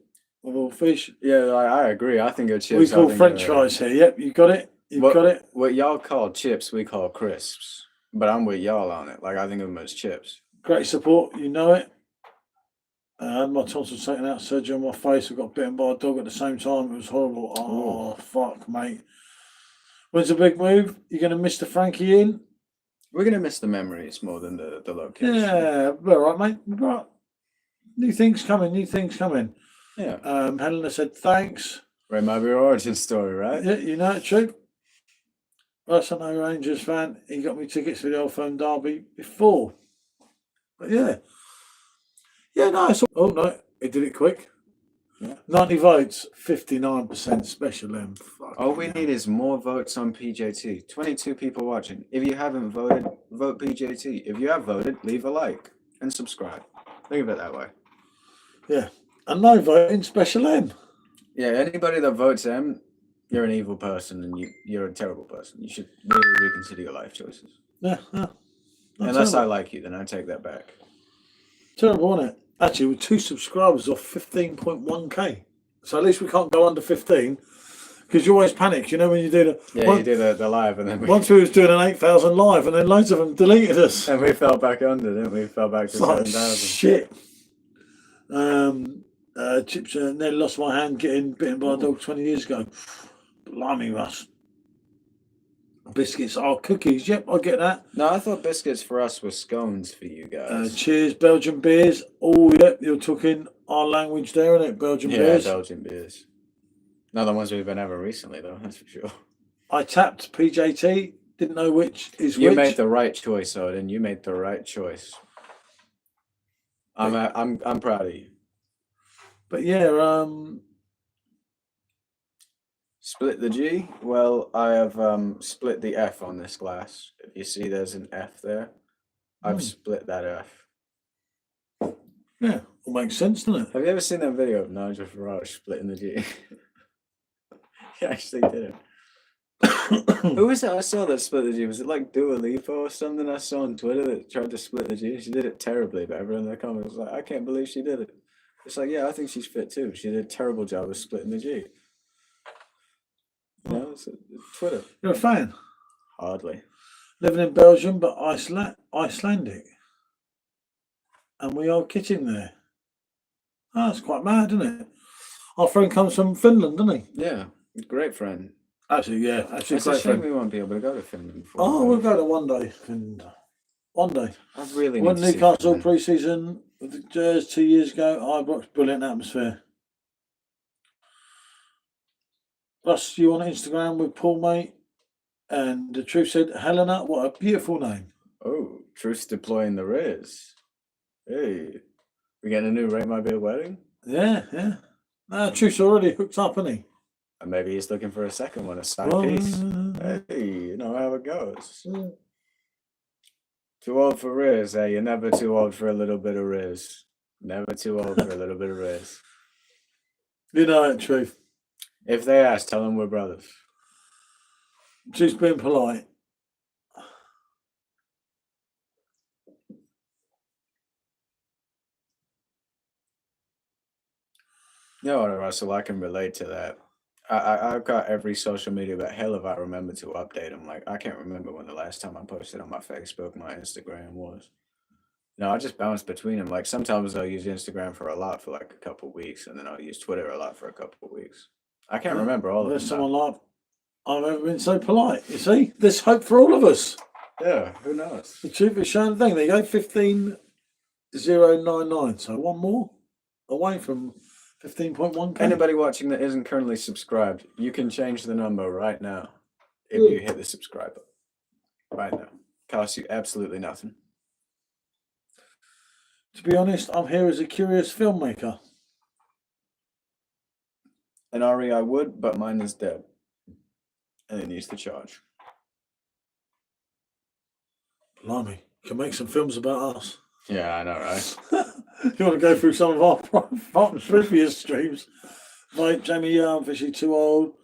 or all fish. Yeah, I agree. I think it's chips. We call French fries here. Yep, you got it. You've got it. What y'all call chips, we call crisps. But I'm with y'all on it. Like, I think of them as chips. Great support, you know it. I had my tonsils taken out, surgery on my face. I got bitten by a dog at the same time. It was horrible. Oh, fuck, mate. When's the big move? You're going to miss the Frankie in? We're going to miss the memories more than the location. Yeah, all right, mate. Right. New things coming, Yeah. Helena said thanks. Rate My Beer origin story, right? Yeah, you know it, true. Russ, I know Rangers fan. He got me tickets for the Old Firm Derby before. But yeah. Yeah, no, oh no, he did it quick. Yeah. 90 votes, 59% special M. All we need is more votes on PJT. 22 people watching. If you haven't voted, vote PJT. If you have voted, leave a like and subscribe. Think of it that way. Yeah. And no voting, special M. Yeah, anybody that votes M, you're an evil person and you're a terrible person. You should really reconsider your life choices. Yeah. Unless I like you, then I take that back. Terrible, isn't it? Actually, with 2 subscribers off 15.1k. So at least we can't go under 15 because you always panic, you know, when you do the... Yeah, you do the live and then once we was doing an 8,000 live and then loads of them deleted us. And we fell back under, didn't we? Fell back to 7,000. Shit. Chips nearly lost my hand getting bitten by a dog 20 years ago. Blimey, Russ. Biscuits are cookies. Yep, I get that. No, I thought biscuits for us were scones for you guys. Cheers, Belgian beers. Oh, yep, you're talking our language there, isn't it? Belgian beers. Yeah, Belgian beers. Not the ones we've been having recently, though, that's for sure. I tapped PJT. Didn't know which is which. You made the right choice, Odin. You made the right choice. I'm proud of you. But yeah, Split the G. Well, I have split the F on this glass. If you see there's an F there, I've split that F. Yeah, all makes sense, doesn't it? Have you ever seen that video of Nigel Farage splitting the G? He actually did it. Who was it I saw that split the G? Was it like Dua Lipa or something I saw on Twitter that tried to split the G? She did it terribly, but everyone in the comments was like, I can't believe she did it. It's like, yeah, I think she's fit too. She did a terrible job of splitting the G. You know, it's Twitter. You're a fan. Hardly. Living in Belgium, but Icelandic. And we are kitchen there. Oh, that's quite mad, isn't it? Our friend comes from Finland, doesn't he? Yeah, great friend. Actually, yeah. Actually, It's a great shame friend. we won't be able to go to Finland before. Oh, we'll go to one day. Finland. One day. I really Went need to see Newcastle Finland. pre-season with the Jers 2 years ago. Ibrox, brilliant atmosphere. Plus, you on Instagram with Paul, mate. And the truth said, Helena, what a beautiful name. Oh, Truth's deploying the Riz. Hey, we getting a new Rate My Beer wedding? Yeah, yeah. No, Truth's already hooked up, isn't he? And maybe he's looking for a second one, a side Well, piece. Hey, you know how it goes. Too old for Riz. Hey, you're never too old for a little bit of Riz. Never too old for a little bit of Riz. You know it, Truth. If they ask, tell them we're brothers. Truth's being polite. You know what, Russell? I can relate to that. I've got every social media, but hell if I remember to update them. Like, I can't remember when the last time I posted on my Facebook, my Instagram was. No, I just bounce between them. Like, sometimes I'll use Instagram for a lot for like a couple weeks, and then I'll use Twitter a lot for a couple weeks. I can't remember all of There's them. someone like, I've ever been so polite. You see, there's hope for all of us. Yeah, who knows? The truth is showing the thing. There you go, 15,099. So one more away from 15.1K. Anybody watching that isn't currently subscribed, you can change the number right now if you hit the subscribe button. Right now. Costs you absolutely nothing. To be honest, I'm here as a curious filmmaker. An RE I would, but mine is dead. And it needs to charge. Blimey, you can make some films about us. Yeah, I know, right? You want to go through some of our previous streams? Like Jamie, I'm officially too old.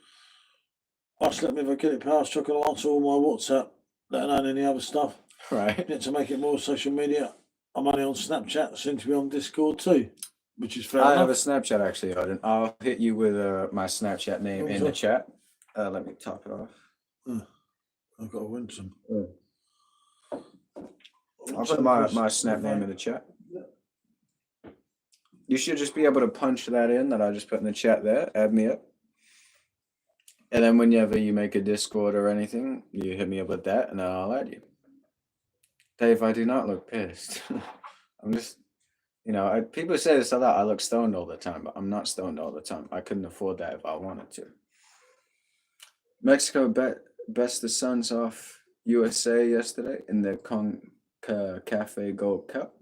Us, let me if I get it past, chuck and answer all my WhatsApp, let alone any other stuff. Right. Get to make it more social media. I'm only on Snapchat, soon to be on Discord too, which is fair I enough. have a Snapchat actually, Odin. I'll hit you with my Snapchat name in the chat. Let me top it off. I've got to win some. I'll put my Snap name in the chat. You should just be able to punch that in that I just put in the chat there. Add me up. And then whenever you make a Discord or anything, you hit me up with that and then I'll add you. Dave, I do not look pissed. I'm just, you know, people say this a lot. I look stoned all the time, but I'm not stoned all the time. I couldn't afford that if I wanted to. Mexico best the Suns off USA yesterday in the Cafe Gold Cup.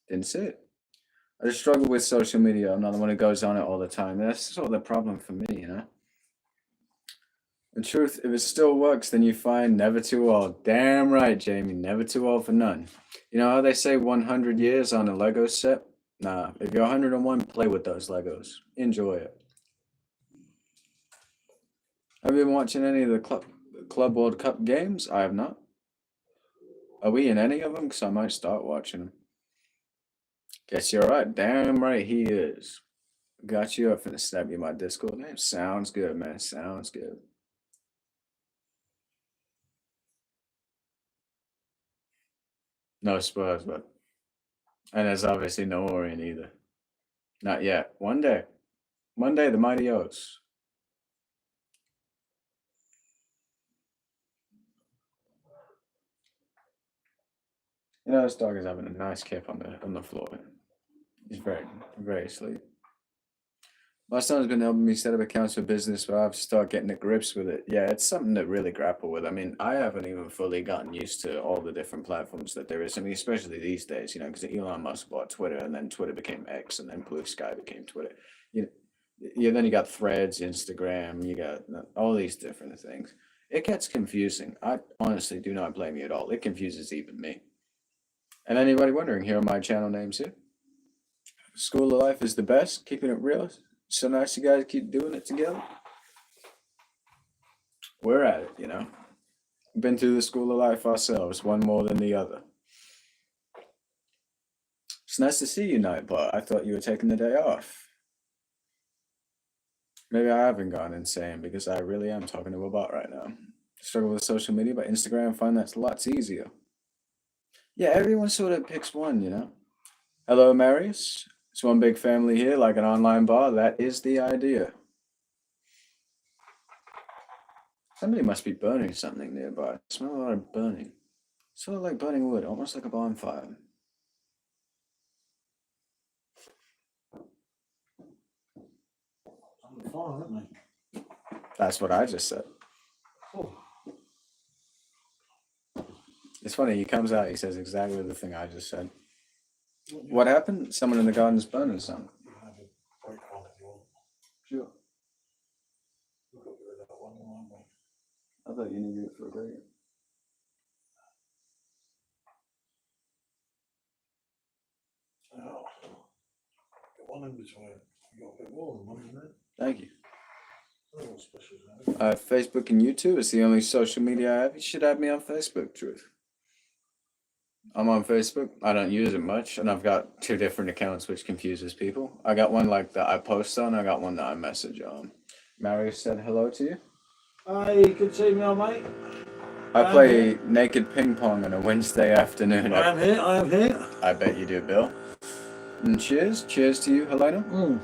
Didn't see it. I just struggle with social media. I'm not the one who goes on it all the time. That's sort of the problem for me, you know? In truth, if it still works, then you find never too old. Damn right, Jamie. Never too old for none. You know how they say 100 years on a Lego set? Nah, if you're 101, play with those Legos. Enjoy it. Have you been watching any of the Club World Cup games? I have not. Are we in any of them? Because I might start watching them. Guess you're right. Damn right he is. Got you. I'm finna snap you my Discord name. Sounds good, man. Sounds good. No Spurs, but and there's obviously no Orient either. Not yet. One day. One day, the mighty O's. You know, this dog is having a nice kip on the floor. He's very, very asleep. My son's been helping me set up accounts for business, but I have to start getting to grips with it. Yeah, it's something to really grapple with. I mean, I haven't even fully gotten used to all the different platforms that there is. I mean, especially these days, you know, because Elon Musk bought Twitter, and then Twitter became X, and then Blue Sky became Twitter. Then you got Threads, Instagram, you got all these different things. It gets confusing. I honestly do not blame you at all. It confuses even me. And anybody wondering, here are my channel names here. School of Life is the best, keeping it real. So nice you guys keep doing it together. we're at it, you know. Been through the school of life ourselves, one more than the other. It's nice to see you, Nightbot. I thought you were taking the day off. Maybe I haven't gone insane because I really am talking to a bot right now. Struggle with social media, but Instagram, find that's lots easier. Yeah, everyone sort of picks one, you know. Hello, Marius. It's one big family here, like an online bar. That is the idea. Somebody must be burning something nearby. I smell a lot of burning. Sort of like burning wood, almost like a bonfire. On the fire, aren't they? That's what I just said. Oh. It's funny, he comes out, he says exactly the thing I just said. What happened? Someone in the garden's burning something. Sure. I thought you needed it for a break. Oh. Got one in between. You got a bit more than one, isn't it? Thank you. Oh, special, isn't it? Facebook and YouTube is the only social media I have. You should add me on Facebook, Truth. I'm on Facebook. I don't use it much, and I've got 2 different accounts, which confuses people. I got one like that I post on. I got one that I message on. Marius said hello to you. Hey, good seeing you, mate. I play naked ping pong on a Wednesday afternoon. I am here. I bet you do, Bill. And cheers to you, Helena.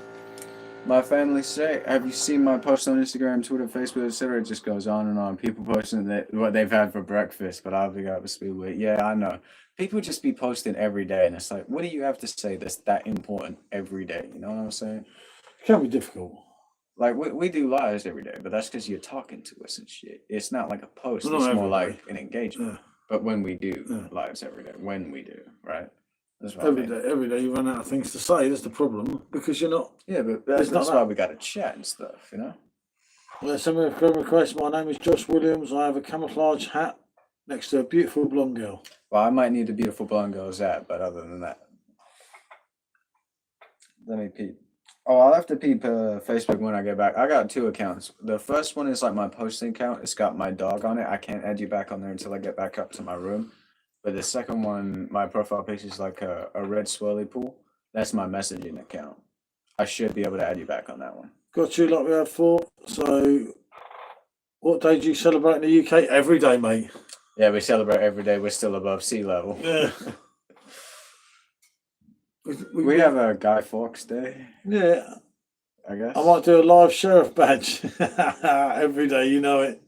My family say, have you seen my posts on Instagram, Twitter, Facebook, etc.? It just goes on and on. People posting what they've had for breakfast, but I'll be up to speed with. Yeah, I know. People just be posting every day, and it's like, what do you have to say that's that important every day? You know what I'm saying? It can be difficult. Like, we do lives every day, but that's because you're talking to us and shit. It's not like a post. Well, it's not more every like an engagement. Yeah. But when we do lives every day, right? That's what Every I mean. day you run out of things to say. That's the problem because you're not. Yeah, but that's why we got to chat and stuff, you know? Well, somebody friend request. My name is Josh Williams. I have a camouflage hat next to a beautiful blonde girl. Well, I might need a beautiful blonde girl's hat, but other than that, let me peep. Oh, I'll have to peep Facebook when I get back. I got 2 accounts. The first one is like my posting account. It's got my dog on it. I can't add you back on there until I get back up to my room. But the second one, my profile picture is like a red swirly pool. That's my messaging account. I should be able to add you back on that one. Got you like we had 4. So, what day do you celebrate in the UK? Every day, mate. Yeah, we celebrate every day. We're still above sea level. Yeah. we have a Guy Fawkes Day. Yeah. I guess. I might do a live sheriff badge every day. You know it.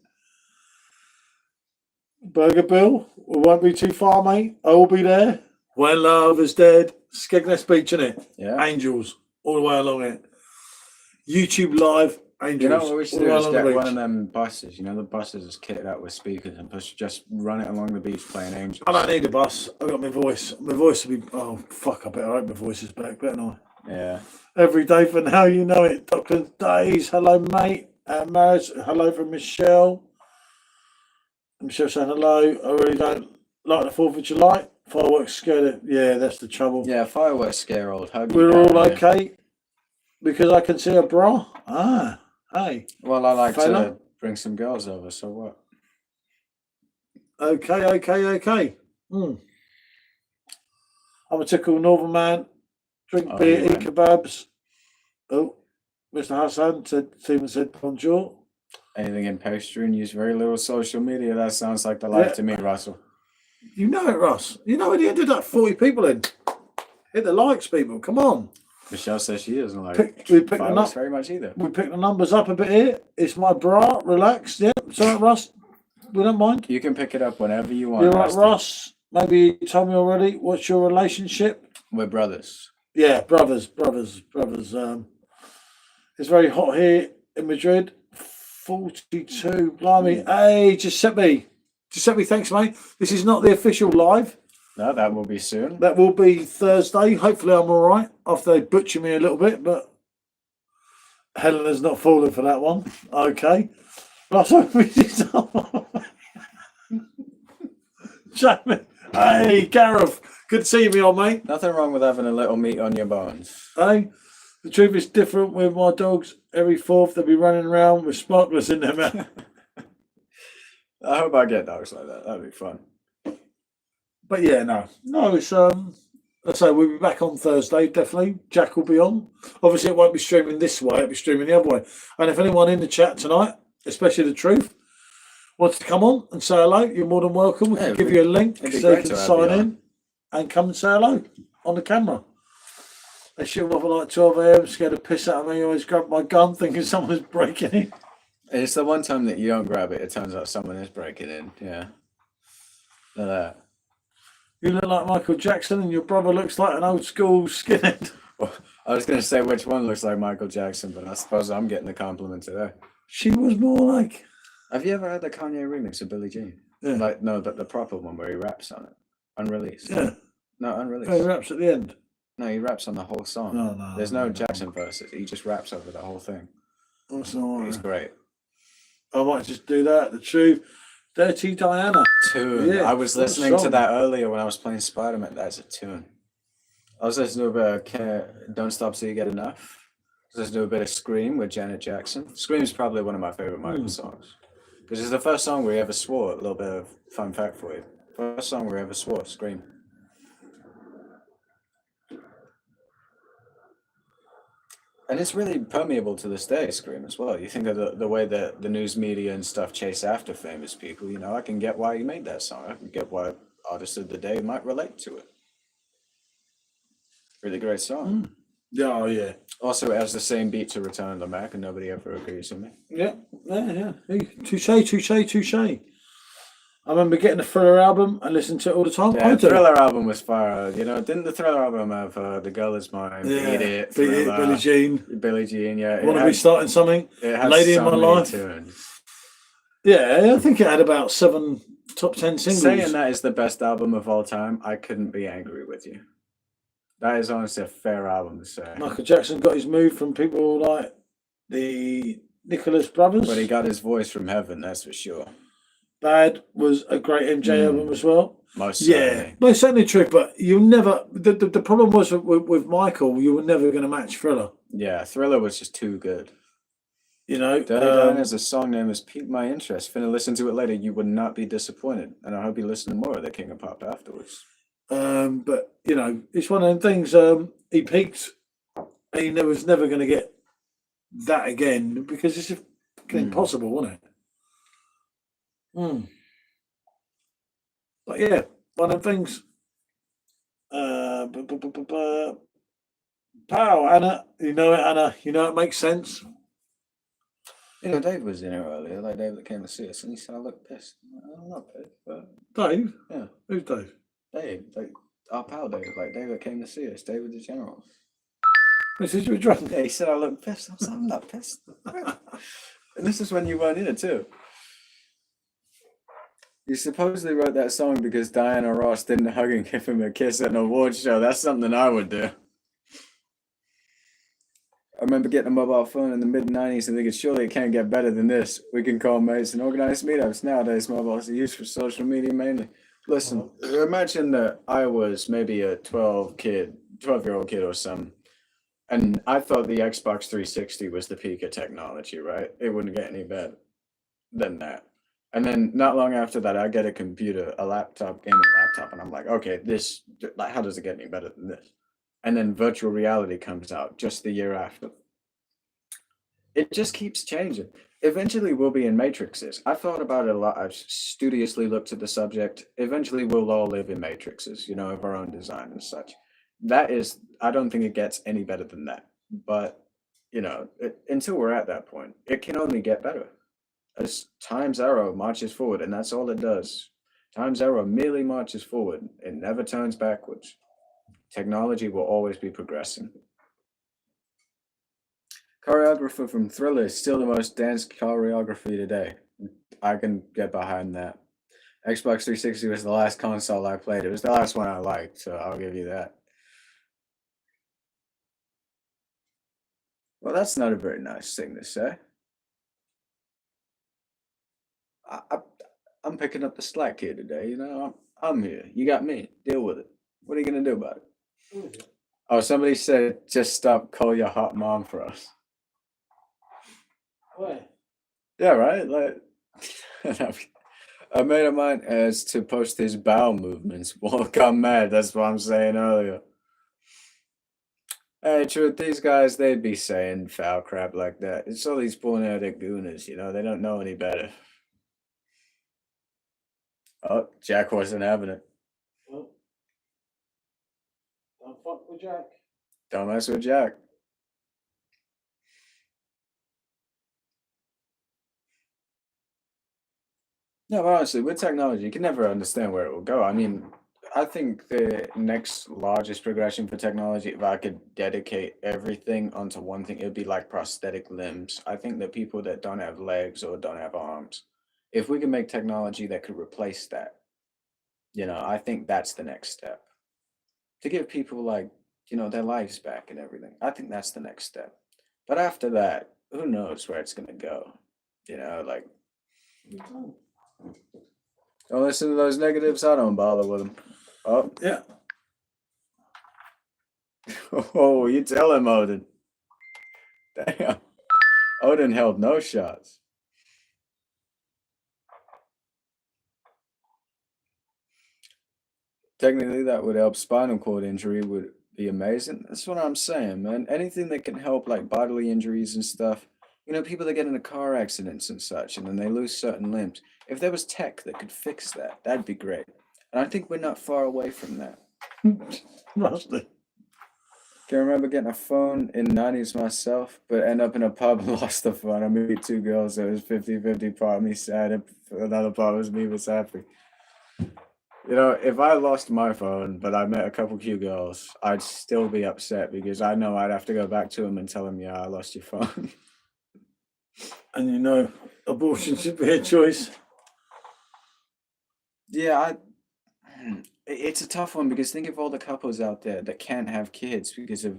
Burger Bill, we won't be too far, mate. I will be there. When love is dead. Skegness Beach, innit? Yeah. Angels all the way along it. YouTube live, Angels. You know what we should do is get one of them buses. You know, the buses is kitted out with speakers and just run it along the beach playing Angels. I don't need a bus. I've got my voice. My voice will be. Oh, fuck. I better hope my voice is back, better I? Yeah. Every day for now, you know it. Dr. Days, hello, mate. Maris, hello from Michelle. Michelle saying hello. I really don't like the 4th of July. Fireworks scared it. Yeah, that's the trouble. Yeah, fireworks scare old Huggy. We're all okay because I can see a bra. Ah, hey. Well, I like to bring some girls over, so what? Okay. I'm a typical northern man. Drink beer, eat kebabs. Oh, Mr. Hassan said bonjour. Anything in pastry and use very little social media. That sounds like the life to me, Russell. You know it, Russ. You know at the end of that 40 people in. Hit the likes, people. Come on. Pichelle says she doesn't like we picked them up very much either. We picked the numbers up a bit here. It's my bra. Relax. Yeah. Sorry, Russ. We don't mind. You can pick it up whenever you want. You're right, Russ. Maybe you told me already. What's your relationship? We're brothers. Yeah, brothers. It's very hot here in Madrid. 42. Blimey. Hey, Giuseppe, thanks, mate. This is not the official live. No, that will be soon. That will be Thursday. Hopefully I'm all right after they butcher me a little bit, but Helena's not falling for that one. Okay. Jamie. Hey, Gareth. Good to see you, old mate. Nothing wrong with having a little meat on your bones. Hey, the truth is different with my dogs. Every 4th they'll be running around with sparklers in their mouth. I hope I get dogs like that. That'd be fun. But yeah, no, it's I say we'll be back on Thursday. Definitely, Jack will be on. Obviously, it won't be streaming this way; it'll be streaming the other way. And if anyone in the chat tonight, especially the Truth, wants to come on and say hello, you're more than welcome. We Yeah, can give you a link it'd be so you great can to have sign you on. in and come and say hello on the camera. They shoot up at like 12 a.m. scared the piss out of me. I always grab my gun thinking someone's breaking in. It's the one time that you don't grab it, it turns out someone is breaking in. Yeah. Look at that. You look like Michael Jackson and your brother looks like an old school skinhead. Well, I was going to say which one looks like Michael Jackson, but I suppose I'm getting the compliment today. She was more like... Have you ever heard the Kanye remix of Billie Jean? Yeah. Like, no, the proper one where he raps on it. Unreleased. Yeah. No, unreleased. He raps at the end. No, he raps on the whole song. No. There's no Jackson verses. He just raps over the whole thing. That's all right. He's great. I might just do that. The Truth. Dirty Diana. Tune. Yeah, I was listening to that earlier when I was playing Spider-Man. That's a tune. I was listening to a bit of Don't Stop Till You Get Enough. I was listening to a bit of Scream with Janet Jackson. Scream is probably one of my favorite Michael songs. Because it's the first song we ever swore. A little bit of fun fact for you. First song we ever swore, Scream. And it's really permeable to this day, Scream, as well. You think of the way that the news media and stuff chase after famous people, you know, I can get why you made that song. I can get why artists of the day might relate to it. Really great song. Yeah, oh, yeah. Also, it has the same beat to Return of the Mac, and nobody ever agrees with me. Yeah. Hey, touche. I remember getting the Thriller album and listening to it all the time. Yeah, the Thriller album was fire. You know, didn't the Thriller album have The Girl Is Mine, Yeah. Beat It, Beat It, Billie Jean. Billie Jean, yeah. Want to be starting something? It has Lady in so My many Life. tunes. Yeah, I think it had about 7 top 10 singles. Saying that is the best album of all time, I couldn't be angry with you. That is honestly a fair album to say. Michael Jackson got his move from people like the Nicholas Brothers. But he got his voice from heaven, that's for sure. Bad was a great MJ album as well. Most certainly. Most certainly true. But you never. The problem was with Michael, you were never going to match Thriller. Yeah, Thriller was just too good. You know, Dirty Diana is a song name has piqued my interest. Finna listen to it later. You would not be disappointed, and I hope you listen to more of the King of Pop afterwards. But you know, it's one of them things. He peaked. He was never going to get that again because it's just impossible, wasn't it? But yeah, one of the things. Pow, Anna. You know it, Anna. You know it makes sense. You know, Dave was in here earlier, like Dave that came to see us, and he said, I look pissed. I'm not pissed, but... Dave? Yeah. Who's Dave? Dave, like, our pal Dave, like Dave that came to see us, David the General. He said you were drunk. Yeah, he said I look pissed. I was like, I'm not pissed. And this is when you weren't here, too. You supposedly wrote that song because Diana Ross didn't hug and give him a kiss at an awards show. That's something I would do. I remember getting a mobile phone in the mid-90s and thinking, surely it can't get better than this. We can call mates and organize meetups. Nowadays, mobiles are used for social media mainly. Listen, imagine that I was maybe a 12-year-old kid or something, and I thought the Xbox 360 was the peak of technology, right? It wouldn't get any better than that. And then not long after that, I get a computer, a laptop, gaming laptop, and I'm like, okay, this, like, how does it get any better than this? And then virtual reality comes out just the year after. It just keeps changing. Eventually, we'll be in matrices. I've thought about it a lot. I've studiously looked at the subject. Eventually, we'll all live in matrices, you know, of our own design and such. That is, I don't think it gets any better than that. But, you know, until we're at that point, it can only get better. As time's arrow marches forward, and that's all it does. Time's arrow merely marches forward. It never turns backwards. Technology will always be progressing. Choreographer from Thriller is still the most danced choreography today. I can get behind that. Xbox 360 was the last console I played. It was the last one I liked, so I'll give you that. Well, that's not a very nice thing to say. I'm picking up the slack here today, you know. I'm here. You got me. Deal with it. What are you going to do about it? Oh, somebody said, just stop, call your hot mom for us. Where? Yeah, right? Like, A mate of mine has to post his bowel movements. Won't come mad. That's what I'm saying earlier. Hey, truth, these guys, they'd be saying foul crap like that. It's all these porn-addict gooners, you know? They don't know any better. Oh, Jack wasn't having it. Well, don't fuck with Jack. Don't mess with Jack. No, but honestly, with technology, you can never understand where it will go. I mean, I think the next largest progression for technology, if I could dedicate everything onto one thing, it would be like prosthetic limbs. I think that people that don't have legs or don't have arms, if we can make technology that could replace that, you know, I think that's the next step. To give people like, you know, their lives back and everything. I think that's the next step. But after that, who knows where it's gonna go? You know, like don't listen to those negatives. I don't bother with them. Oh, Yeah. oh, you tell him, Odin. Damn. Odin held no shots. Technically, that would help. Spinal cord injury would be amazing. That's what I'm saying, man. Anything that can help, like bodily injuries and stuff. You know, people that get into car accidents and such, and then they lose certain limbs. If there was tech that could fix that, that'd be great. And I think we're not far away from that. Mostly. Can remember getting a phone in the 90s myself, but end up in a pub and lost the phone. I met two girls, so it was 50-50. Part of me sad, and another part was me was happy. You know, if I lost my phone, but I met a couple cute girls, I'd still be upset because I know I'd have to go back to them and tell them, yeah, I lost your phone. And you know, abortion should be a choice. Yeah, it's a tough one because think of all the couples out there that can't have kids because of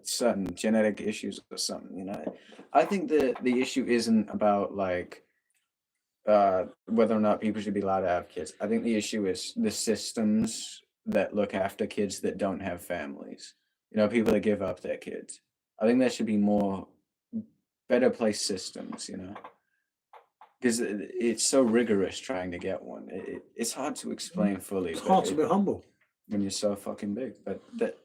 certain genetic issues or something, you know. I think the issue isn't about like whether or not people should be allowed to have kids. I think the issue is the systems that look after kids that don't have families. You know, people that give up their kids. I think there should be more better placed systems, you know, because it's so rigorous trying to get one. It's hard to explain fully. It's but hard to be humble. when you're so fucking big. But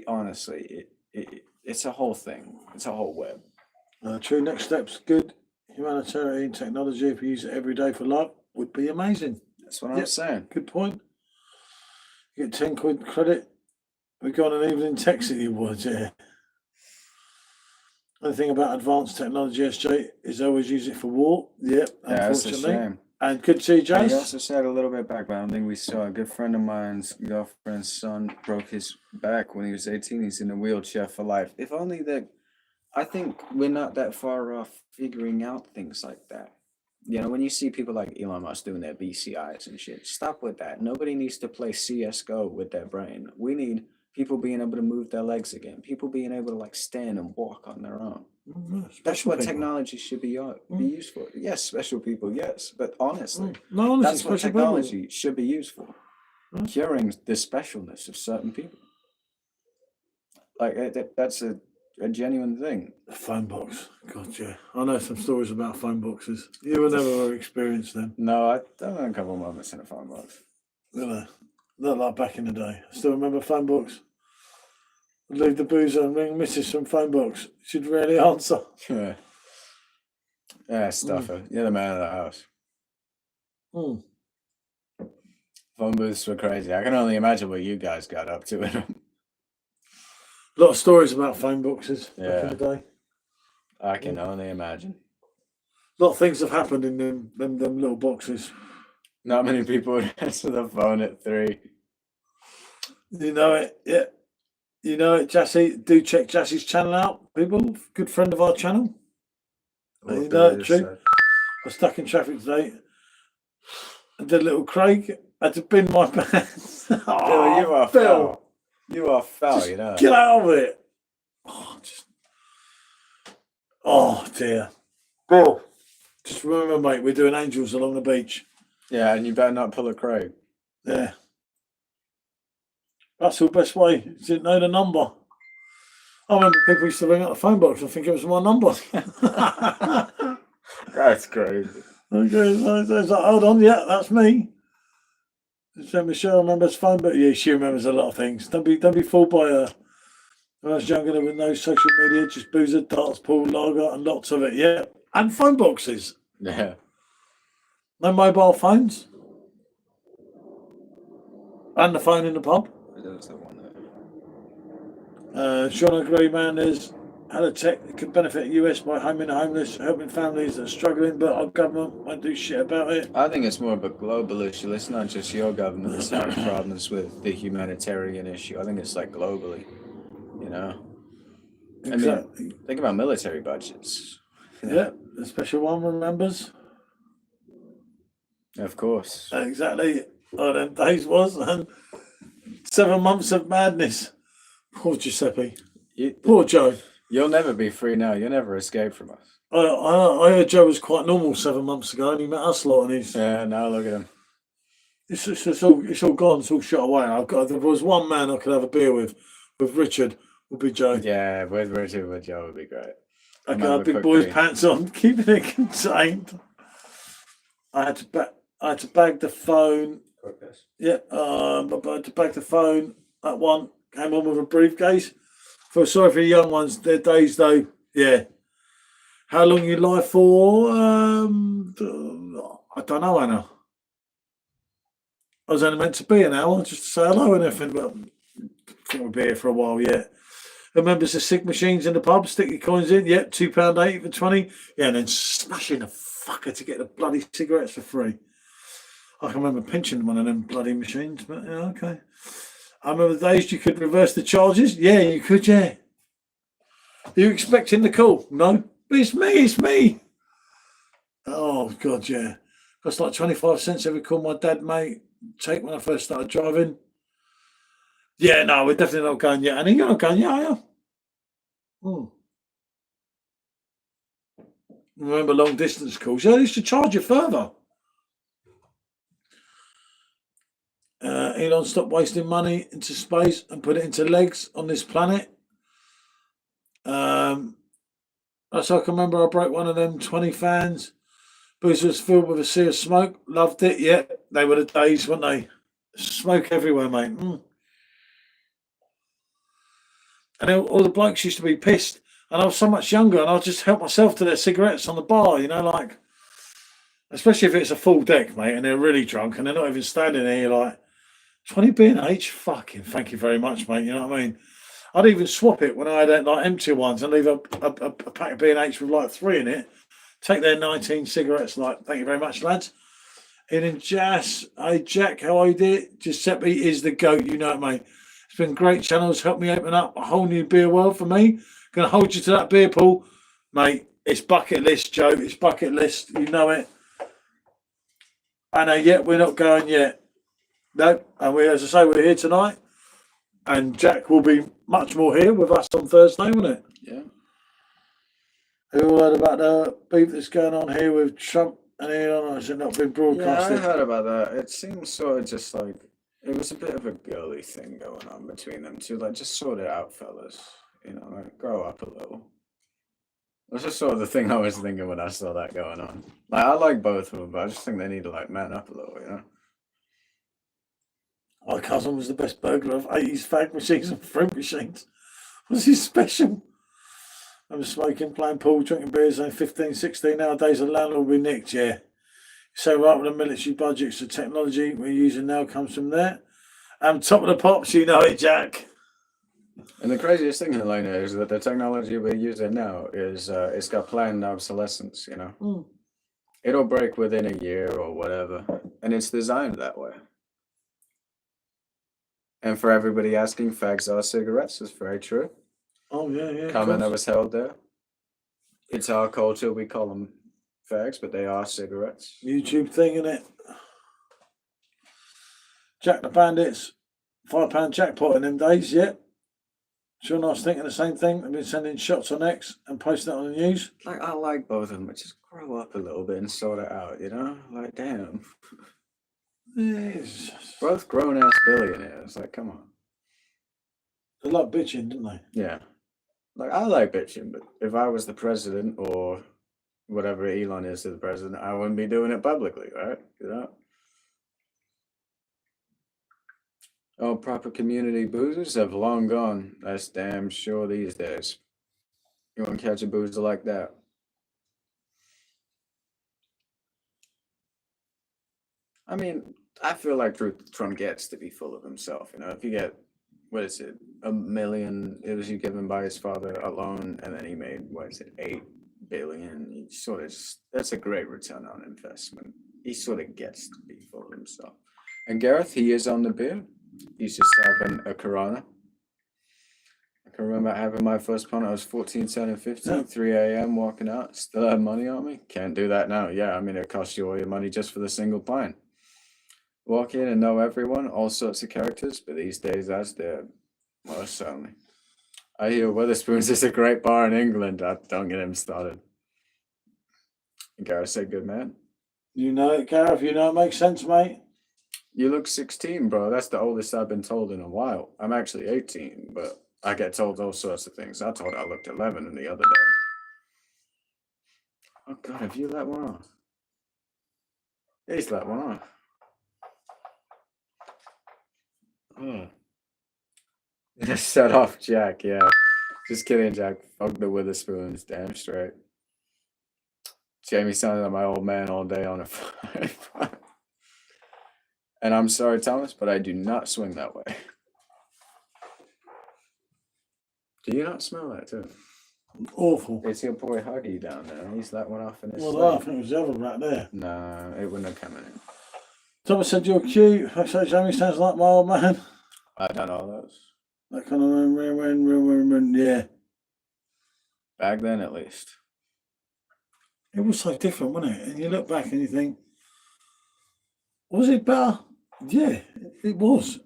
honestly, it's a whole thing. It's a whole web. True next steps, good humanitarian technology, if you use it every day for love, would be amazing. That's what I'm saying. Good point. You get 10 quid credit. We got an evening text at you, boys, yeah. The thing about advanced technology, SJ, is always use it for war. Yep, Yeah, that's a unfortunately. shame. And good to see you, And he Jace. also said a little bit back, but I don't think we saw a good friend of mine's girlfriend's son broke his back when he was 18. He's in a wheelchair for life. If only that, I think we're not that far off figuring out things like that. You know, when you see people like Elon Musk doing their BCIs and shit, stop with that. Nobody needs to play CSGO with their brain. We need people being able to move their legs again, people being able to like stand and walk on their own. That's what technology should be used for. Yes, special people, yes, but honestly, No, honestly, that's what special people. technology should be used for. Curing the specialness of certain people. Like that's a genuine thing. The phone box. God, yeah. I know some stories about phone boxes. You will never experience them. No, I've done a couple moments in a phone box. You know, not like back in the day. I still remember phone box. I'd leave the boozer and ring Mrs. from phone box. She'd rarely answer. Yeah, stuffer. You're the man of the house. Phone booths were crazy. I can only imagine what you guys got up to in them. A lot of stories about phone boxes back in the day. I can only imagine. A lot of things have happened in them little boxes. Not many people would answer the phone at 3. You know it, yeah. You know it, Jassy. Do check Jassy's channel out, people. Good friend of our channel. You know it, true. I was stuck in traffic today. I did a little Craig. I had to bin my pants. Oh, you are foul. You are foul, you know. Get out of it. Oh, dear. Bill, just remember, mate, we're doing angels along the beach. Yeah, and you better not pull a Craig. Yeah. That's the best way. You didn't know the number. I remember people used to ring up the phone box and think it was my number. That's crazy. Okay, so it's like, hold on, yeah, that's me. So Michelle remembers phone, but yeah, she remembers a lot of things. Don't be fooled by her. When I was younger, there was no social media, just boozer, darts, pool, lager, and lots of it. Yeah, and phone boxes. Yeah. No mobile phones, and the phone in the pub. That's the one there. Sean agree, man. There's had a tech that could benefit the US by homing the homeless, helping families that are struggling, but our government won't do shit about it. I think it's more of a global issue. It's not just your government that's having problems with the humanitarian issue. I think it's like globally, you know. Exactly. I mean, think about military budgets. Yeah, the special one remembers. Of course. Exactly. Oh, them days was, and 7 months of madness. Poor Giuseppe. Poor Joe. You'll never be free now. You'll never escape from us. I heard Joe was quite normal 7 months ago, and he met us lot, and he's Now look at him. it's all gone, it's all shut away. If there was one man I could have a beer with Richard, would be Joe. Yeah, with Richard, with Joe would be great. I could have big boy's pants on, keeping it contained. I had to bag the phone. Yeah, I had to bag the phone. That one came on with a briefcase. Feel sorry for the young ones. Their days though, yeah. How long you lie for? I don't know, Anna. I was only meant to be an hour just to say hello and everything, but I think we'll be here for a while yet. Remembers the sig machines in the pub, stick your coins in, yep, £2.80 for 20. Yeah, and then smashing the fucker to get the bloody cigarettes for free. I can remember pinching one of them bloody machines, but yeah, okay. I remember the days you could reverse the charges. Yeah, you could, yeah. Are you expecting the call? No. But it's me. Oh, God, yeah. Cost like 25 cents every call my dad, mate, take when I first started driving. Yeah, no, we're definitely not going yet. And you're not going yet, are you? Remember long distance calls? Yeah, they used to charge you further. Elon, stop wasting money into space and put it into legs on this planet. That's how I can remember I broke one of them 20 fans. Booth was filled with a sea of smoke. Loved it. Yeah, they were the days, weren't they? Smoke everywhere, mate. And all the blokes used to be pissed. And I was so much younger, and I'll just help myself to their cigarettes on the bar, you know, like, especially if it's a full deck, mate, and they're really drunk and they're not even standing there. You're like, 20 B&H? Fucking thank you very much, mate. You know what I mean? I'd even swap it when I had like empty ones and leave a pack of B&H with like 3 in it. Take their 19 cigarettes, like, thank you very much, lads. And then Jazz, hey, Jack, how are you, dear? Giuseppe is the GOAT, you know it, mate. It's been great channels, helped me open up a whole new beer world for me. Gonna hold you to that beer pool, mate. It's bucket list, Joe. It's bucket list. You know it. I know yet we're not going yet. No, and we, as I say, we're here tonight, and Jack will be much more here with us on Thursday, won't it? Yeah. Have you all heard about the beef that's going on here with Trump and Elon? Has it not been broadcasted? Yeah, I heard about that. It seems sort of just like it was a bit of a girly thing going on between them two. Like, just sort it out, fellas. You know, like, grow up a little. That's just sort of the thing I was thinking when I saw that going on. Like, I like both of them, but I just think they need to like man up a little, you know. My cousin was the best burglar of 80s fag machines and fruit machines. Was he special? I was smoking, playing pool, drinking beers, only 15, 16. Nowadays, a landlord will be nicked, yeah. So right with the military budgets, the technology we're using now comes from there. Top of the pops, you know it, Jack. And the craziest thing, Helena, is that the technology we're using now is it's got planned obsolescence, you know. It'll break within a year or whatever, and it's designed that way. And for everybody asking, fags are cigarettes is very true. Oh, yeah. Comment that was held there. It's our culture, we call them fags, but they are cigarettes. YouTube thing, innit? Jack the Bandits, £5 jackpot in them days, yeah. Sure, I was thinking the same thing. I've been sending shots on X and posting it on the news. Like, I like both of them, but just grow up a little bit and sort it out, you know? Like, damn. Yes. Both grown-ass billionaires. Like, come on. They like bitching, didn't they? Yeah. Like, I like bitching, but if I was the president or whatever Elon is to the president, I wouldn't be doing it publicly, right? You know? Oh, proper community boozers have long gone. That's damn sure these days. You won't catch a boozer like that. I mean, I feel like Trump gets to be full of himself. You know, if you get, what is it, $1 million, it was given by his father alone, and then he made, what is it, $8 billion. He sort of, that's a great return on investment. He sort of gets to be full of himself. And Gareth, he is on the beer. He's just having a Corona. I can remember having my first pint. I was 14, 15, 3 a.m. walking out. Still had money on me. Can't do that now. Yeah, I mean, it costs you all your money just for the single pint. Walk in and know everyone, all sorts of characters, but these days that's dead. Most certainly. I hear Wetherspoons is a great bar in England. Don't get him started. Gareth said, good man. You know it, Gareth. You know it makes sense, mate. You look 16, bro. That's the oldest I've been told in a while. I'm actually 18, but I get told all sorts of things. I told I looked 11 the other day. Oh, God, have you let one off? He's let one off. Oh. Just set off Jack, yeah. Just kidding, Jack. Fuck the Witherspoons, damn straight. Jamie sounded like my old man all day on a phone. And I'm sorry, Thomas, but I do not swing that way. Do you not smell that too? Awful. It's your boy Huggy down there. He's let one off in his Well, I think it was the other right there. No, it wouldn't have come in. Thomas said you're cute. I said Jamie sounds like my old man. I don't know those. That kind of yeah. Back then, at least. It was so different, wasn't it? And you look back and you think, was it better? Yeah, it was.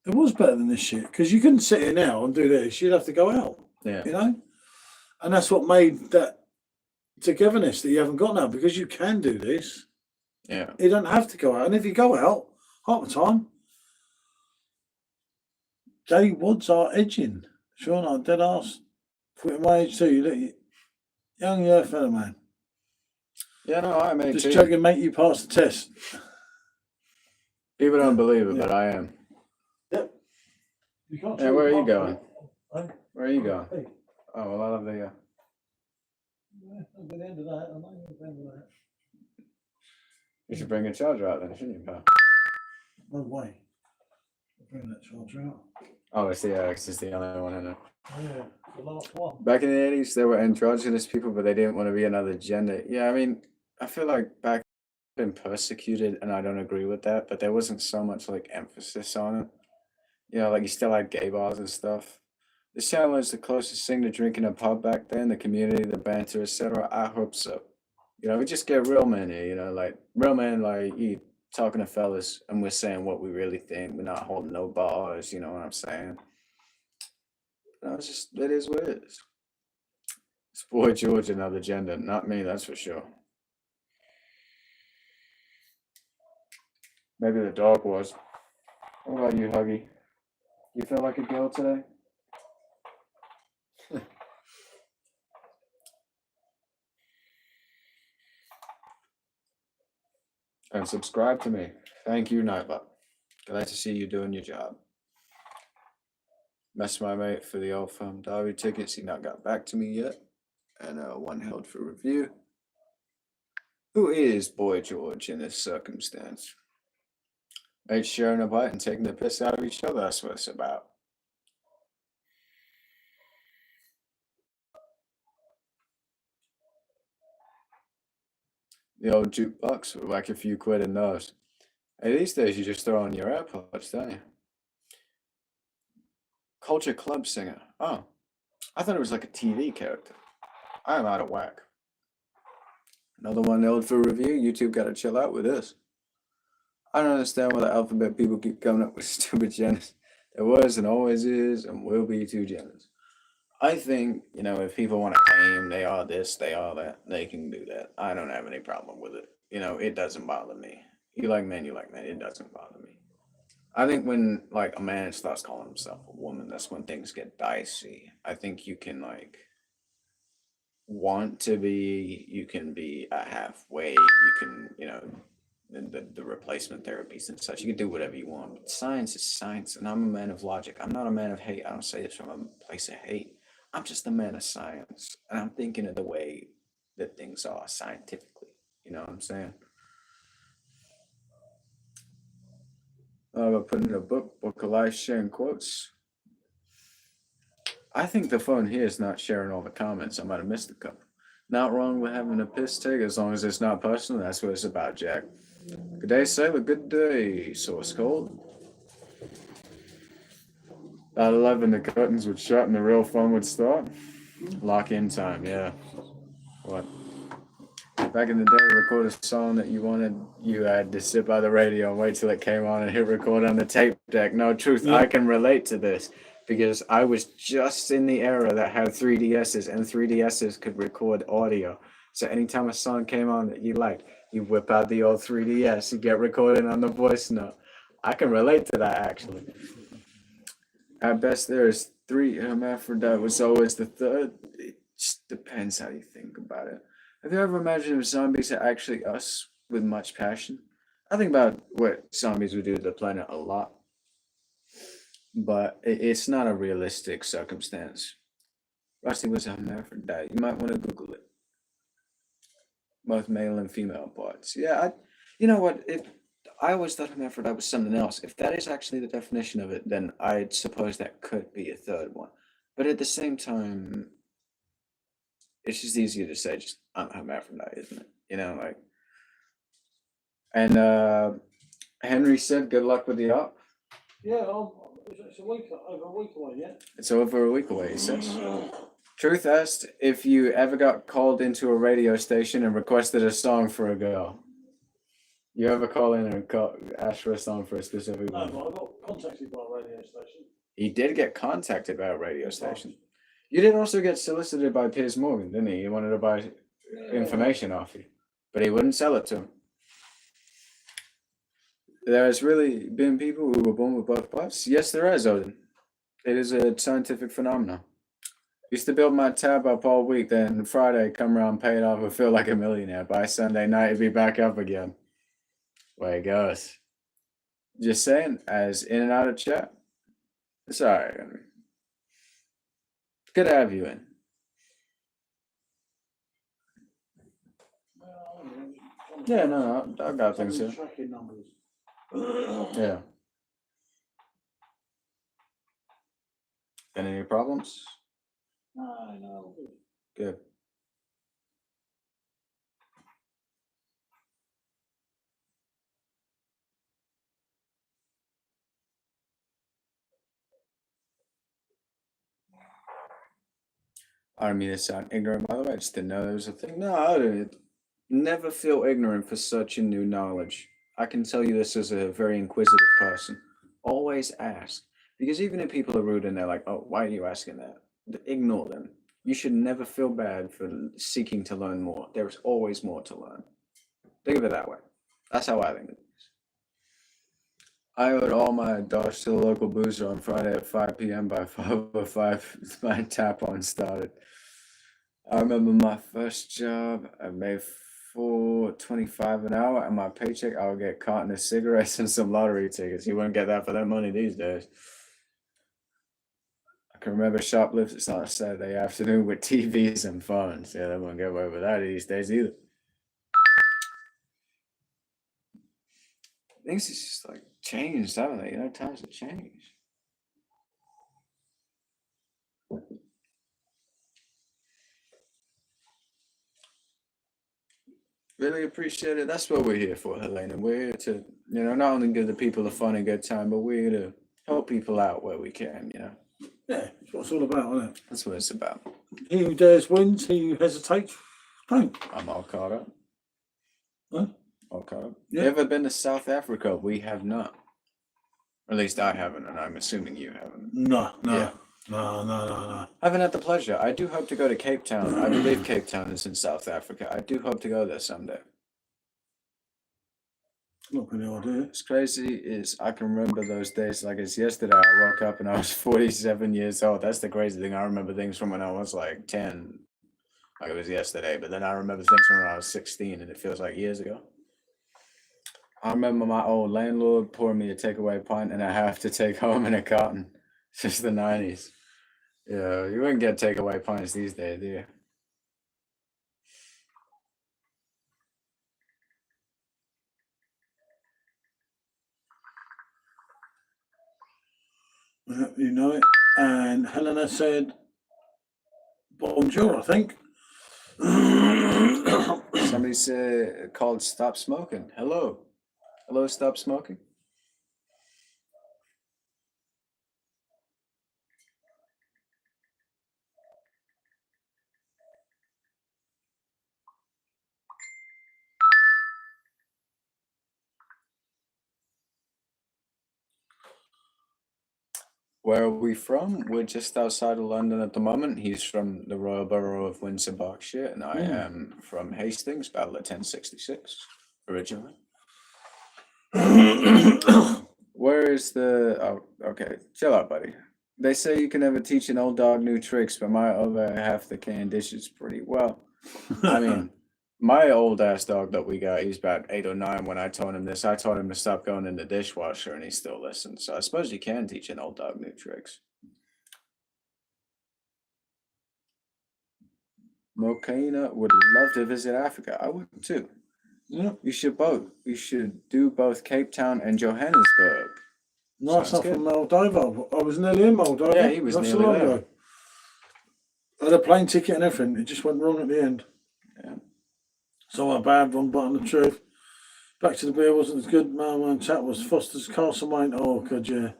It was better than this shit because you couldn't sit here now and do this. You'd have to go out. Yeah. You know, and that's what made that togetherness that you haven't got now because you can do this. Yeah. You don't have to go out, and if you go out half the time, gay wads are edging. Sure, not dead ass. Put my age too. You look young, yeah, fella man. Yeah, no, I'm 18. Just joking, mate. You passed the test. People don't believe it, but I am. Yep. Yeah, where are you going? Where are you going? Oh, well, I love the. I'll get into that. I know you'll get into that. You should bring a charger out then, shouldn't you, pal? No way. I'll bring that charger out. Oh, it's the X is the only one in it. Yeah, the last one. Back in the 80s, there were androgynous people, but they didn't want to be another gender. Yeah, I mean, I feel like back been persecuted, and I don't agree with that, but there wasn't so much like emphasis on it. You know, like you still had gay bars and stuff. This channel is the closest thing to drinking a pub back then, the community, the banter, etc. I hope so. You know, we just get real men here, you know, like real men, like you talking to fellas and we're saying what we really think. We're not holding no bars, you know what I'm saying? No, it's just, it is what it is. It's boy George, another gender, not me, that's for sure. Maybe the dog was. What about you, Huggy? You feel like a girl today? And subscribe to me. Thank you, Nightbot. Glad to see you doing your job. Messed my mate for the old firm derby tickets. He not got back to me yet. And one held for review. Who is Boy George in this circumstance? Mates sharing a bite and taking the piss out of each other. That's what it's about. The old jukebox with like a few quid in those. Hey, these days you just throw on your AirPods, don't you? Culture Club singer. Oh, I thought it was like a TV character. I'm out of whack. Another one held for review. YouTube got to chill out with this. I don't understand why the alphabet people keep coming up with stupid genders. There was and always is and will be two genders. I think, you know, if people want to claim they are this, they are that, they can do that. I don't have any problem with it. You know, it doesn't bother me. You like men, it doesn't bother me. I think when, like, a man starts calling himself a woman, that's when things get dicey. I think you can, like, want to be, you can be halfway. You can, you know, the replacement therapies and such. You can do whatever you want. But science is science, and I'm a man of logic. I'm not a man of hate. I don't say this from a place of hate. I'm just a man of science, and I'm thinking of the way that things are scientifically. You know what I'm saying? About putting in a book of life, sharing quotes. I think the phone here is not sharing all the comments. I might have missed a couple. Not wrong with having a piss take as long as it's not personal. That's what it's about, Jack. Good day, sailor. Good day. So it's cold. About 11, the curtains would shut and the real fun would start. Lock in time, yeah. What? Back in the day, record a song that you wanted, you had to sit by the radio and wait till it came on and hit record on the tape deck. No, truth, I can relate to this because I was just in the era that had 3DSs, and 3DSs could record audio. So anytime a song came on that you liked, you whip out the old 3DS, you get recorded on the voice note. I can relate to that, actually. At best, there is 3. Hermaphrodite was always the 3rd. It just depends how you think about it. Have you ever imagined if zombies are actually us with much passion? I think about what zombies would do to the planet a lot, but it's not a realistic circumstance. Rusty was a hermaphrodite. You might want to Google it. Both male and female parts. Yeah, you know what? I always thought hermaphrodite was something else. If that is actually the definition of it, then I suppose that could be a 3rd one. But at the same time, it's just easier to say just I'm hermaphrodite, isn't it? You know, like. And Henry said, "Good luck with the op." Yeah, it's over a week away. Yeah, it's over a week away. He says. Truth asked if you ever got called into a radio station and requested a song for a girl. You ever call in and ask for a song for a specific one? No, I got contacted by a radio station. He did get contacted by a radio station. You did also get solicited by Piers Morgan, didn't he? He wanted to buy information off you, but he wouldn't sell it to him. There has really been people who were born with both parts? Yes, there is, Odin. It is a scientific phenomenon. Used to build my tab up all week, then Friday come around, pay it off, and feel like a millionaire. By Sunday night, it'd be back up again. Way it goes. Just saying, as in and out of chat. It's all right, Henry. Good to have you in. Yeah, no, I got things here. Yeah. Been any problems? No. Good. I don't mean to sound ignorant, by the way. I just didn't know there was a thing. No, I didn't. Never feel ignorant for such a new knowledge. I can tell you this as a very inquisitive person. Always ask. Because even if people are rude and they're like, oh, why are you asking that? Ignore them. You should never feel bad for seeking to learn more. There's always more to learn. Think of it that way. That's how I think of it. I owed all my dollars to the local boozer on Friday at 5 p.m. By 5:05, my tap on started. I remember my first job. I made $4.25 an hour, and my paycheck I would get a carton of cigarettes and some lottery tickets. You wouldn't get that for that money these days. I can remember shoplifting on a Saturday afternoon with TVs and phones. Yeah, they wouldn't get away with that these days either. Things have just like changed, haven't they? You know, times have changed. Really appreciate it. That's what we're here for, Helena. We're here to, you know, not only give the people a fun and good time, but we're here to help people out where we can, you know. Yeah, that's what it's all about, isn't it? That's what it's about. He who dares wins, he who hesitates, don't. I'm all caught up. Huh? All caught up. Yeah. You ever been to South Africa? We have not. Or at least I haven't, and I'm assuming you haven't. No. Yeah. No. I haven't had the pleasure. I do hope to go to Cape Town. I believe Cape Town is in South Africa. I do hope to go there someday. Not any idea. What's crazy is I can remember those days like it's yesterday. I woke up and I was 47 years old. That's the crazy thing. I remember things from when I was like 10. like it was yesterday. But then I remember things from when I was 16, and it feels like years ago. I remember my old landlord pouring me a takeaway pint, and I have to take home in a carton. Since the 90s. Yeah, you wouldn't get takeaway pints these days, do you? You know it. And Helena said, bonjour, I think. Somebody said called Stop Smoking. Hello. Hello, Stop Smoking. Where are we from? We're just outside of London at the moment. He's from the Royal Borough of Windsor, Berkshire, and I am from Hastings, Battle of 1066, originally. Where is the... Oh, okay, chill out, buddy. They say you can never teach an old dog new tricks, but my other half the can dishes pretty well. I mean, my old ass dog that we got, he's about 8 or 9. When I told him this, I told him to stop going in the dishwasher, and he still listens. So I suppose you can teach an old dog new tricks. Mokaina would love to visit Africa. I would too. Yeah. You should both. You should do both Cape Town and Johannesburg. Nice stuff from Moldova. I was nearly in Moldova. Yeah, he was nearly there. I had a plane ticket and everything. It just went wrong at the end. Yeah. So a bad one, but on the truth. Back to the beer wasn't as good. My chat was Foster's Castlemaine. Oh, God, yeah.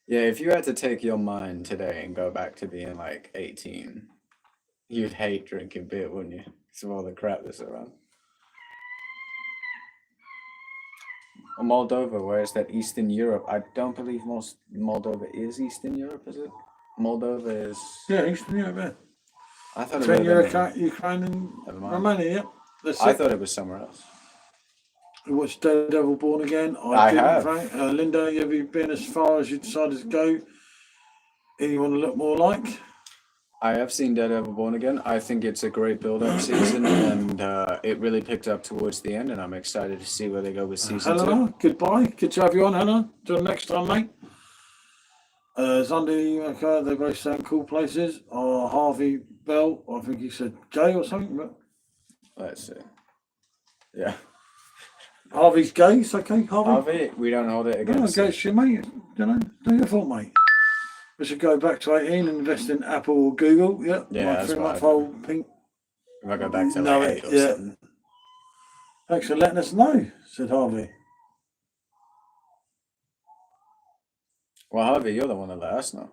Yeah, if you had to take your mind today and go back to being like 18, you'd hate drinking beer, wouldn't you? Because of all the crap that's around. Moldova, where is that? Eastern Europe. I don't believe Moldova is Eastern Europe, is it? Moldova is... Yeah, Eastern Europe, yeah. I thought Between it Ukraine and Romania, yeah. I thought it was somewhere else. You watched Daredevil Born Again? I have. Frank. Linda, have you been as far as you decided to go? Anyone to look more like? I have seen Daredevil Born Again. I think it's a great build-up season, and it really picked up towards the end, and I'm excited to see where they go with season 2. Goodbye. Good to have you on, Hannah. Till next time, mate. Zundy, okay, they both sound cool places. Harvey Bell, I think he said gay or something. But... Let's see. Yeah. Harvey's gay, it's okay, Harvey. We don't hold it against you. Okay, mate. You know, do your fault, mate. We should go back to 18 and invest in Apple or Google. Yeah, that's right. Pink. If I go back to like 8 or 7. Thanks for letting us know, said Harvey. Well, Harvey, you're the one that let us know.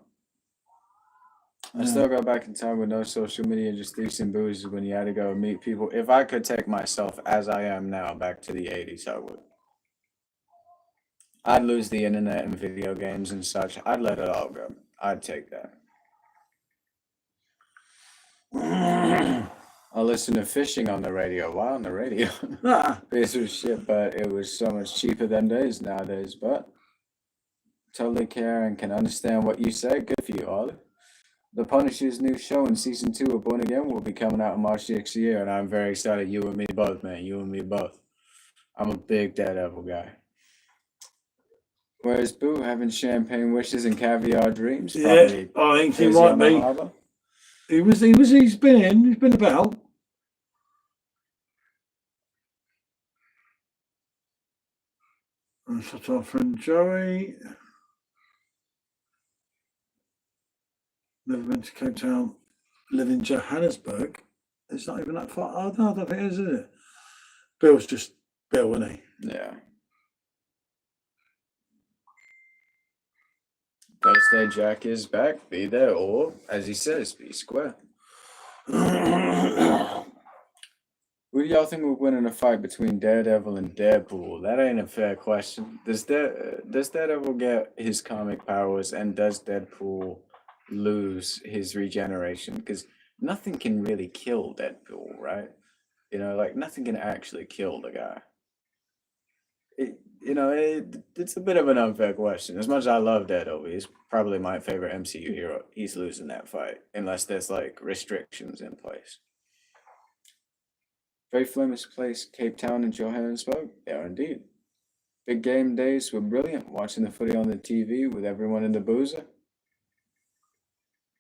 I still go back in time with no social media, just decent booze when you had to go and meet people. If I could take myself as I am now back to the 80s, I would. I'd lose the internet and video games and such. I'd let it all go. I'd take that. I listened to fishing on the radio. Why on the radio? Piece of shit, but it was so much cheaper them days nowadays. But totally care and can understand what you say. Good for you, Olive. The Punisher's new show in season 2 of Born Again will be coming out in March next year, and I'm very excited. You and me both, man. You and me both. I'm a big Daredevil guy. Where's Boo having champagne wishes and caviar dreams? Probably I think he might be. He's been about. And such our friend Joey. Never been to Cape Town. Live in Johannesburg. It's not even that far. Oh, no, I don't think it is it? Bill's just Bill, isn't he? Yeah. Thursday Jack is back. Be there, or as he says, be square. Who do y'all think will win in a fight between Daredevil and Deadpool? That ain't a fair question. Does Daredevil get his comic powers, and does Deadpool lose his regeneration? Because nothing can really kill Deadpool, right? You know, like nothing can actually kill the guy. you know, it's a bit of an unfair question. As much as I love Daredevil, he's probably my favorite MCU hero. He's losing that fight unless there's like restrictions in place. Very famous place, Cape Town and Johannesburg. Yeah, indeed. Big game days were brilliant. Watching the footy on the TV with everyone in the boozer.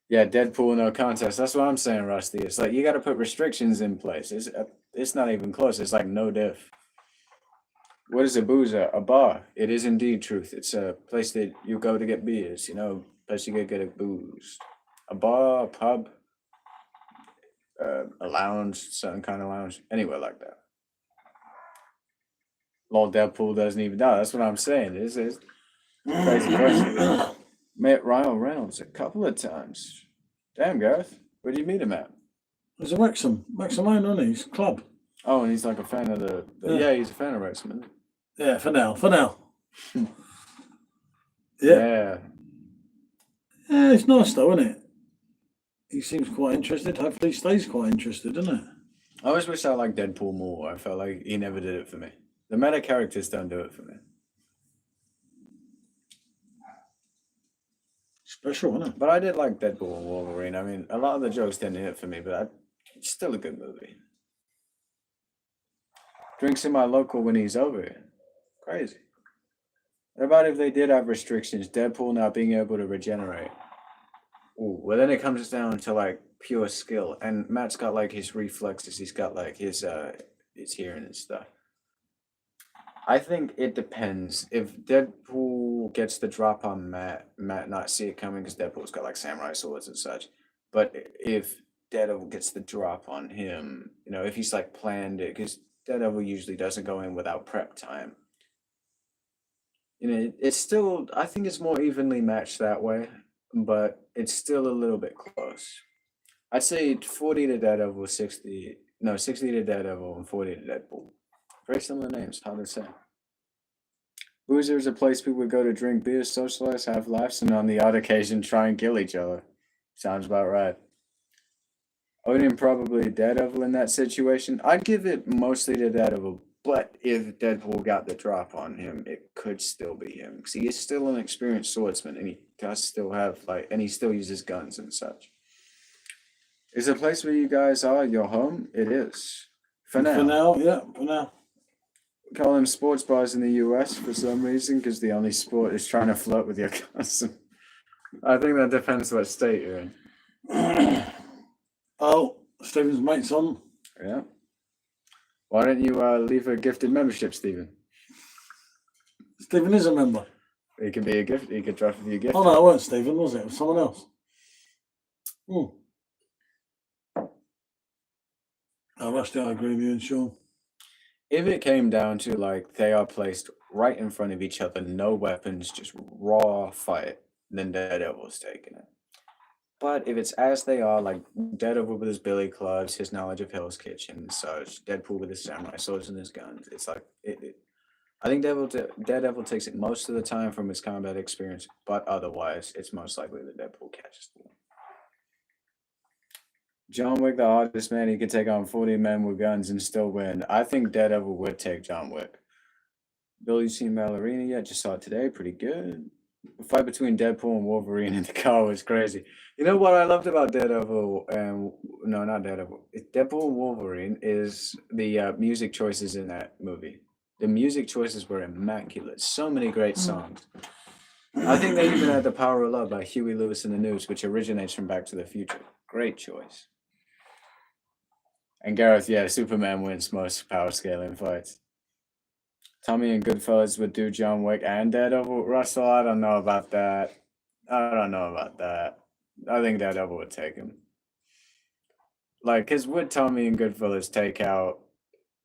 Yeah, Deadpool no contest. That's what I'm saying, Rusty. It's like you got to put restrictions in place. It's not even close. It's like no diff. What is a boozer? A bar. It is indeed truth. It's a place that you go to get beers. You know, place you get a booze. A bar, a pub, a lounge, certain kind of lounge, anywhere like that. Lord Deadpool doesn't even know. That's what I'm saying. It's crazy question. Met Ryan Reynolds a couple of times. Damn, Gareth. Where did you meet him at? There's a Wrexham owner, isn't he? He's a club. Oh, and he's like a fan of yeah, he's a fan of Wrexham, isn't he? Yeah, for now. Yeah. Yeah, it's nice though, isn't it? He seems quite interested. Hopefully he stays quite interested, isn't it? I always wish I liked Deadpool more. I felt like he never did it for me. The meta characters don't do it for me. Special, isn't it? But I did like Deadpool and Wolverine. I mean, a lot of the jokes didn't hit for me, but it's still a good movie. Drinks in my local when he's over here. Crazy. What about if they did have restrictions? Deadpool not being able to regenerate. Ooh, well then it comes down to like pure skill. And Matt's got like his reflexes. He's got like his hearing and stuff. I think it depends. If Deadpool gets the drop on Matt not see it coming because Deadpool's got like samurai swords and such. But if Daredevil gets the drop on him, you know, if he's like planned it, because Daredevil usually doesn't go in without prep time. You know, it's still, I think it's more evenly matched that way, but it's still a little bit close. I'd say 40 to Daredevil, 60 to Daredevil and 40 to Deadpool. Very similar names, hard to say. Boozer is a place people would go to drink beer, socialize, have laughs, and on the odd occasion try and kill each other. Sounds about right. Odin probably Daredevil in that situation. I'd give it mostly to Daredevil, but if Deadpool got the drop on him, it could still be him. Because he is still an experienced swordsman, and he does still have, like, and he still uses guns and such. Is the place where you guys are your home? It is. For now. For now. We call them sports bars in the US for some reason, because the only sport is trying to flirt with your cousin. I think that depends what state you're in. Oh, Stephen's mate's on. Yeah. Why don't you leave a gifted membership, Stephen? Stephen is a member. He could be a gift. He could draft with you a gift. Oh no, it weren't Stephen, was it? It was someone else. Oh, Rusty, I agree with you and Sean. If it came down to like they are placed right in front of each other, no weapons, just raw fight, then Daredevil's taking it. But if it's as they are, like Daredevil with his billy clubs, his knowledge of Hell's Kitchen and such, Deadpool with his samurai swords and his guns, it's like I think Daredevil takes it most of the time from his combat experience, but otherwise, it's most likely that Deadpool catches the one. John Wick, the hardest man, he could take on 40 men with guns and still win. I think Daredevil would take John Wick. Bill, you seen Ballerina yet? Just saw it today. Pretty good. The fight between Deadpool and Wolverine in the car was crazy. You know what I loved about Daredevil and no, not Daredevil. Deadpool and Wolverine is the music choices in that movie. The music choices were immaculate. So many great songs. I think they even had The Power of Love by Huey Lewis and the News, which originates from Back to the Future. Great choice. And Gareth, yeah, Superman wins most power scaling fights. Tommy and Goodfellas would do John Wick and Daredevil. Russell, I don't know about that. I think Daredevil would take him. Like, because would Tommy and Goodfellas take out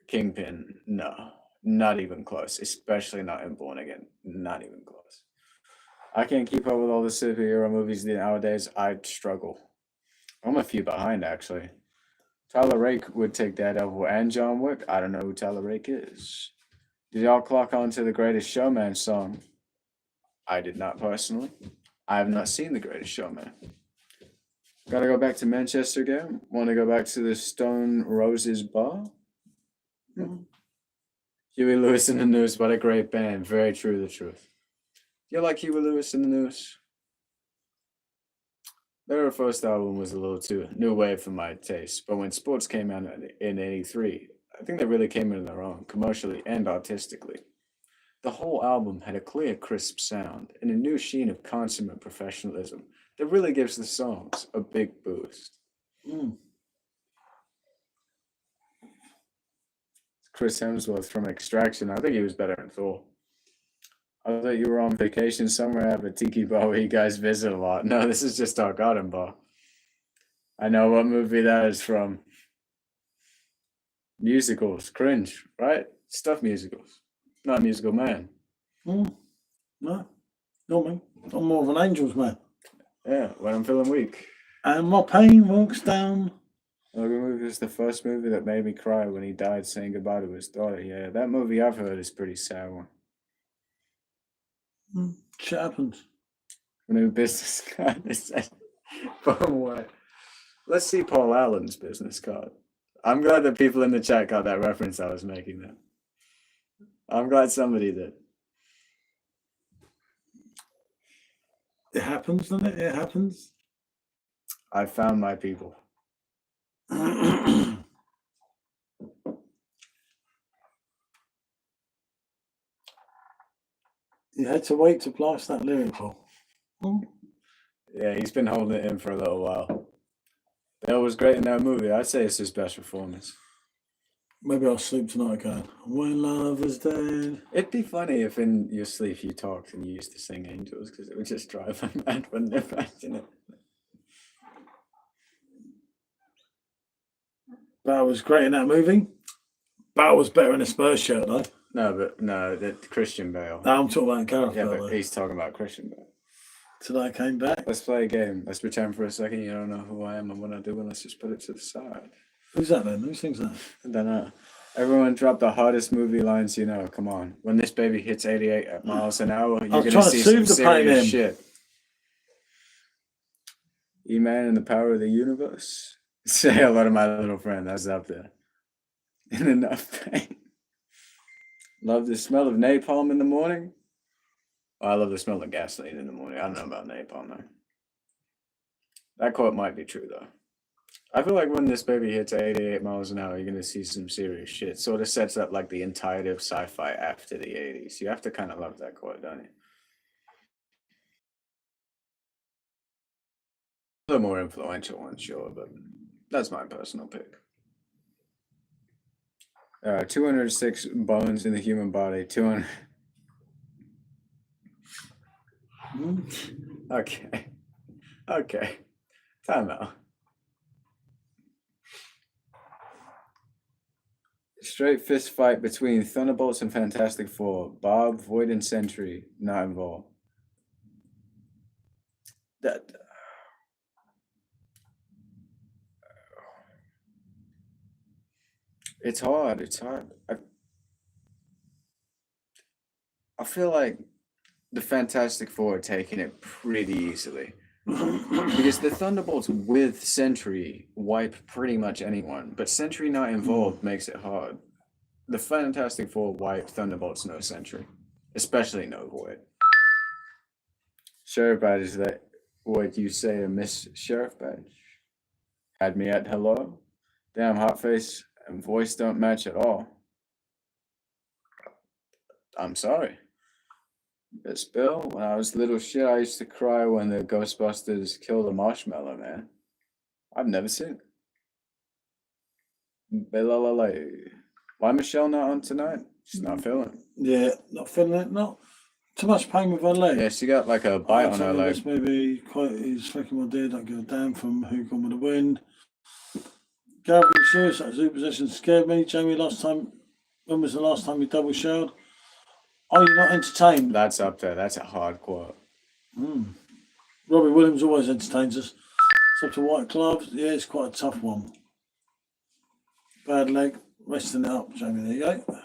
Kingpin? No, not even close. Especially not in Born Again. Not even close. I can't keep up with all the superhero movies nowadays. I'd struggle. I'm a few behind, actually. Tyler Rake would take Daredevil and John Wick. I don't know who Tyler Rake is. Did y'all clock on to the Greatest Showman song? I did not personally. I have not seen the Greatest Showman. Gotta go back to Manchester again. Want to go back to the Stone Roses bar? Huey Lewis and the News, what a great band. Very true, the truth. You like Huey Lewis and the News? Their first album was a little too new wave for my taste, but when Sports came out in '83, I think they really came in their own, commercially and artistically. The whole album had a clear, crisp sound and a new sheen of consummate professionalism that really gives the songs a big boost. Mm. Chris Hemsworth from Extraction, I think he was better in Thor. I thought you were on vacation somewhere at a tiki bar where you guys visit a lot. No, this is just our garden bar. I know what movie that is from. Musicals, cringe, right? Stuff musicals. Not a musical man. Mm. No, not me. I'm more of an Angels man. Yeah, when I'm feeling weak. And my pain walks down. The movie was the first movie that made me cry when he died saying goodbye to his daughter. Yeah, that movie I've heard is pretty sad one. Shit happens. New business card is said. From what? Let's see Paul Allen's business card. I'm glad that people in the chat got that reference I was making there. I'm glad somebody did. It happens, doesn't it? It happens. I found my people. You had to wait to blast that lyric, Paul. Yeah, he's been holding it in for a little while. That was great in that movie. I'd say it's his best performance. Maybe I'll sleep tonight again. When love is dead. It'd be funny if in your sleep you talked and you used to sing Angels, because it would just drive me mad, wouldn't it? Imagine it. Bale was great in that movie. Bale was better in a Spurs shirt, though. No, that Christian Bale. No, I'm talking about Gareth Yeah, Bale, but though. he's talking about Christian Bale. Today I came back. Let's play a game. Let's pretend for a second you don't know who I am and what I do, and let's just put it to the side. Who's that then? Who sings that? I don't know. Everyone drop the hardest movie lines you know. Come on. When this baby hits 88 miles an hour, you're going to see some serious shit. E-Man and the Power of the Universe. Say hello to my little friend. That's up there. In enough pain. Love the smell of napalm in the morning. Oh, I love the smell of gasoline in the morning. I don't know about napalm though. That quote might be true though. I feel like when this baby hits 88 miles an hour, you're going to see some serious shit. Sort of sets up like the entirety of sci-fi after the 80s. You have to kind of love that quote, don't you? The more influential one, sure, but that's my personal pick. 206 bones in the human body. 200. Okay. Time out. Straight fist fight between Thunderbolts and Fantastic Four. Bob, Void, and Sentry not involved. That. It's hard. I feel like the Fantastic Four are taking it pretty easily. Because the Thunderbolts with Sentry wipe pretty much anyone, but Sentry not involved makes it hard. The Fantastic Four wipe Thunderbolts no Sentry, especially no Void. Sheriff Badge, is that what you say to Miss Sheriff Badge? Had me at hello? Damn, hot face and voice don't match at all. I'm sorry. Yes, Bill, when I was little shit, I used to cry when the Ghostbusters killed a marshmallow, man. I've never seen it. Why Michelle not on tonight? She's not feeling it. Yeah, not feeling it. Not too much pain with her leg. Yeah, she got like a bite on her leg. This maybe quite is fucking my dear. Don't give a damn from Who Gone with the Wind. Gary Serious, that zoo position scared me. Jamie, when was the last time you double showered? Are you not entertained? That's up there. That's a hard quote. Robbie Williams always entertains us. It's up to white gloves. Yeah, it's quite a tough one. Bad leg. Resting it up, Jamie. There you go.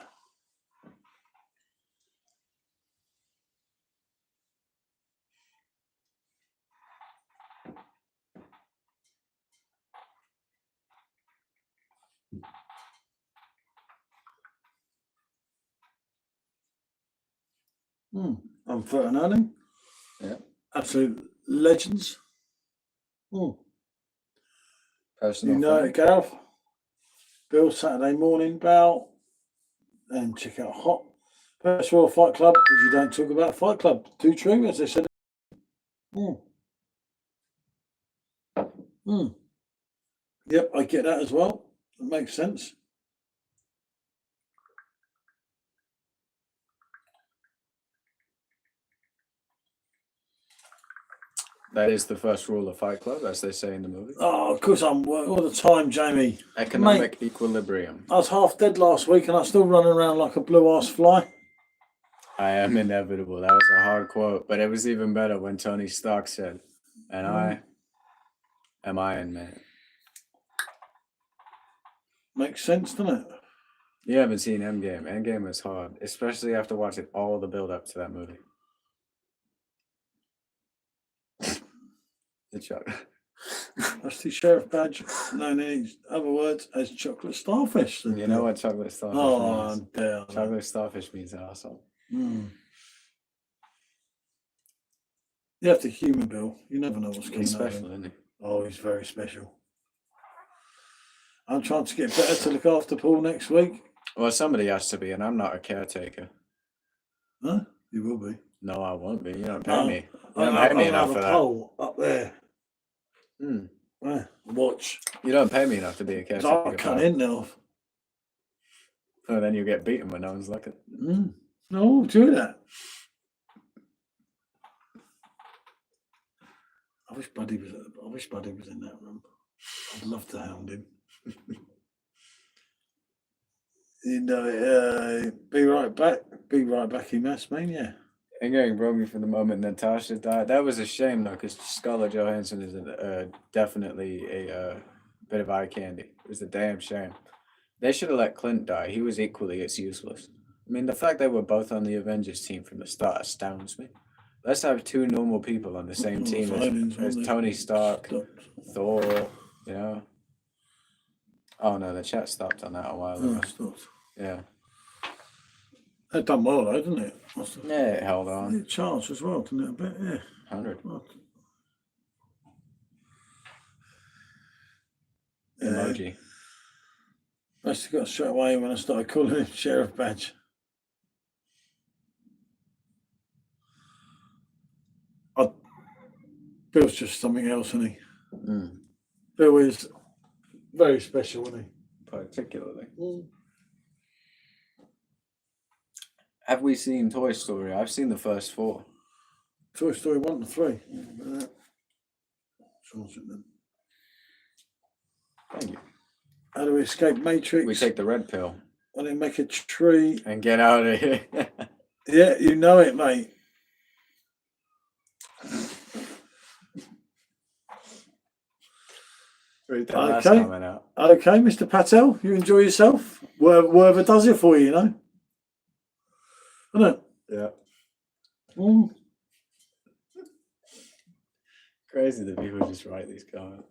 And Fert and Erling. Yeah. Absolute legends. Personal You know friend. it, Gareth. Bill, Saturday morning, Bow. And check out Hot. First Royal Fight Club, as you don't talk about Fight Club. Too true, as they said. Yep, I get that as well. It makes sense. That is the first rule of Fight Club, as they say in the movie. Oh, of course I'm working all the time, Jamie. Economic equilibrium. I was half dead last week and I'm still running around like a blue-ass fly. I am inevitable. That was a hard quote, but it was even better when Tony Stark said, and I am Iron Man. Makes sense, doesn't it? You haven't seen Endgame. Endgame is hard, especially after watching all the build up to that movie. The Chuck. Rusty Sheriff Badge, known in other words as chocolate starfish. You know what chocolate starfish means? Dear. Chocolate starfish means asshole. You have to humour Bill. You never know what's coming He's out of special, him. isn't he? Oh, he's very special. I'm trying to get better to look after Paul next week. Well, somebody has to be, and I'm not a caretaker. Huh? You will be. No, I won't be. You don't pay me. You I'm don't pay me enough have for a that. pole up there. Watch. You don't pay me enough to be a caretaker. I cut in now. And then you get beaten when no one's looking. No, do that. I wish Buddy was in that room. I'd love to hound him. You know, be right back. Be right back, he must mean, yeah. And getting broke me from the moment Natasha died. That was a shame, though, because Scarlett Johansson is definitely a bit of eye candy. It was a damn shame. They should have let Clint die. He was equally as useless. I mean, the fact they were both on the Avengers team from the start astounds me. Let's have two normal people on the same team as Tony Stark, Thor, you know. Oh, no, the chat stopped on that a while ago. Stopped. Yeah. It done well, though, didn't it? Yeah, it held on. It charged as well, didn't it? A bit, yeah. 100. Emoji. I just got straight away when I started calling him Sheriff Badge. Bill's just something else, isn't he? Bill is very special, isn't he? Particularly. Have we seen Toy Story? I've seen the first 4. Toy Story 1 to 3. Thank you. How do we escape Matrix? We take the red pill. When they make a tree. And get out of here. Yeah, you know it, mate. Okay, Mr. Patel, you enjoy yourself. Whatever does it for you, you know. Isn't it? Yeah. Crazy that people just write these comments.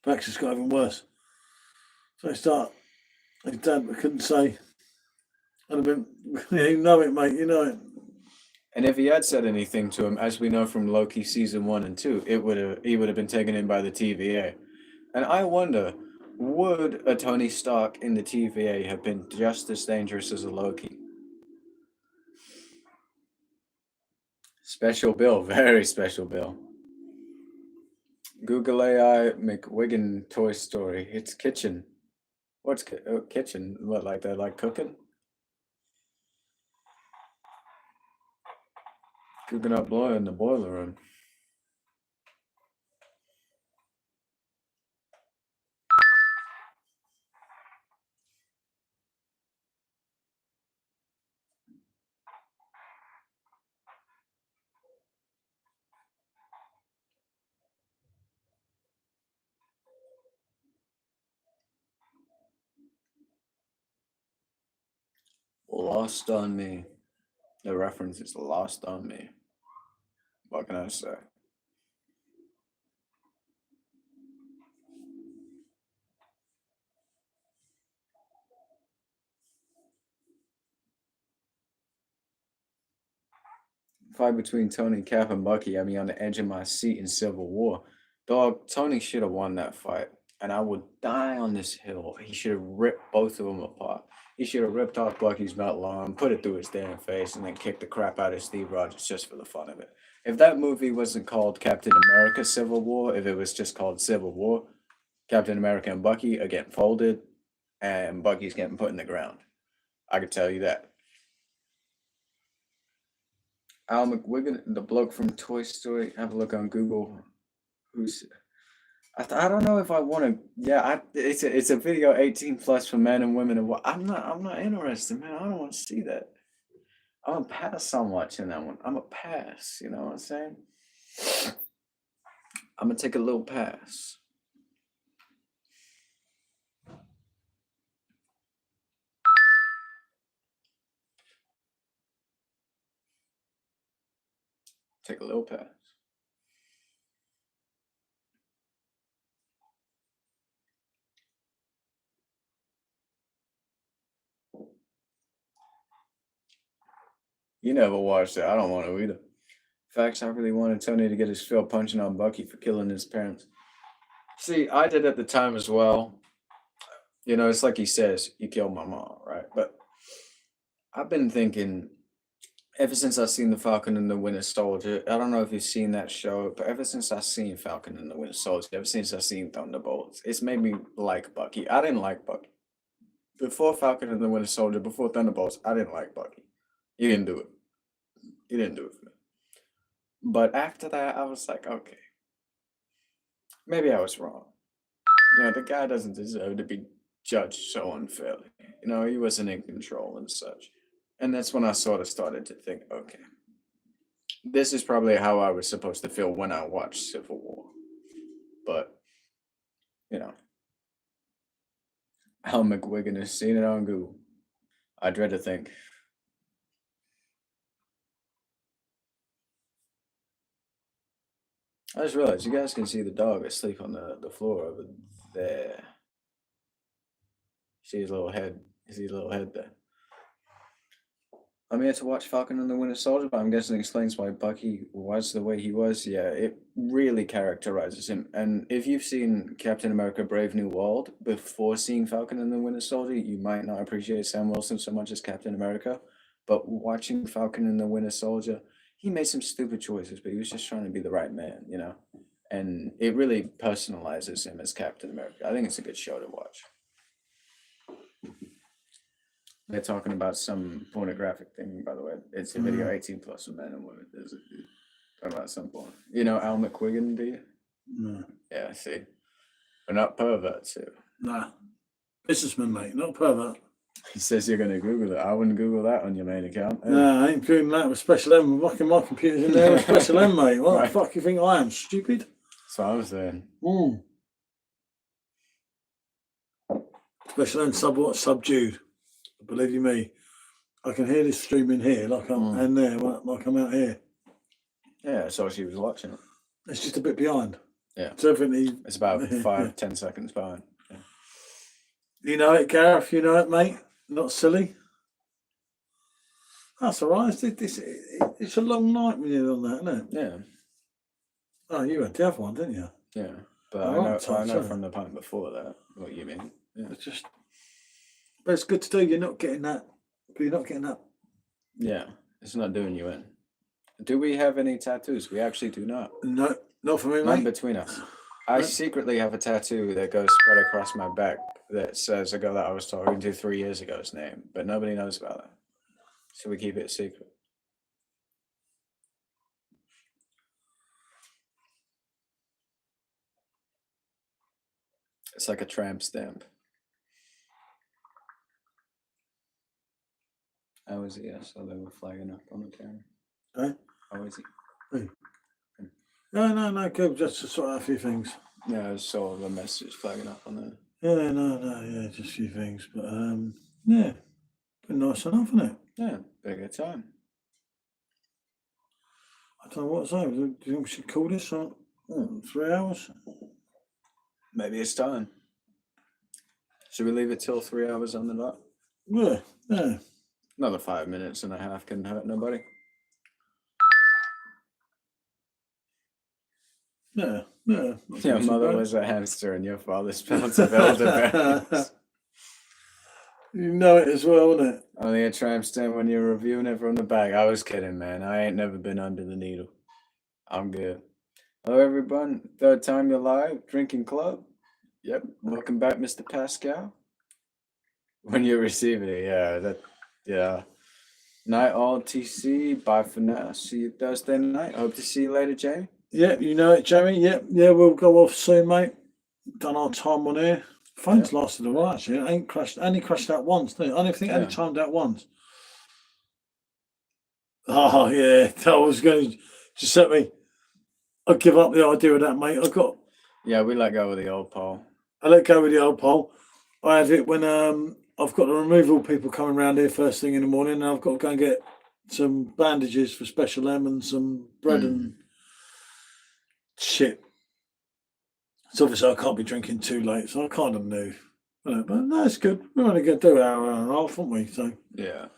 Max has got even worse. So I start. His dad couldn't say. I'd have been. You know it, mate. You know it. And if he had said anything to him, as we know from Loki season 1 and 2, he would have been taken in by the TVA. And I wonder, would a Tony Stark in the TVA have been just as dangerous as a Loki? Special Bill, very special Bill. Google AI McWiggin Toy Story. It's kitchen. What's kitchen? What, like they're like cooking? Cooking up blood in the boiler room. Lost on me. The reference is lost on me. What can I say? Fight between Tony, Cap, and Bucky had me on the edge of my seat in Civil War. Dog, Tony should have won that fight, and I would die on this hill. He should have ripped both of them apart. He should have ripped off Bucky's belt arm, put it through his damn face, and then kicked the crap out of Steve Rogers just for the fun of it. If that movie wasn't called Captain America Civil War, if it was just called Civil War, Captain America and Bucky are getting folded, and Bucky's getting put in the ground. I could tell you that. Al McWigan, the bloke from Toy Story. Have a look on Google. I don't know if I want to. Yeah, it's a video 18 plus for men and women. And I'm not interested, man. I don't want to see that. I'm gonna pass on watching that one. I'm a pass. You know what I'm saying? I'm gonna take a little pass. Take a little pass. You never watched it. I don't want to either. Facts, I really wanted Tony to get his fill punching on Bucky for killing his parents. See, I did at the time as well. You know, it's like he says, you killed my mom, right? But I've been thinking, ever since I've seen The Falcon and the Winter Soldier, I don't know if you've seen that show, but ever since I've seen Falcon and the Winter Soldier, ever since I've seen Thunderbolts, it's made me like Bucky. I didn't like Bucky. Before Falcon and the Winter Soldier, before Thunderbolts, I didn't like Bucky. He didn't do it. He didn't do it for me. But after that, I was like, okay, maybe I was wrong. You know, the guy doesn't deserve to be judged so unfairly. You know, he wasn't in control and such. And that's when I sort of started to think, okay, this is probably how I was supposed to feel when I watched Civil War. But, you know, Al McWigan has seen it on Google. I dread to think. I just realized you guys can see the dog asleep on the floor over there. See his little head. You see his little head there. I'm here to watch Falcon and the Winter Soldier, but I'm guessing it explains why Bucky was the way he was. Yeah, it really characterizes him. And if you've seen Captain America Brave New World before seeing Falcon and the Winter Soldier, you might not appreciate Sam Wilson so much as Captain America. But watching Falcon and the Winter Soldier, he made some stupid choices, but he was just trying to be the right man, you know? And it really personalizes him as Captain America. I think it's a good show to watch. They're talking about some pornographic thing, by the way. It's a video 18 plus for men and women. There's talking about some porn. You know Al McWigan, do you? No. Yeah, see. We're not perverts here. Nah. Businessman, mate, not pervert. He says you're going to Google it. I wouldn't Google that on your main account. No, I ain't doing that with Special M. Fucking my computer's in there with Special M, mate. What Right. the fuck you think I am? Stupid? That's what I was saying. Special M subdued. Believe you me, I can hear this streaming here, like I'm in there, like I'm out here. Yeah, so she was watching it. It's just a bit behind. Yeah. It's everything. It's about 5-10 seconds behind. Yeah. You know it, Gareth. You know it, mate. Not silly. That's all right. It's a long night when you're on that, isn't it? Yeah. Oh, you had the other one, didn't you? Yeah. But Oh, I know, right, I know sorry. from the point before that what you mean. Yeah. It's just, but it's good to do. You're not getting that. You're not getting that. Yeah. It's not doing you in. Do we have any tattoos? We actually do not. No, not for me, None mate. between us. I secretly have a tattoo that goes spread across my back that says a girl that I was talking to 3 years ago's name, but nobody knows about that. So we keep it a secret. It's like a tramp stamp. How is he? I saw they were flagging up on the camera. Eh? How is he? No, good. Just to sort out a few things. Yeah, I saw the message flagging up on there. Yeah, yeah, just a few things. But yeah, been nice enough, isn't it? Yeah, been a good time. I don't know what to say. Do you think we should call this 3 hours? Maybe it's time. Should we leave it till 3 hours on the dot? Yeah. Another 5 minutes and a half can hurt nobody. Yeah, yeah. Your mother was a hamster and your father spelt of elderberries. You know it as well, isn't it? Only a tramp stamp when you're reviewing it from the back. I was kidding, man. I ain't never been under the needle. I'm good. Hello, everyone. Third time you're live. Drinking Club. Yep. Welcome back, Mr. Pascal. When you're receiving it, yeah. Night all TC. Bye for now. See you Thursday night. Hope to see you later, Jamie. Yep, you know it, Jamie. Yep, yeah, we'll go off soon, mate. Done our time on here. Phone's lasted a while, actually. It ain't crashed. Only crashed out once, didn't it? I don't think only timed out once. Oh, yeah. That was going to just set me. I'll give up the idea of that, mate. Yeah, we let go of the old pole. I let go with the old pole. I have it when I've got the removal people coming around here first thing in the morning, and I've got to go and get some bandages for Special M and some bread and shit. So obviously I can't be drinking too late, so I kind of knew. But no, it's good. We're only going to do an hour and a half, aren't we? So yeah,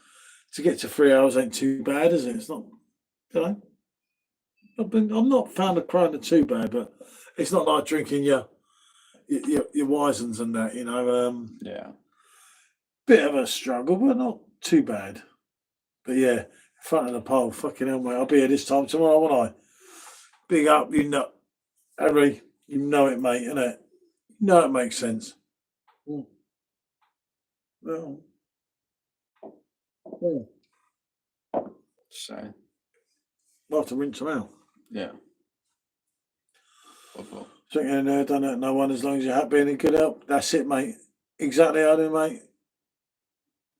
to get to 3 hours ain't too bad, is it? It's not, you know. I'm not found a crowd too bad, but it's not like drinking your Wisens and that, you know. Yeah. Bit of a struggle, but not too bad. But yeah, in front of the pole, fucking hell, mate. I'll be here this time tomorrow, won't I? Big up, you know, Harry. You know it, mate, innit? You know it makes sense. Well, So I'll have to rinse them out. yeah. Drinking in there, don't hurt no one as long as you're happy and in good health. That's it, mate. Exactly how I do, mate.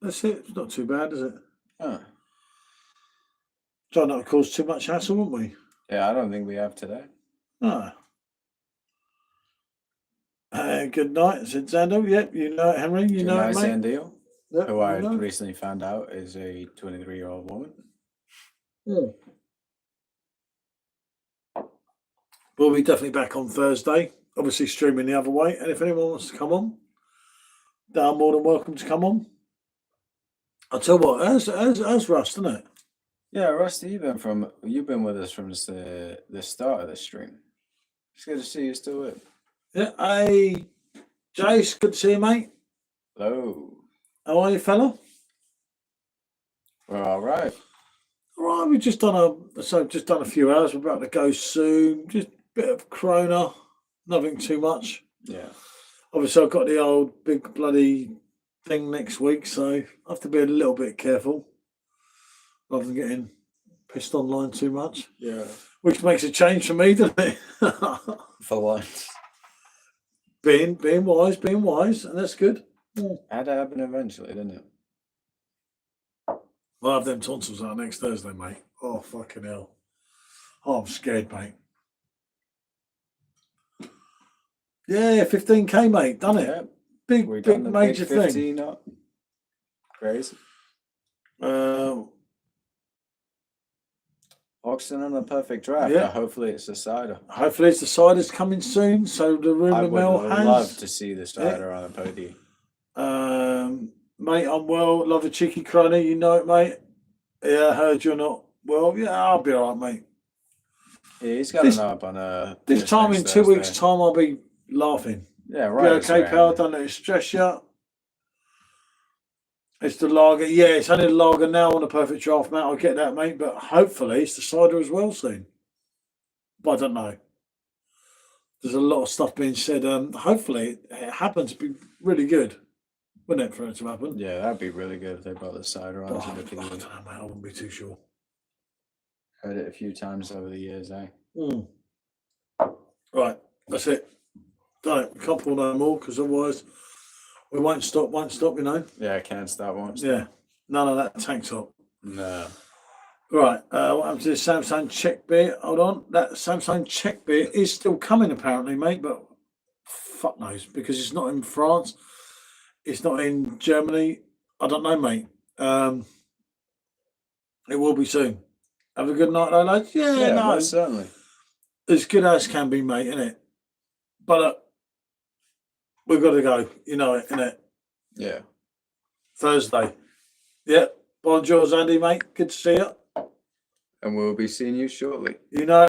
That's it. It's not too bad, is it? Oh. Try not to cause too much hassle, wouldn't we? Yeah, I don't think we have today. Ah. Good night, said Zando. Yep, you know it, Henry. You know it, mate. Sandil, Yep, who I you know. recently found out is a 23-year-old woman. Yeah. We'll be definitely back on Thursday. Obviously streaming the other way. And if anyone wants to come on, they are more than welcome to come on. I'll tell you what, how's Rust, isn't it? Yeah, Rusty, you've been with us from the start of the stream. It's good to see you still with. Yeah, hey, Jace, good to see you, mate. Hello. How are you, fella? We're all right. All right, we've just done a few hours. We're about to go soon. Just a bit of Corona, nothing too much. Yeah. Obviously, I've got the old big bloody thing next week, so I have to be a little bit careful rather than getting pissed online too much. Yeah. Which makes a change for me, doesn't it? For once. Being wise, and that's good. Had to happen eventually, didn't it? I'll have them tonsils out next Thursday, mate. Oh, fucking hell. Oh, I'm scared, mate. Yeah, 15K, mate. Done it. Yeah. Big major big 15 thing. up. Crazy. Oxen on a perfect draft. Yeah. Hopefully it's a cider. Hopefully it's the cider's coming soon. So the rumour mill has. I would love to see the cider on a podium. Mate, I'm well. Love a cheeky crony. You know it, mate. Yeah, I heard you're not well. Yeah, I'll be all right, mate. Yeah, he's got an up on this time in 2 weeks' time, I'll be laughing. Yeah, right. Okay, pal. Don't let it stress you. It's the lager. Yeah, it's only the lager now on the perfect draft, mate. I'll get that, mate. But hopefully it's the cider as well soon. But I don't know. There's a lot of stuff being said. Hopefully it happens to be really good. Wouldn't it, for it to happen? Yeah, that'd be really good if they brought the cider on. I don't know, mate. I wouldn't be too sure. Heard it a few times over the years, eh? Right, that's it. Don't we can't pull no more because otherwise we won't stop, you know. Yeah, can't stop, won't stop. Yeah, none of that tank top. No. Right, what happened to the Samsung Czech beer? Hold on, that Samsung Czech beer is still coming apparently, mate, but fuck knows because it's not in France, it's not in Germany. I don't know, mate. It will be soon. Have a good night, though, lads. Yeah, no, certainly. As good as can be, mate, innit? But we've got to go. You know it, innit? Yeah. Thursday. Yep. Bonjour, Andy, mate. Good to see you. And we'll be seeing you shortly. You know.